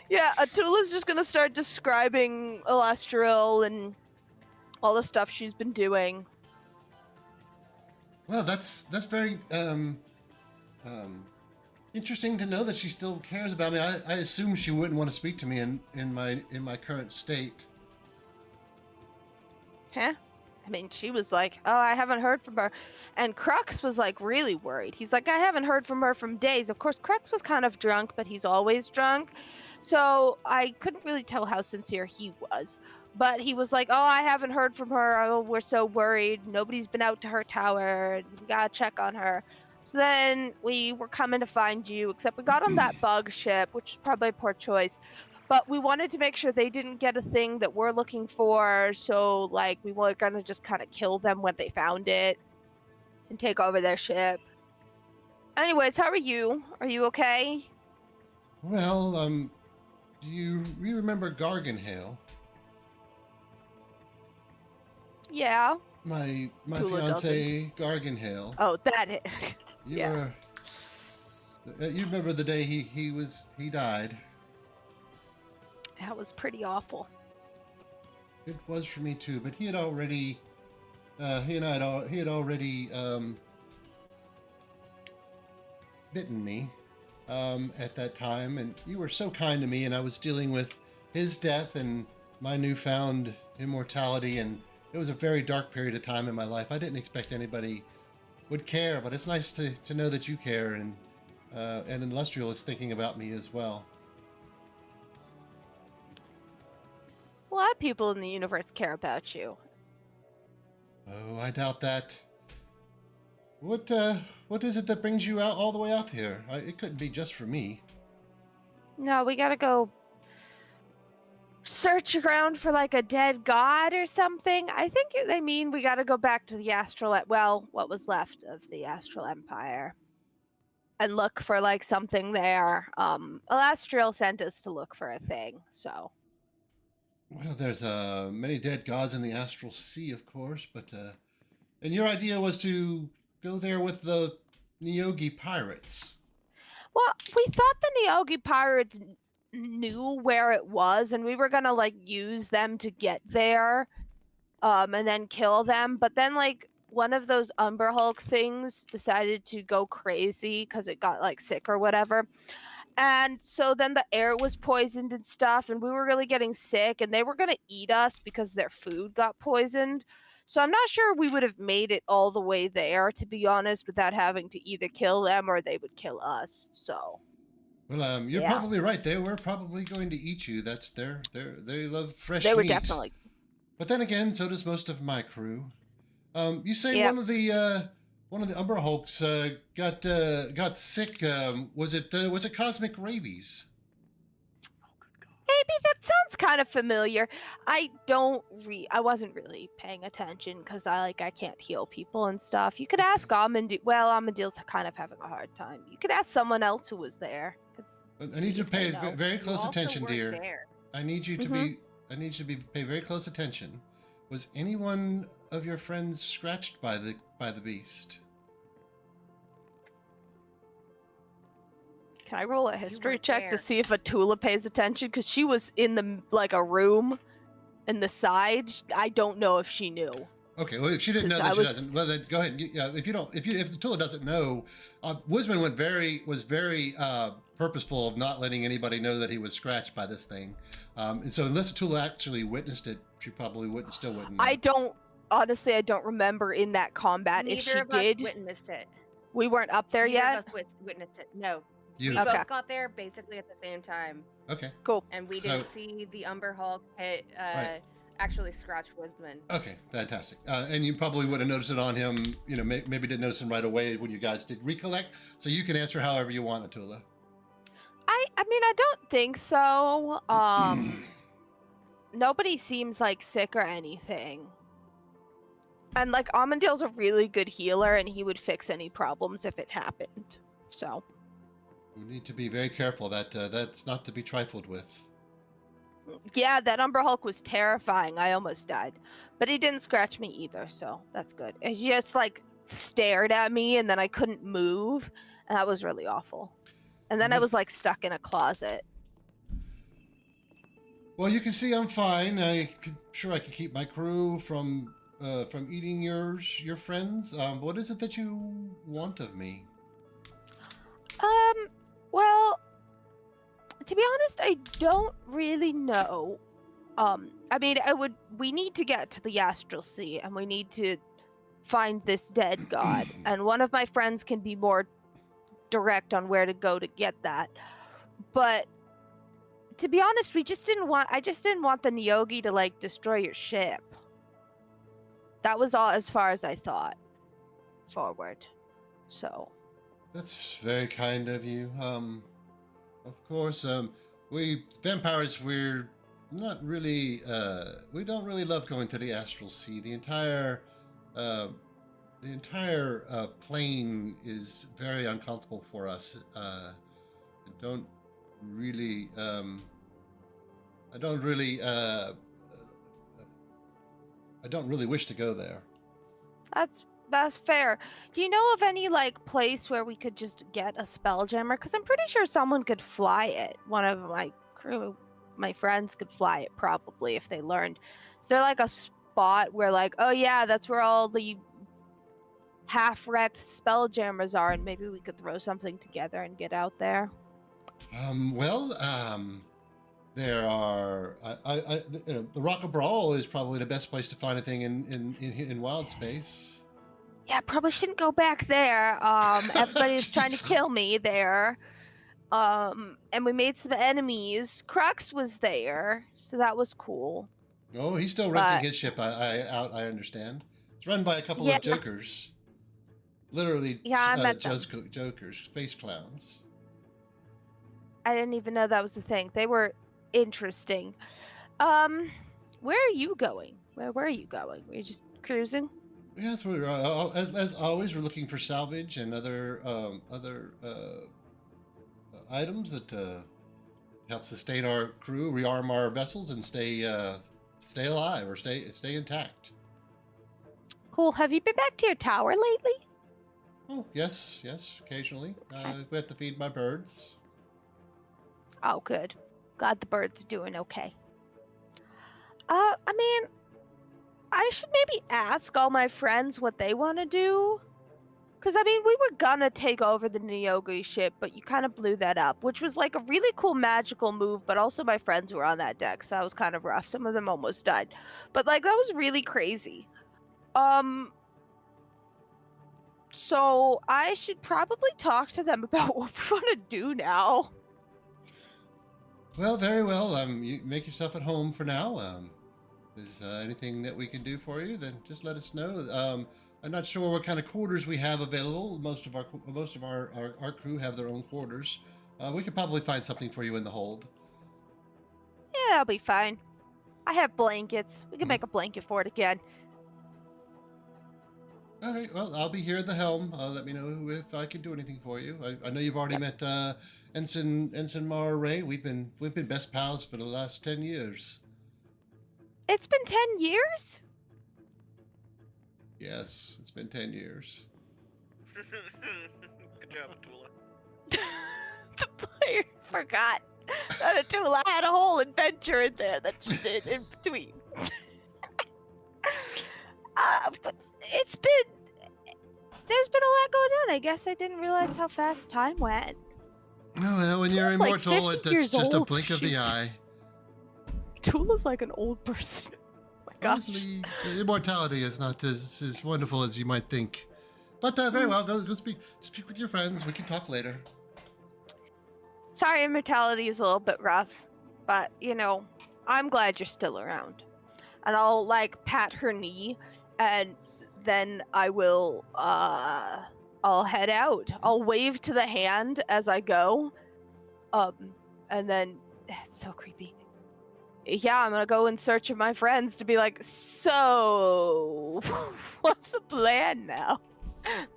Yeah, Atula's just gonna start describing Illustrial and all the stuff she's been doing. Well, that's very interesting to know that she still cares about me. I assume she wouldn't want to speak to me in my current state. Huh? I mean, she was like, oh, I haven't heard from her. And Crux was like really worried. He's like, I haven't heard from her from days. Of course, Crux was kind of drunk, but he's always drunk. So I couldn't really tell how sincere he was. But he was like, oh, I haven't heard from her. Oh, we're so worried. Nobody's been out to her tower. We gotta check on her. So then we were coming to find you, except we got on that bug ship, which is probably a poor choice. But we wanted to make sure they didn't get a thing that we're looking for. So, like, we were going to just kind of kill them when they found it and take over their ship. Anyways, how are you? Are you okay? Well, do you remember Garganhale? Yeah. My Tula fiance, Garganhale. Oh, that it. You yeah. you remember the day he died? That was pretty awful. It was for me too, but he had already, he had already bitten me at that time, and you were so kind to me, and I was dealing with his death and my newfound immortality, and it was a very dark period of time in my life. I didn't expect anybody would care, but it's nice to know that you care, and Illustrial is thinking about me as well. A lot of people in the universe care about you. Oh, I doubt that. What is it that brings you out all the way out here? It couldn't be just for me. No, we gotta go search around for like a dead god or something. I think they mean we gotta go back to the Astral, what was left of the Astral Empire, and look for like something there. Elastriel sent us to look for a thing, so. Well, there's many dead gods in the Astral Sea, of course, but and your idea was to go there with the Neogi pirates. Well, we thought the Neogi pirates knew where it was, and we were gonna like use them to get there, and then kill them. But then like one of those Umber Hulk things decided to go crazy because it got like sick or whatever. And so then the air was poisoned and stuff, and we were really getting sick, and they were gonna eat us because their food got poisoned. So I'm not sure we would have made it all the way there, to be honest, without having to either kill them or they would kill us. So Well, you're Yeah. probably right. They were probably going to eat you. That's they love fresh they were meat. definitely. But then again, so does most of my crew. You say Yep. one of the Umber Hulks got sick. Was it cosmic rabies? Maybe that sounds kind of familiar. I wasn't really paying attention because I can't heal people and stuff. You could ask Amandil. Well, Amandil's kind of having a hard time. You could ask someone else who was there. I need you to pay very You close also attention, weren't dear. there. I need you to pay very close attention. Was anyone of your friends scratched by the beast? Can I roll a history weren't check to there. see if Atula pays attention? Because she was in a room in the side. I don't know if she knew. Okay, well, if she didn't know, 'Cause then I she was- doesn't. Well, then go ahead. If Atula doesn't know, Wisman was very purposeful of not letting anybody know that he was scratched by this thing, and so unless Atula actually witnessed it, she probably still wouldn't know. I don't remember in that combat if Neither she of did. us witnessed it. We weren't up there Neither yet. of us witnessed it. No. You We Okay. both got there basically at the same time, okay? Cool. and we So- didn't see the Umber Hulk hit Right. actually scratch Wisman. Okay, fantastic. And you probably would have noticed it on him. You know, maybe didn't notice him right away when you guys did recollect. So you can answer however you want, Atula. I mean, I don't think so. Nobody seems like sick or anything. And like Amandil's a really good healer, and he would fix any problems if it happened. So You need to be very careful. That's not to be trifled with. yeah, that Umber Hulk was terrifying. I almost died, but he didn't scratch me either, so that's good. He just like stared at me, and then I couldn't move, and that was really awful. And then I was like stuck in a closet. Well, you can see I'm fine. Sure I can keep my crew from eating your friends. What is it that you want of me? Well, to be honest, I don't really know. I mean, we need to get to the Astral Sea, and we need to find this dead god. And one of my friends can be more direct on where to go to get that. But to be honest, I just didn't want the Nyogi to like destroy your ship. That was all as far as I thought forward. So That's very kind of you. Of course, we vampires, we're not really, we don't really love going to the Astral Sea. The entire plane is very uncomfortable for us. I don't really wish to go there. that's fair. Do you know of any like place where we could just get a spelljammer? Because I'm pretty sure someone could fly it. One of my crew, my friends could fly it probably if they learned. Is there like a spot where like, oh yeah, that's where all the half-wrecked spelljammers are, and maybe we could throw something together and get out there? There are. The Rock of Brawl is probably the best place to find a thing in Wildspace. Yeah, probably shouldn't go back there. Everybody's trying to kill me there. And we made some enemies. Crux was there, so that was cool. Oh, he's still renting his ship. I understand. It's run by a couple of jokers. Literally, Yeah, I met them. jokers, space clowns. I didn't even know that was a thing. They were interesting. Where are you going? Where were you going? Were you just cruising? Yeah, that's what as always, we're looking for salvage and other items that help sustain our crew, rearm our vessels, and stay alive or stay intact. Cool. Have you been back to your tower lately? Oh, yes, occasionally. Okay. We have to feed my birds. Oh, good. Glad the birds are doing okay. I mean, I should maybe ask all my friends what they want to do. Because, I mean, we were gonna take over the Nyogi ship, but you kind of blew that up, which was like a really cool magical move, but also my friends were on that deck, so that was kind of rough. Some of them almost died. But, like, that was really crazy. So I should probably talk to them about what we want to do now. Well, very well. You make yourself at home for now. If there's anything that we can do for you, then just let us know. I'm not sure what kind of quarters we have available. Most of our crew have their own quarters. We could probably find something for you in the hold. Yeah, that'll be fine. I have blankets. We can make a blanket for it again. All right. Well, I'll be here at the helm. Let me know if I can do anything for you. I know you've already met Ensign Mara Ray. We've been best pals for the last 10 years. It's been 10 years? Yes, it's been 10 years. Good job, Atula. The player forgot that Atula had a whole adventure in there that she did in between. But there's been a lot going on. I guess I didn't realize how fast time went. Oh, well, when you're Like immortal, 50 it's years just a old. blink of the eye. Tula's like an old person. Oh my gosh. Honestly, immortality is not as wonderful as you might think. But very well, go speak with your friends. We can talk later. Sorry, immortality is a little bit rough, but I'm glad you're still around. And I'll like pat her knee, and then I will I'll head out. I'll wave to the hand as I go. And then it's so creepy. Yeah, I'm gonna go in search of my friends to be like, so what's the plan now?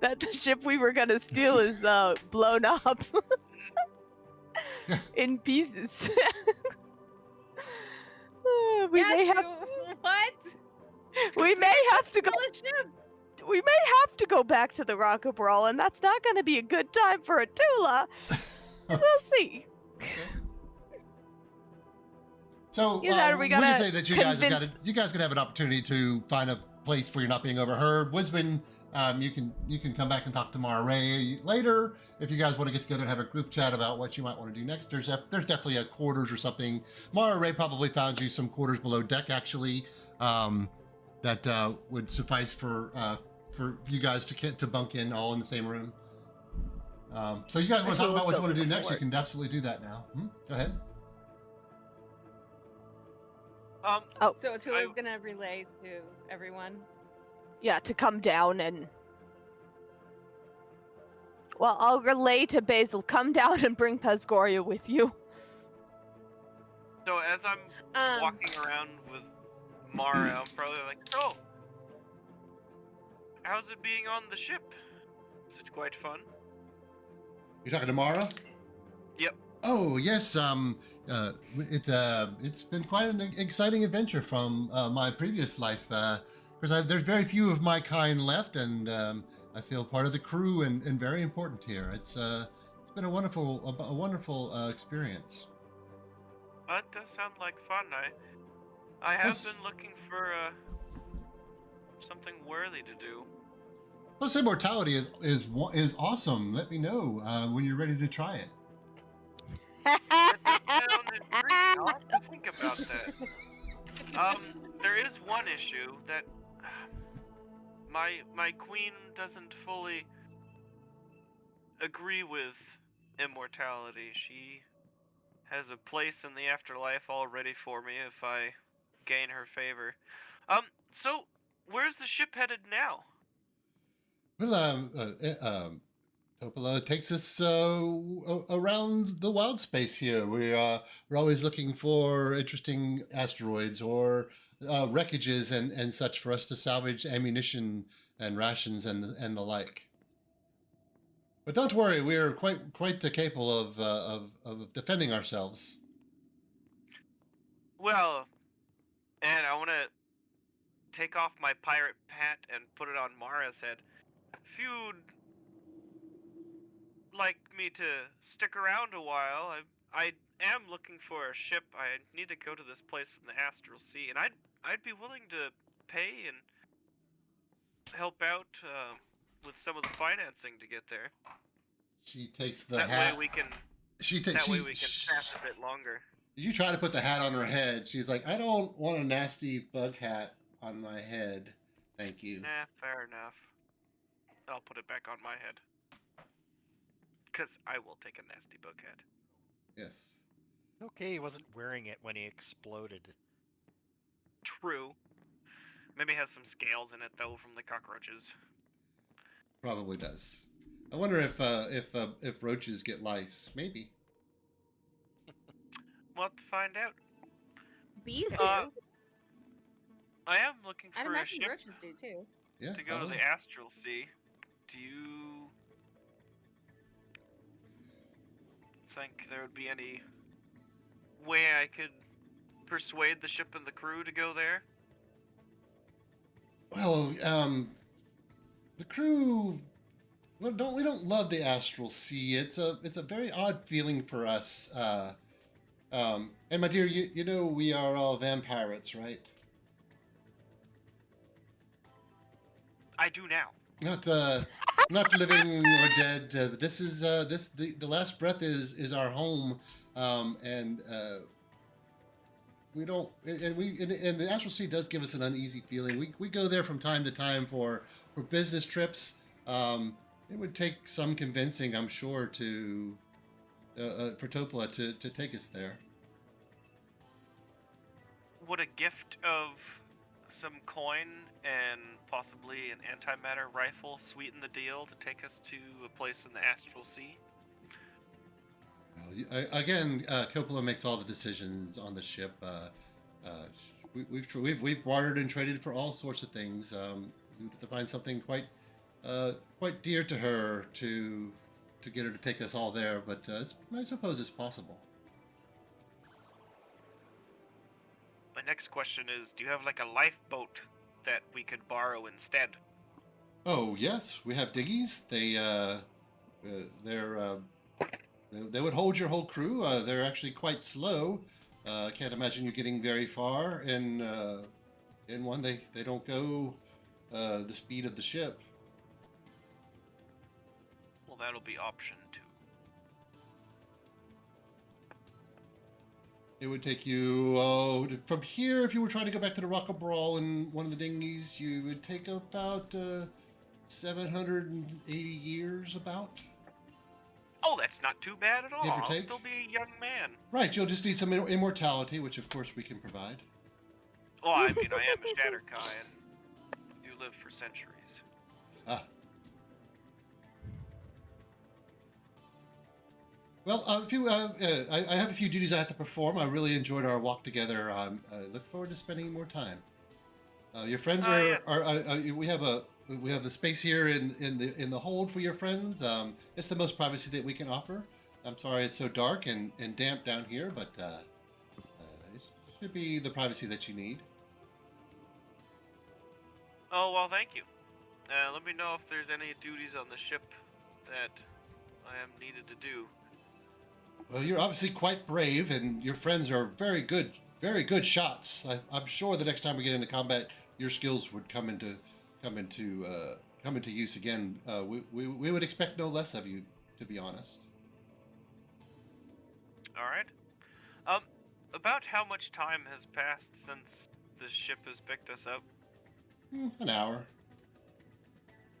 That the ship we were gonna steal is blown up in pieces. We may have to go. We may have to go back to the Rock of Brawl, and that's not going to be a good time for Atula. We'll see. So we can say that you guys could have an opportunity to find a place where you're not being overheard. Wisman, you can come back and talk to Mara Ray later if you guys want to get together and have a group chat about what you might want to do next. There's definitely a quarters or something. Mara Ray probably found you some quarters below deck actually that would suffice for you guys to bunk in all in the same room. So you guys want to talk about what you want to do next? You can absolutely do that now. Go ahead. So Atula's gonna relay to everyone. Yeah, to come down and... Well, I'll relay to Basil. Come down and bring Pesgoria with you. So as I'm walking around with Mara, I'm probably like, so, how's it being on the ship? Is it quite fun? You're talking to Mara? Yep. Oh, yes. It's been quite an exciting adventure from my previous life. Because there's very few of my kind left, and I feel part of the crew and very important here. It's been a wonderful experience. That does sound like fun. I have been looking for something worthy to do. Plus, immortality is awesome. Let me know when you're ready to try it. That does sound intriguing. I'll have to think about that. There is one issue that my queen doesn't fully agree with immortality. She has a place in the afterlife all ready for me if I gain her favor. So where's the ship headed now? Well, Topolah takes us around the Wildspace here. We're always looking for interesting asteroids or wreckages and such for us to salvage ammunition and rations and the like. But don't worry, we are quite capable of defending ourselves. Well, and I want to take off my pirate hat and put it on Mara's head. If you'd like me to stick around a while, I'd am looking for a ship. I need to go to this place in the Astral Sea, and I'd be willing to pay and help out with some of the financing to get there. She takes the That hat. way we can. She takes. That way we can pass a bit longer. You try to put the hat on her head. She's like, I don't want a nasty bug hat on my head. Thank you. Fair enough. I'll put it back on my head. Because I will take a nasty bug hat. Yes. Okay, he wasn't wearing it when he exploded. True. Maybe it has some scales in it, though, from the cockroaches. Probably does. I wonder if roaches get lice. Maybe. We'll have to find out. Bees do. I am looking I'd for a imagine ship roaches do too. Yeah. to go to the Astral Sea. Do you think there would be any way I could persuade the ship and the crew to go there? Well, the crew. Well, we don't love the Astral Sea. It's a very odd feeling for us. And my dear, you know we are all vampirates, right? I do now. Not living or dead. This is the last breath is our home, and we don't. And the Astral Sea does give us an uneasy feeling. We go there from time to time for business trips. It would take some convincing, I'm sure, to for Topolah to take us there. Would a gift of some coin and possibly an antimatter rifle sweeten the deal to take us to a place in the Astral Sea? Well, again, Topolah makes all the decisions on the ship. We've bartered and traded for all sorts of things. We have to find something quite dear to her to get her to take us all there, but I suppose it's possible. My next question is, do you have like a lifeboat that we could borrow instead? Oh yes, we have diggies. They would hold your whole crew. They're actually quite slow. Can't imagine you getting very far in one. They don't go the speed of the ship. Well, that'll be option 2. It would take you from here, if you were trying to go back to the Rock of Brawl in one of the dinghies, you would take about 780 years about. Oh, that's not too bad at all. Give or I'll take. still be a young man. Right, you'll just need some immortality, which of course we can provide. Well, I mean, I am a Shatterkai and you live for centuries. Ah. Well, I have a few duties I have to perform. I really enjoyed our walk together. I look forward to spending more time. Your friends we have the space here in the hold for your friends. It's the most privacy that we can offer. I'm sorry it's so dark and damp down here, but it should be the privacy that you need. Oh, well, thank you. Let me know if there's any duties on the ship that I am needed to do. Well, you're obviously quite brave, and your friends are very good shots. I'm sure the next time we get into combat, your skills would come into use again. We would expect no less of you, to be honest. All right. About how much time has passed since the ship has picked us up? An hour.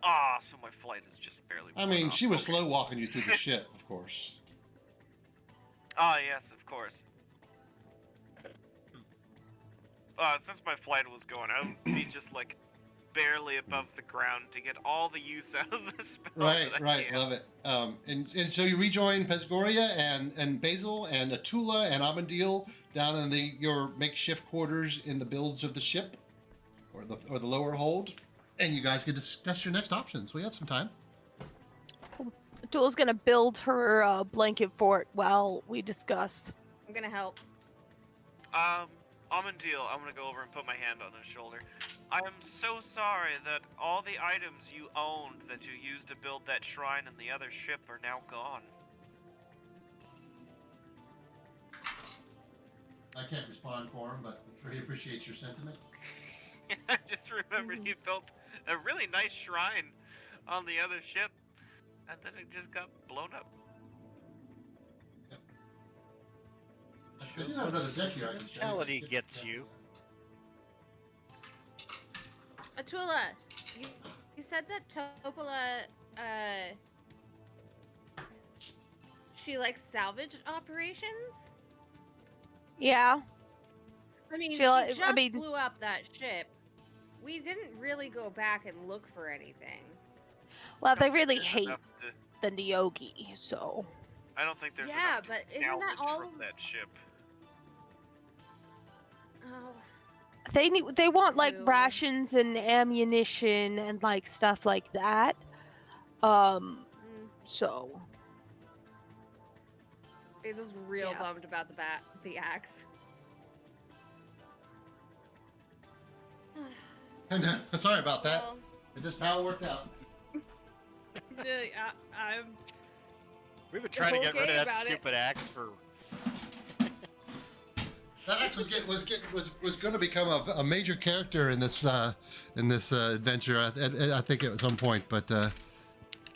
Ah, so my flight is just barely. I mean, off. she was Okay. slow walking you through the ship, of course. Ah, yes, of course. Since my flight was going, I would be just like barely above the ground to get all the use out of the spell. Right, that I right, can. love it. And so you rejoin Pesgoria and Basil and Atula and Amandil down in your makeshift quarters in the builds of the ship, or the lower hold, and you guys can discuss your next options. We have some time. Atula's gonna build her blanket fort while we discuss. I'm gonna help. Amandil, I'm gonna go over and put my hand on his shoulder. I am so sorry that all the items you owned that you used to build that shrine in the other ship are now gone. can't respond for him, but I'm sure he appreciates your sentiment. I just remembered he built a really nice shrine on the other ship, and then it just got blown up. I do have another deck here. I can show you. Mentality gets you. Atula, you said that Topolah, she likes salvage operations? Yeah. I mean, She she li- just I mean- blew up that ship. We didn't really go back and look for anything. Well, they I don't think really there's hate enough to- the Nyogi, so. I don't think there's Yeah, enough to but isn't that salvage all- from that ship. Oh, They want like Ew. rations and ammunition and like stuff like that. So Basil's real Yeah. bummed about the axe. And, sorry about that. Well, It's just how it worked out. I'm We've been trying to get rid okay of that about it. stupid axe for. That axe was going to become a major character in this adventure. I think at some point, but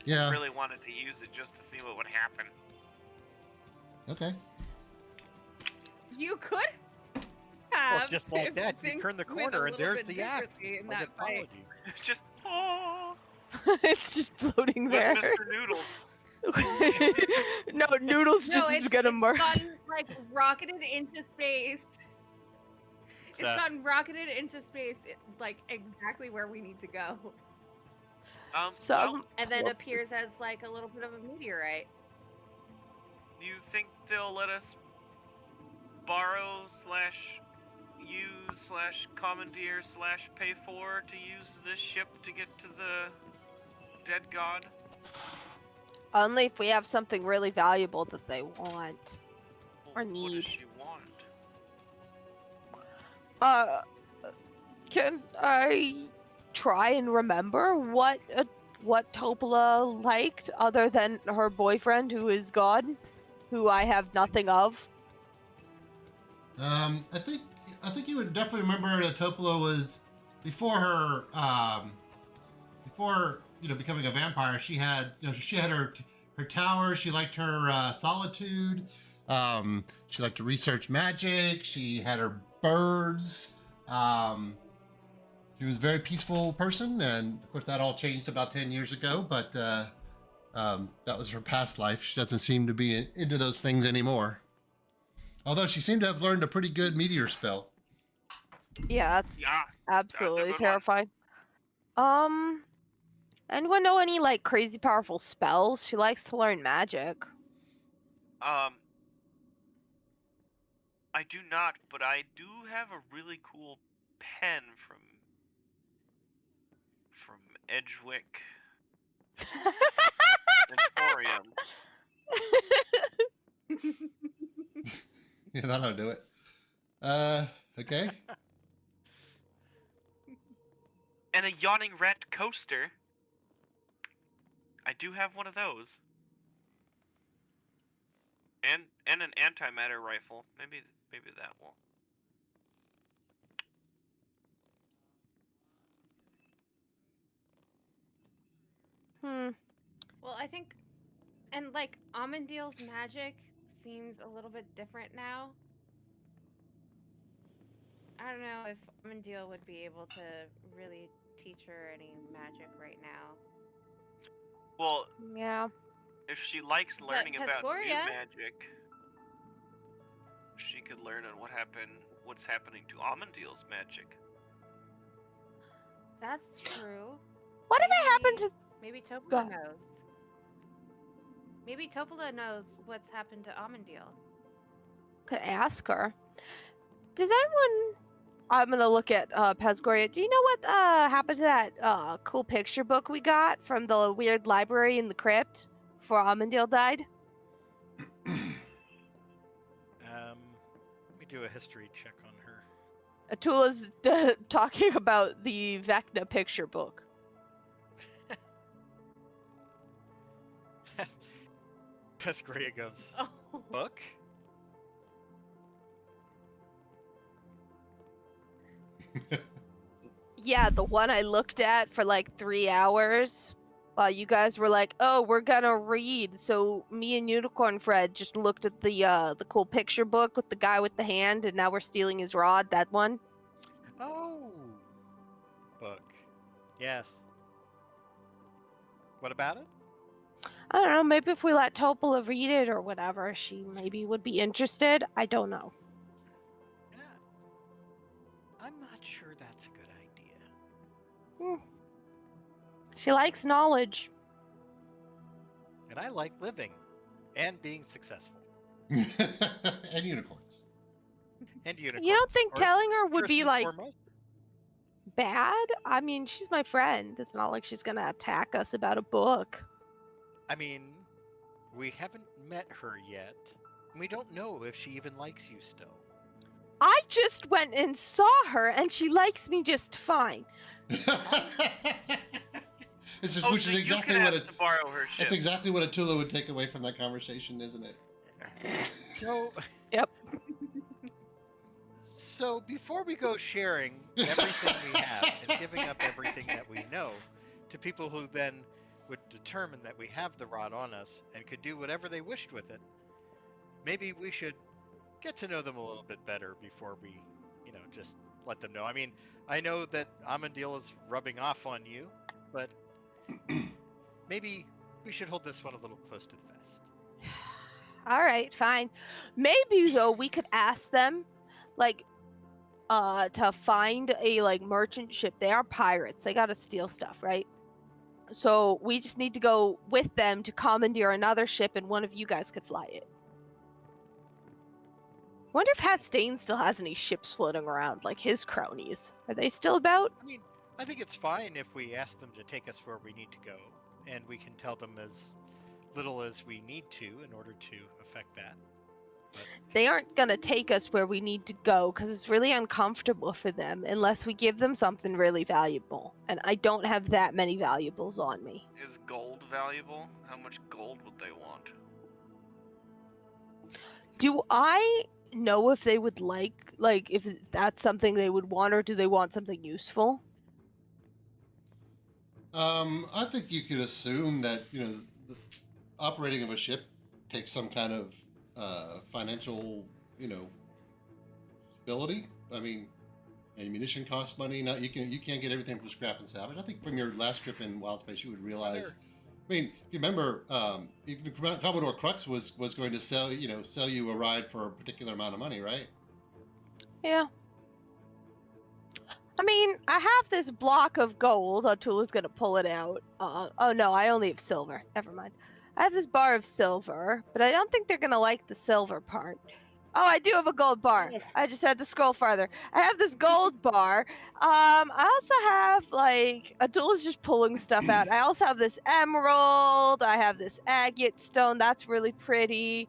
yeah. I really wanted to use it just to see what would happen. Okay. You could Well, have. just like if that, you things turn the went a corner and little there's bit the axe. differently in Like that it followed fight. you. Just oh, it's just floating with there. Mr. Noodles. No, Noodles No, just it's gonna mark. gotten like rocketed into space. It's So- gotten rocketed into space, like exactly where we need to go, Well, Some and then poor appears as like a little bit of a meteorite. you think they'll let us borrow / use / commandeer / pay for to use this ship to get to the dead god? Only if we have something really valuable that they want. Or What need. does she want? Can I try and remember what Topolah liked other than her boyfriend, who is God, who I have nothing of? I think you would definitely remember that Topolah was before her becoming a vampire. She had her tower. She liked her solitude. She liked to research magic. She had her birds. She was a very peaceful person, and of course that all changed about 10 years ago. But that was her past life. She doesn't seem to be into those things anymore. Although she seemed to have learned a pretty good meteor spell. Yeah, that's Yeah. absolutely good one. terrifying. Anyone know any like crazy powerful spells? She likes to learn magic. I do not, but I do have a really cool pen from Edgewick Emporium. Yeah, that'll do it. Okay. And a yawning rat coaster. I do have one of those. And an antimatter rifle. Maybe that will. Well, I think, and like Amandiel's magic seems a little bit different now. I don't know if Amandiel would be able to really teach her any magic right now. Well, Yeah. if she likes learning about new Pescoria- magic, she could learn on what's happening to Amandiel's magic. That's true. Whatever happened to? Maybe Go Topolah ahead. knows. Maybe Topolah knows what's happened to Amandiel. Could ask her. Does anyone? I'm gonna look at Pesgoria. Do you know what happened to that cool picture book we got from the weird library in the crypt before Amandiel died? Let me do a history check on her. Atula's talking about the Vecna picture book. Pescoria goes, Oh. book? Yeah, the one I looked at for like 3 hours while you guys were like, "Oh, we're gonna read." So me and Unicorn Fred just looked at the cool picture book with the guy with the hand, and now we're stealing his rod. That one. Oh, book. Yes. What about it? I don't know. Maybe if we let Topolah read it or whatever, she maybe would be interested. I don't know. Yeah. I'm not sure that's a good idea. She likes knowledge. And I like living and being successful. And unicorns. And unicorns. You don't think of course, telling her would first be and like foremost. bad? I mean, she's my friend. It's not like she's gonna attack us about a book. I mean, we haven't met her yet. And we don't know if she even likes you still. I just went and saw her, and she likes me just fine. It's just, Oh, which so is you exactly could what ask to borrow her ship. that's exactly what Atula would take away from that conversation, isn't it? So. Yep. So before we go sharing everything we have and giving up everything that we know to people who then would determine that we have the rod on us and could do whatever they wished with it, maybe we should get to know them a little bit better before we, just let them know. I mean, I know that Amandil is rubbing off on you, but maybe we should hold this one a little close to the vest. All right, fine. Maybe though we could ask them, like, to find a merchant ship. They are pirates. They gotta steal stuff, right? So we just need to go with them to commandeer another ship, and one of you guys could fly it. Wonder if Hastain still has any ships floating around, like his cronies. Are they still about? I mean, I think it's fine if we ask them to take us where we need to go, and we can tell them as little as we need to in order to affect that. But They aren't gonna take us where we need to go because it's really uncomfortable for them unless we give them something really valuable. And I don't have that many valuables on me. Is gold valuable? How much gold would they want? Do I know if they would like if that's something they would want, or do they want something useful? I think you could assume that the operating of a ship takes some kind of financial stability. I mean, ammunition costs money. Not you can't get everything from scrap and salvage. I think from your last trip in Wildspace, you would realize. Sure. I mean, you remember, even Commodore Crux was going to sell you a ride for a particular amount of money, right? Yeah. I mean, I have this block of gold. Atula's gonna pull it out. Oh no, I only have silver. Never mind. I have this bar of silver, but I don't think they're gonna like the silver part. Oh, I do have a gold bar. I just had to scroll farther. I have this gold bar. I also have Atula's just pulling stuff out. I also have this emerald. I have this agate stone. That's really pretty.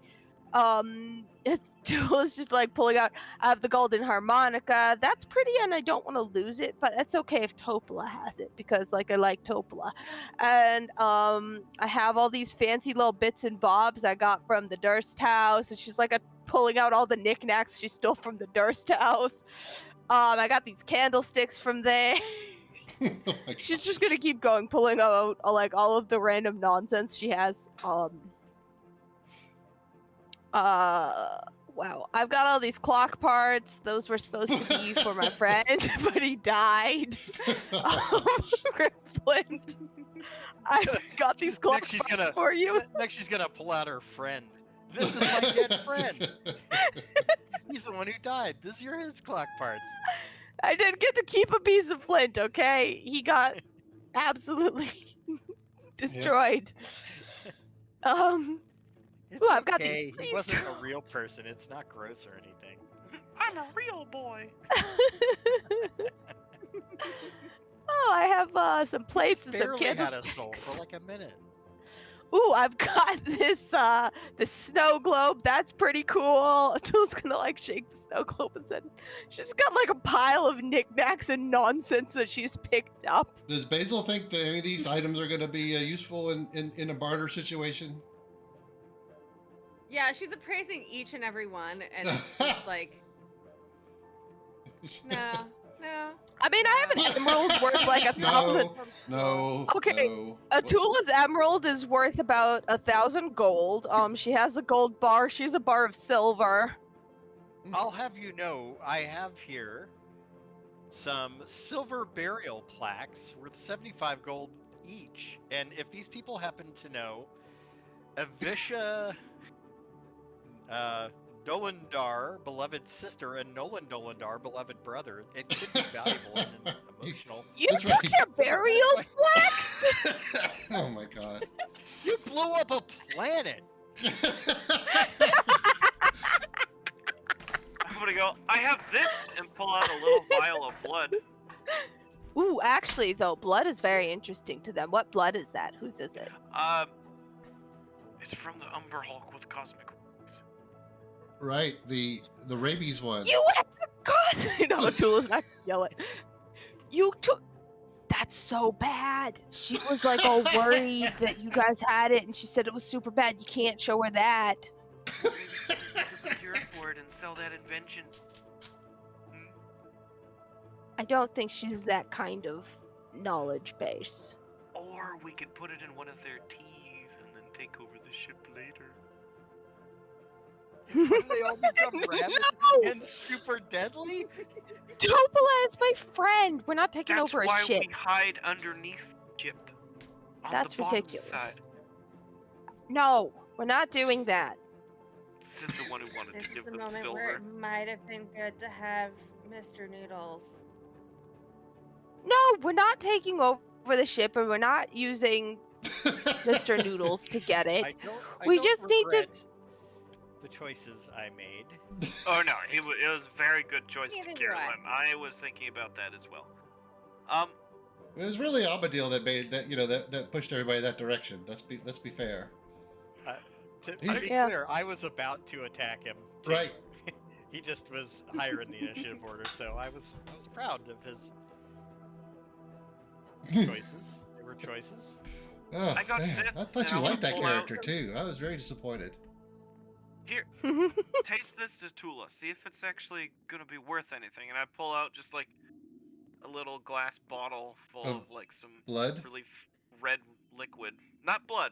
Atula's just pulling out. I have the golden harmonica. That's pretty, and I don't want to lose it, but it's okay if Topolah has it because I like Topolah. And I have all these fancy little bits and bobs I got from the Durst house, and she's pulling out all the knickknacks she stole from the Durst house. I got these candlesticks from there. Oh my She's gosh. just gonna keep going, pulling out all of the random nonsense she has. Wow. I've got all these clock parts. Those were supposed to be for my friend, but he died. Rip Flint. I've got these clock Next she's parts gonna- for you. Next, she's gonna pull out her friend. This is my dead friend. He's the one who died. These are his clock parts. I didn't get to keep a piece of Flint, okay? He got absolutely destroyed. It's Ooh, I've got these okay. He pretty wasn't a strong- real person. It's not gross or anything. I'm a real boy. Oh, I have some plates and some Barely had a candlesticks. soul for like a minute. Ooh, I've got this this snow globe. That's pretty cool. Atula's gonna shake the snow globe and said she's got a pile of knickknacks and nonsense that she's picked up. Does Basil think that any of these items are going to be useful in a barter situation? Yeah, she's appraising each and every one, and it's just no, No. I mean, I have an emerald worth like 1,000. No. Okay, No. Atula's emerald is worth about 1,000 gold. She has a gold bar. She's a bar of silver. I'll have you know, I have here some silver burial plaques worth 75 gold each. And if these people happen to know Avisha Dolendar, beloved sister, and Nolan Dolendar, beloved brother, it could be valuable and emotional. You That's took right. your burial plaques? Oh my god. You blew up a planet! I'm gonna go, I have this, and pull out a little vial of blood. Ooh, actually, though, blood is very interesting to them. What blood is that? Whose is it? It's from the Umber Hulk with cosmic wings. Right, the rabies one. You have God! No, Atula's not yelling. You took. That's so bad. She was like all worried that you guys had it, and she said it was super bad. You can't show her that. Maybe we can get a cure for it and sell that invention. I don't think she's that kind of knowledge base. Or we could put it in one of their teas and then take over the ship later. Wouldn't they all become rabid No! and super deadly? Topolah is my friend. We're not taking That's over a why ship. we hide underneath the ship. On That's the bottom ridiculous. Side. No, we're not doing that. This is the one who wanted This to is give the them moment silver. where it might have been good to have Mr. Noodles. No, we're not taking over the ship, and we're not using Mr. Noodles to get it. I We don't just need to- regret the choices I made. Oh no, it was a very good choice Neither to do kill I. him. I was thinking about that as well. It was really Abadil that made that, that pushed everybody that direction. Let's be fair. To He's- be Yeah. clear, I was about to attack him. too. Right. He just was higher in the initiative order, so I was proud of his choices. They were choices. Oh, I got man. this, I thought and you I wanna liked that pull out- character too. I was very disappointed. Here, taste this Atula. See if it's actually gonna be worth anything. And I pull out just like a little glass bottle full Of of like some blood? really red liquid. Not blood.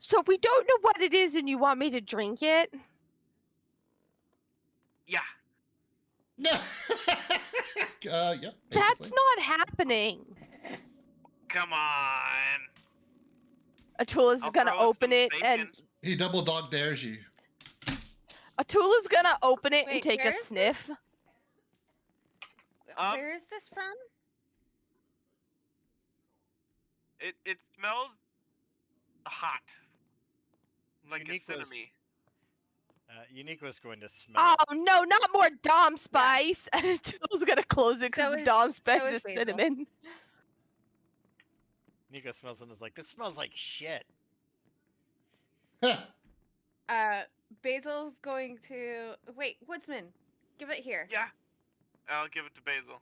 So we don't know what it is, and you want me to drink it? Yeah. Yep. That's basically. not happening. Come on. Atula's I'll gonna throw in open some it, and bacon. He double dog dares you. Atula's gonna open it and Wait, take a where is sniff. Where is this from? It smells hot. Like Unique a was- cinnamon. Unique was going to smell. Oh no, not more Dom spice! And Atula's gonna close it because So the is- Dom spice so is is Basil. cinnamon. Nico smells it and is like, this smells like shit. Basil's going to wait. Woodsman, give it here. Yeah. I'll give it to Basil.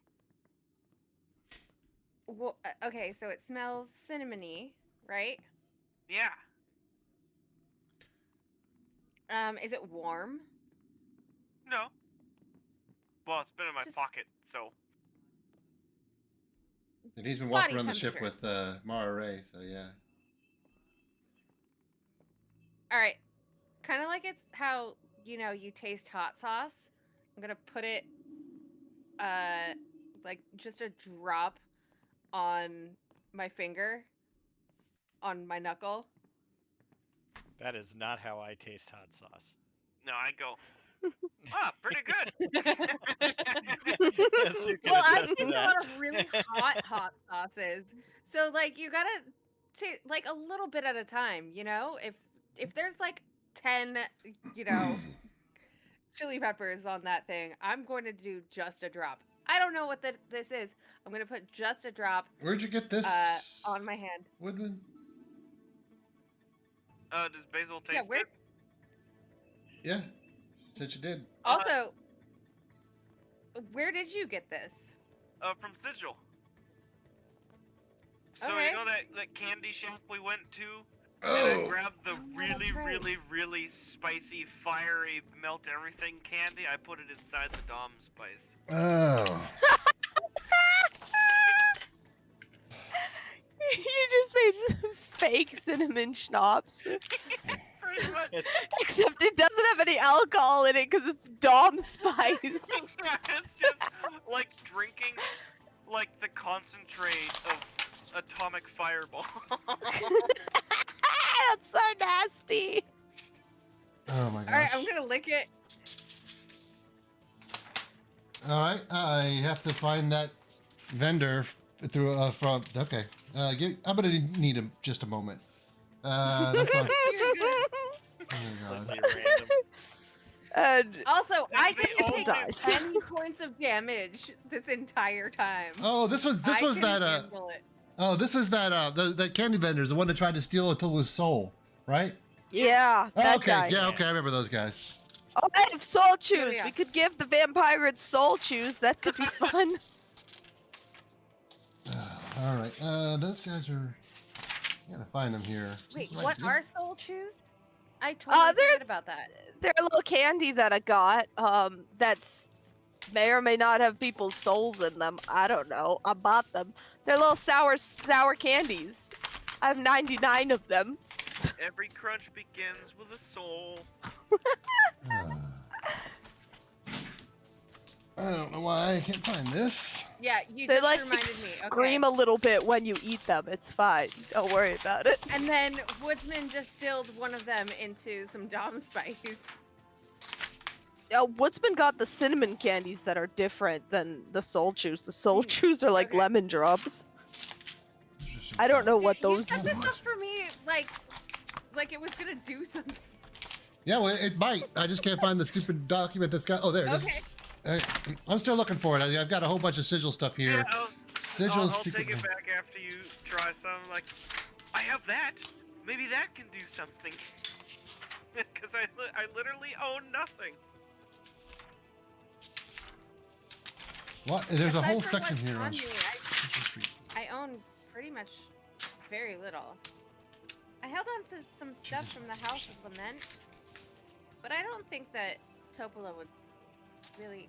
Well, okay, so it smells cinnamony, right? Yeah. Is it warm? No. Well, it's been in my Just- pocket, so. And he's been Body walking around the ship with temperature. Mara Ray, so yeah. All right. Kind of like it's how, you taste hot sauce. I'm going to put it like just a drop on my finger, on my knuckle. That is not how I taste hot sauce. No, I go. Ah, pretty good. Yes, you can Well, I've attest to seen a that. lot of really hot sauces. So like you got to like a little bit at a time, If there's like 10, chili peppers on that thing, I'm going to do just a drop. I don't know what this is. I'm going to put just a drop Where'd you get this? on my hand. Woodman? Does Basil taste Yeah, where it? Yeah. She said you did. also where did you get this? From Sigil. So Okay. you know that candy shop we went to And Oh. I grabbed the Oh, really, that's right. really, really spicy, fiery, melt everything candy. I put it inside the Dom spice. Oh. You just made fake cinnamon schnapps. Pretty much. Except it doesn't have any alcohol in it because it's Dom spice. It's just like drinking like the concentrate of atomic fireball. That's so nasty. Oh my gosh. All right, I'm gonna lick it. All right, I have to find that vendor through from. Okay, I'm gonna need just a moment. That's fine. You're good. Oh my god. Completely random. And Also, I They can all take dies. 10 points of damage this entire time. Oh, this was I can that. handle it. Oh, this is that. That candy vendor's the one that tried to steal Atula's soul, right? yeah, that okay, guy. yeah, okay, I remember those guys. Oh, I have soul chews. yeah. We could give the vampires soul chews. That could be fun. All right, those guys are. I gotta find them here. Wait, Right, what yeah. are soul chews? I totally they're- forget about that. They're a little candy that I got. That's may or may not have people's souls in them. I don't know. I bought them. They're little sour candies. I have 99 of them. Every crunch begins with a soul. I don't know why I can't find this. Yeah, you They just like reminded me. scream Okay. a little bit when you eat them. It's fine. Don't worry about it. And then Woodsman distilled one of them into some Dom spice. Woodsman got the cinnamon candies that are different than the soul chews. The soul Mm, chews are like okay. lemon drops. I don't know what Dude, you those. set this up for me like it was gonna do something. Yeah, well, it might. I just can't find the stupid document that's got. Oh, there it is. Okay. All right, I'm still looking for it. I've got a whole bunch of sigil stuff here. Yeah, Sigil I'll secret. take it back after you try some. Like, I have that. Maybe that can do something. Because I literally own nothing. What? There's a Aside whole from section what's here. on on me, Sigil Street. I own pretty much very little. I held on to some stuff from the House of Lament, but I don't think that Topolah would really,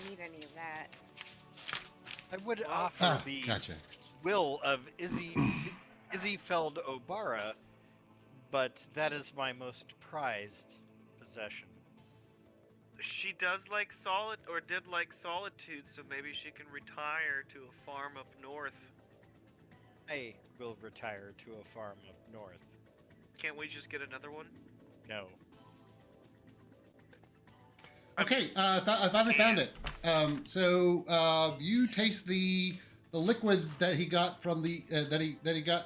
need any of that. I would offer Ah, the gotcha. will of Izzyfeld Obara, but that is my most prized possession. She does like did like solitude, so maybe she can retire to a farm up north. I will retire to a farm up north. Can't we just get another one? No. Okay, I finally found it. So you taste the liquid that he got from the that he got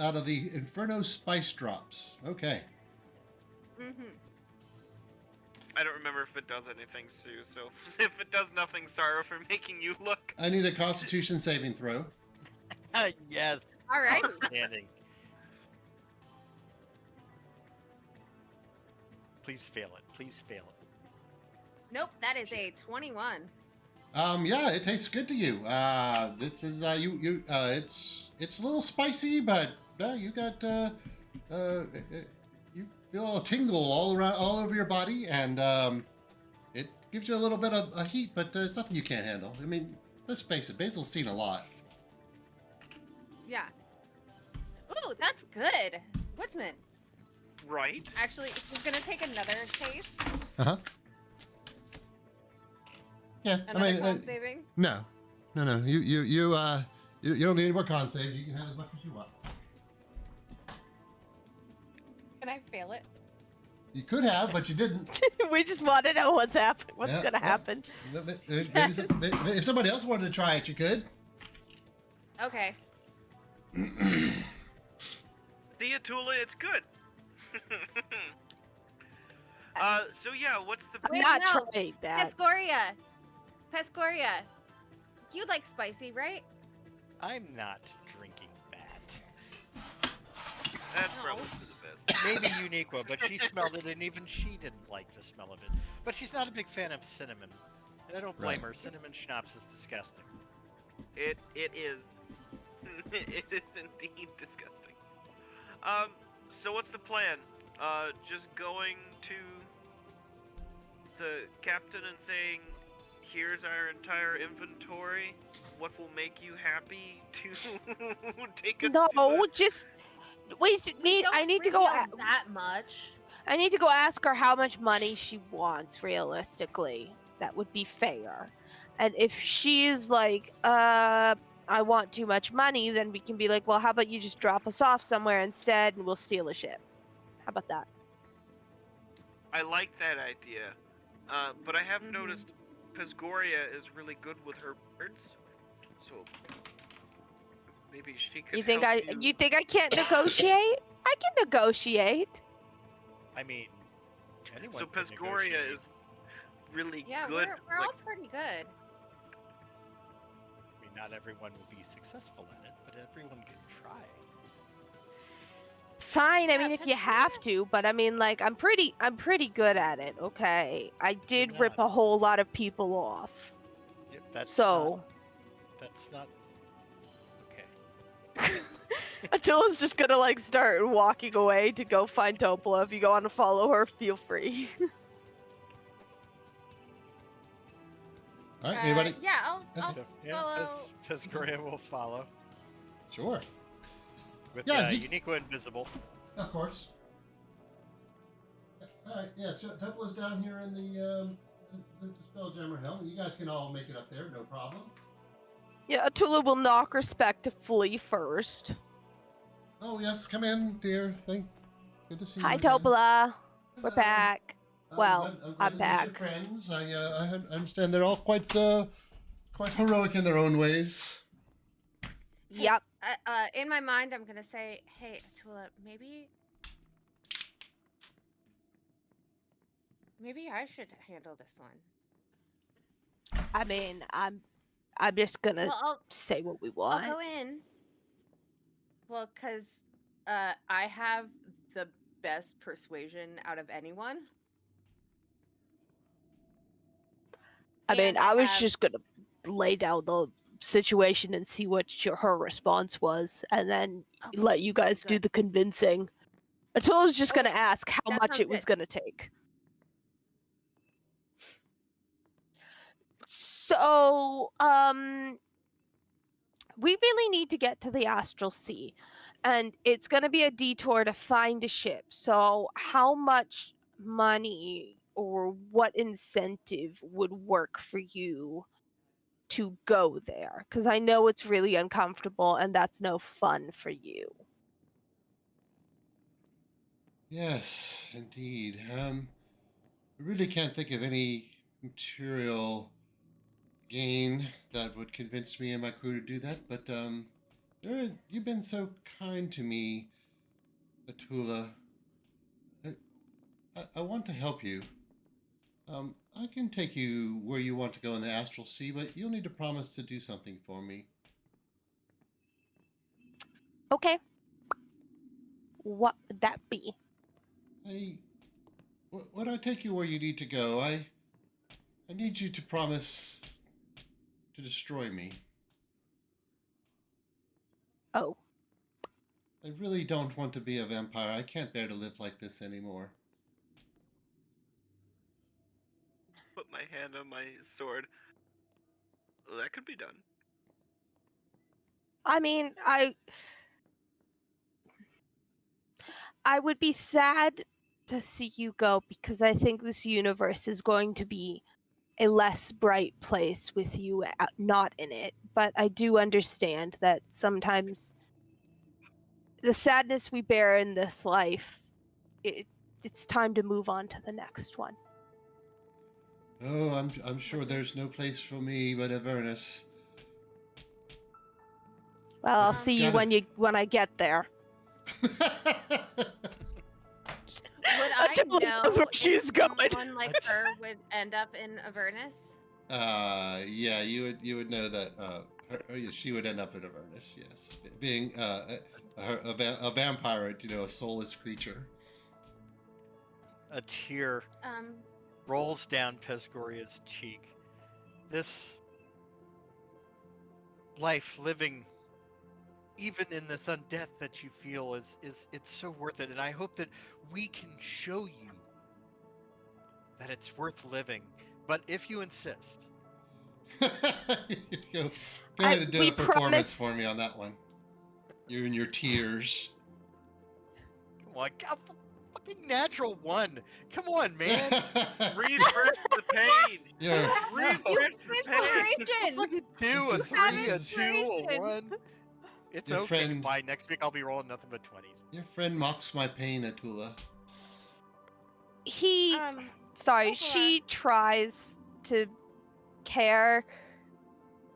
out of the Inferno spice drops. Okay. Mm-hmm. I don't remember if it does anything, Sue, so if it does nothing, sorry for making you look. I need a Constitution saving throw. Yes. All right. Outstanding. Please fail it. Please fail it. Nope, that is a 21. Yeah, it tastes good to you. This is it's a little spicy, but you got you feel a tingle all over your body, and it gives you a little bit of a heat, but it's nothing you can't handle. I mean, let's face it, Basil's seen a lot. Yeah. Ooh, that's good. Woodsman. Right? Actually, he's gonna take another taste. Uh-huh. Yeah, Another I mean, con saving. no. You don't need any more con saves. You can have as much as you want. Can I fail it? You could have, but you didn't. We just want to know what's what's Yeah, gonna yeah. happen. If somebody else wanted to try it, you could. Okay. See, Atula, it's good. So yeah, what's the... I'm Wait, not no. trying that. Pescoria. You like spicy, right? I'm not drinking that. That's No. probably for the best. Maybe Uniqua, but she smelled it and even she didn't like the smell of it. But she's not a big fan of cinnamon. And I don't blame Right. her. Cinnamon schnapps is disgusting. It is. It is indeed disgusting. So what's the plan? Just going to the captain and saying, "Here's our entire inventory. What will make you happy to take us to No, the-" just we need. I need to go. that much. I need to go ask her how much money she wants realistically. That would be fair. And if she's like, I want too much money, then we can be like, well, how about you just drop us off somewhere instead and we'll steal a ship? How about that? I like that idea. But I have Mhm. noticed Pesgoria is really good with her birds. So maybe she could You think help you think I can't negotiate? I can negotiate. I mean, anyone So can Pesgoria negotiate. is really Yeah, good. we're all like, pretty good. I mean, not everyone will be successful at it, but everyone can try. Fine. I Yeah, mean, if you have to, but I mean, like, I'm pretty good at it. Okay, I did You're rip not. a whole lot of people off. Yeah, that's So not okay. Atula's just gonna like start walking away to go find Topolah. If you go on to follow her, feel free. All right, anybody? Yeah, I'll So, yeah, follow. Pesgoria will follow Sure. with Yeah, you- Uniqua Invisible. Of course. All right, yeah, so Topolah's down here in the Spelljammer Helm. You guys can all make it up there, no problem. Yeah, Atula will knock respectfully first. Oh, yes, come in, dear. Good to see Hi, you again. Topolah. We're Hello. back. Well, I'm glad I'm to meet back. your friends. I understand they're all quite heroic in their own ways. Yep. In my mind, I'm gonna say, "Hey, Atula, maybe I should handle this one." I mean, I'm just gonna Well, say what we I'll want. go in. Well, cause I have the best persuasion out of anyone. I mean, And I was have- just gonna lay down the situation and see what her response was, and then Okay, let you guys do good. the convincing. Atula was just gonna Okay, ask how that much sounds it was good. gonna take. So, we really need to get to the Astral Sea, and it's gonna be a detour to find a ship. So, how much money or what incentive would work for you to go there? Because I know it's really uncomfortable, and that's no fun for you. Yes, indeed. I really can't think of any material gain that would convince me and my crew to do that, but you've been so kind to me, Atula. I want to help you. I can take you where you want to go in the Astral Sea, but you'll need to promise to do something for me. Okay. What would that be? When I take you where you need to go, I need you to promise to destroy me. Oh. I really don't want to be a vampire. I can't bear to live like this anymore. put my hand on my sword. That could be done. I mean, I would be sad to see you go because I think this universe is going to be a less bright place with you not in it. But I do understand that sometimes the sadness we bear in this life, it's time to move on to the next one. Oh, I'm sure there's no place for me but Avernus. Well, I'll I've see you gotta- when I get there. Would I Atula know knows where if she's going. someone like her would end up in Avernus? Yeah, you would know that. She would end up in Avernus. Yes, being a vampire, a soulless creature. A tear rolls down Pesgoria's cheek. This life living even in this undeath that you feel is it's so worth it, and I hope that we can show you that it's worth living. But if you insist, go ahead and do we a performance promise- for me on that one. You and your tears. come on, God, fucking natural one. Come on, man. Refresh the pain. You're, Refresh the pain. A Inspiration. fucking 2, a You 3, have a 2, a inspiration. 1. It's Your okay. friend- Goodbye. Next week I'll be rolling nothing but 20s. your friend mocks my pain, Atula. He, Topolah. sorry, she tries to care,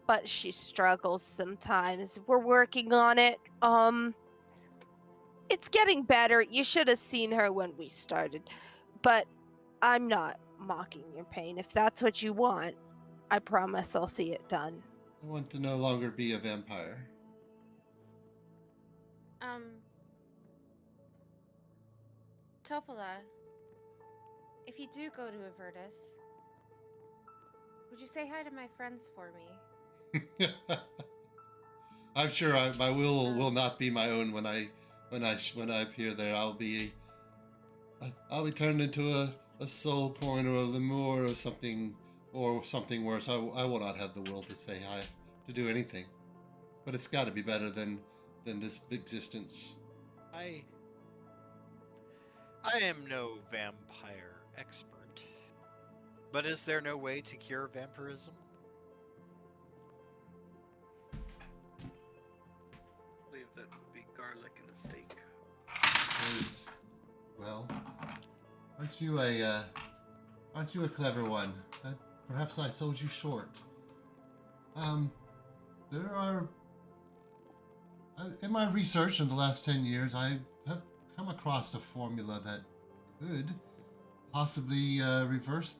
but she struggles sometimes. We're working on it. It's getting better. You should have seen her when we started. But I'm not mocking your pain. If that's what you want, I promise I'll see it done. I want to no longer be a vampire. Topolah, if you do go to Avertus, would you say hi to my friends for me? I'm sure my will not be my own when I appear there. I'll be turned into a soul coin or a lemur or something worse. I will not have the will to say hi, to do anything. But it's got to be better than this existence. I am no vampire expert, but is there no way to cure vampirism? I believe that would be garlic and a steak. Well, aren't you a clever one? Perhaps I sold you short. There are in my research in the last 10 years, I have come across a formula that could possibly reverse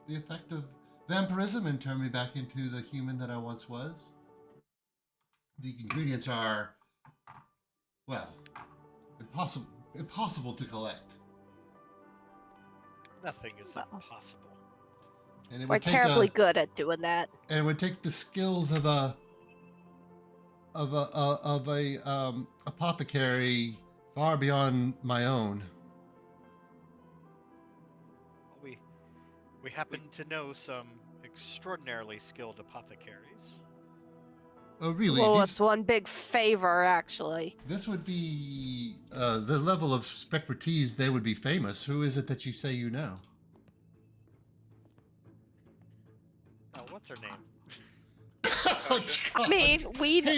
the effect of vampirism and turn me back into the human that I once was. The ingredients are, well, impossible to collect. Nothing is Well, impossible. And it We're would take terribly good at doing that. and it would take the skills of a apothecary far beyond my own. We happen to know some extraordinarily skilled apothecaries. Oh, really? Well, These- it's one big favor, actually. This would be the level of expertise. They would be famous. Who is it that you say you know? Oh, what's her name? Oh, I mean, we know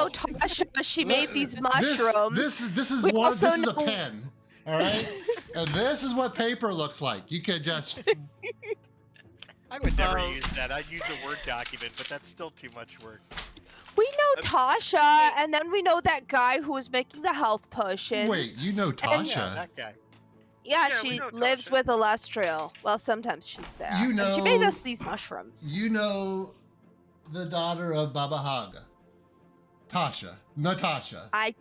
People. Tasha. She made these This- mushrooms. This is We one. also This is a know- pen. All right, and this is what paper looks like. You could just. I would never Oh. use that. I'd use a Word document, but that's still too much work. We know Tasha, and then we know that guy who was making the health potions. Wait, you know Yeah, Tasha? that guy. Yeah, Yeah, we she know lives Tasha. with Illustrial. Well, sometimes she's there. You And she made know- us these mushrooms. You know the daughter of Baba Haga, Tasha, Natasha. I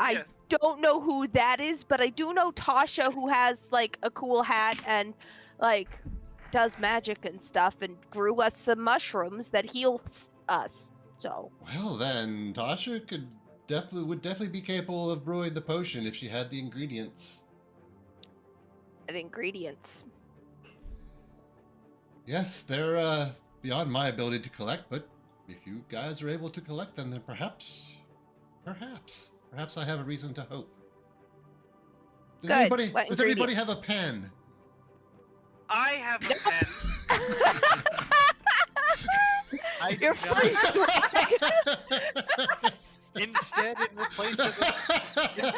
Yes. don't know who that is, but I do know Tasha, who has like a cool hat and like does magic and stuff, and grew us some mushrooms that heals us. So Well, then Tasha would definitely be capable of brewing the potion if she had the ingredients. and ingredients. Yes, they're beyond my ability to collect, but if you guys are able to collect them, then perhaps I have a reason to hope. Does Good. anybody, What does anybody ingredients? have a pen? I have a pen. I You're do not- free swag. Instead, in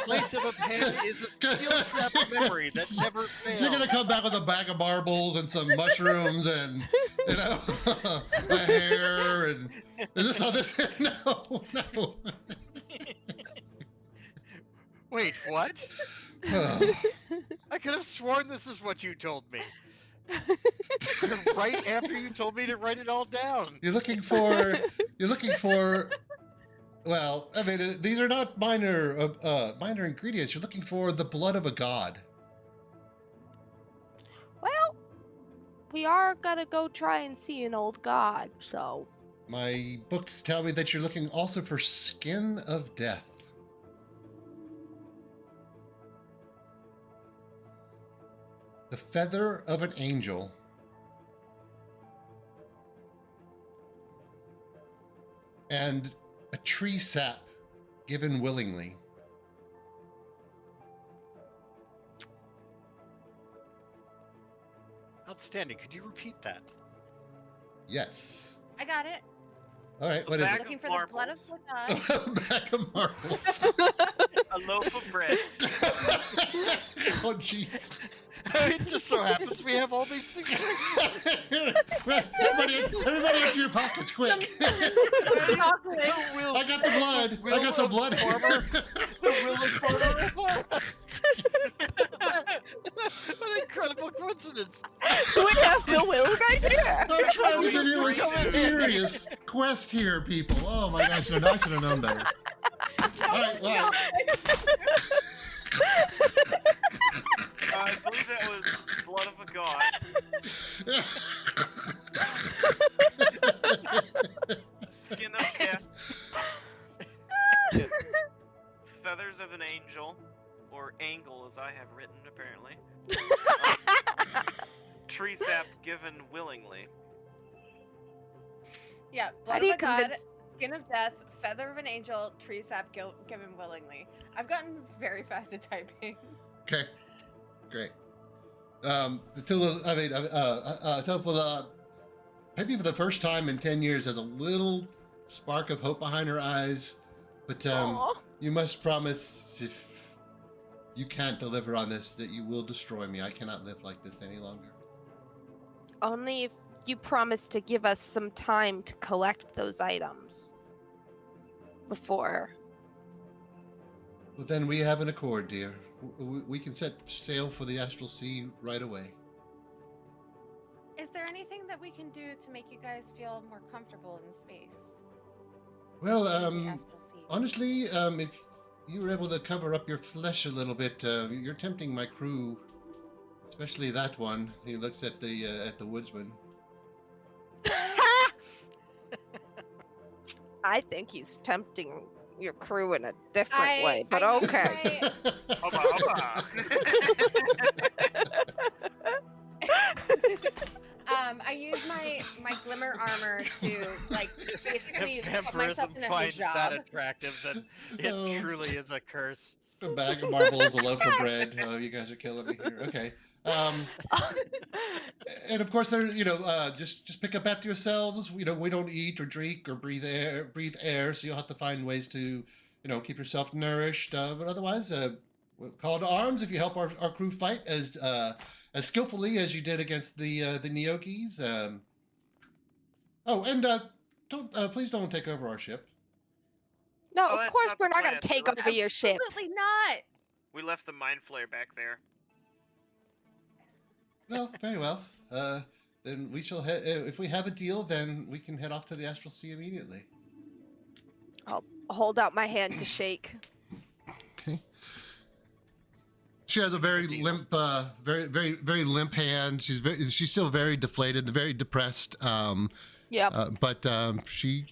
place of a pen is a field trap memory that never fails. You're gonna come back with a bag of marbles and some mushrooms and a hair and is this how this? No. Wait, what? I could have sworn this is what you told me. Right after you told me to write it all down. You're looking for. Well, I mean, these are not minor ingredients. You're looking for the blood of a god. Well, we are gonna go try and see an old god, so My books tell me that you're looking also for Skin of Death. The feather of an angel. And a tree sap given willingly. Outstanding. Could you repeat that? Yes. I got it. All right, what is bag it? Looking of for the blood of marbles. the god. Bag of marbles. A loaf of bread. Oh, jeez. It just so happens we have all these things. everybody into your pockets, quick. I got the blood. I got some blood here. The will of farmer. What an incredible coincidence. We have the will right here. I'm trying to give you a serious quest here, people. Oh my gosh, I should have known better. All right, well. I believe that was blood of a god. Skin of death. Feathers of an angel. Or angle, as I have written, apparently. Tree sap given willingly. Yeah, How blood do of you a god, convince- skin of death, feather of an angel, tree sap given willingly. I've gotten very fast at typing. Okay, great. Topolah, maybe for the first time in 10 years, has a little spark of hope behind her eyes, but Aw. you must promise if you can't deliver on this that you will destroy me. I cannot live like this any longer. Only if you promise to give us some time to collect those items before. Well, then we have an accord, dear. We can set sail for the Astral Sea right away. Is there anything that we can do to make you guys feel more comfortable in space? Well, In the Astral Sea? honestly, if you were able to cover up your flesh a little bit, you're tempting my crew, especially that one. He looks at the woodsman. I think he's tempting your crew in a different way, but I okay. Hoppa, hoppa. I use my glimmer armor to like basically If put myself in vampirism a finds that hijab. attractive, then it Oh. truly is a curse. A bag of marbles, a loaf of bread. Oh, you guys are killing me here. Okay. And of course, there, just pick up after yourselves. We don't eat or drink or breathe air. So you'll have to find ways to, keep yourself nourished. But otherwise, we'll call to arms if you help our crew fight as skillfully as you did against the Neokis. Please don't take over our ship. No, Oh, of that's course not we're the not going to plan. take over your ship. Absolutely not. We left the mind flare back there. Well, very well. Then we shall head. If we have a deal, then we can head off to the Astral Sea immediately. I'll hold out my hand to shake. Okay. She has a very limp, very limp hand. She's still very deflated, very depressed. Yep. But she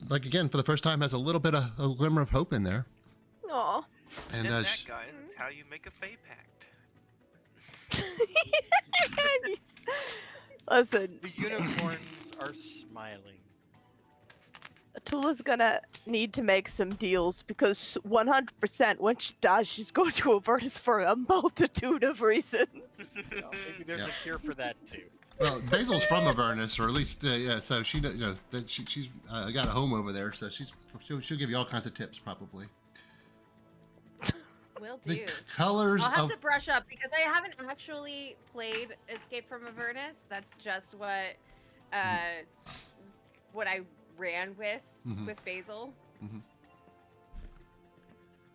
like again for the first time has a little bit of a glimmer of hope in there. Aw. And that, guys, is how you make a Fey pact. Listen, The unicorns are smiling. Atula's gonna need to make some deals because 100% when she does, she's going to avert us for a multitude of reasons. Well, maybe there's Yeah. a cure for that too. well, Basil's from Avernus, or at least yeah. So she that she's got a home over there, so she'll give you all kinds of tips probably. Will The do. colors I'll have of to brush up because I haven't actually played Escape from Avernus. That's just what I ran with Basil.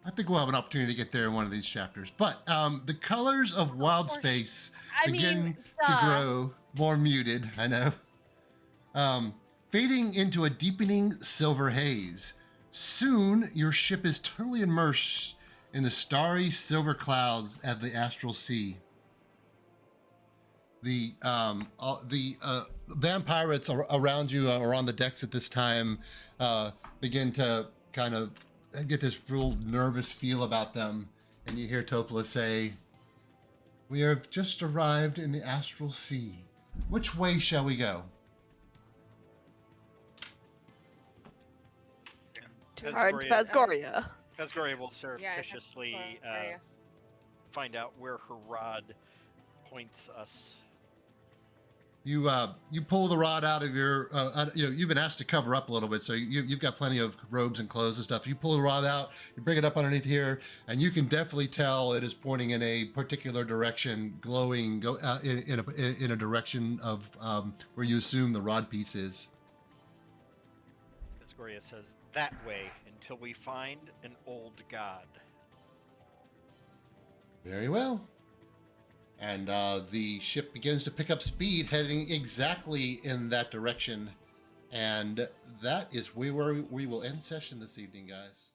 I think we'll have an opportunity to get there in one of these chapters. But the colors of Wildspace begin to grow more muted, I know. Fading into a deepening silver haze. Soon, your ship is totally immersed in the starry silver clouds of the Astral Sea. The vampirates around you or on the decks at this time begin to kind of get this real nervous feel about them, and you hear Topolah say, "We have just arrived in the Astral Sea. Which way shall we go?" Toward Phasgoria. Phasgoria will Yeah, I have surreptitiously Phasgoria. find out where her rod points us. You pull the rod out of your you've been asked to cover up a little bit, so you've got plenty of robes and clothes and stuff. You pull the rod out, you bring it up underneath here, and you can definitely tell it is pointing in a particular direction, glowing in a direction of where you assume the rod piece is. Phasgoria says, "That way until we find an old god." Very well. And the ship begins to pick up speed, heading exactly in that direction. And that is where we will end session this evening, guys.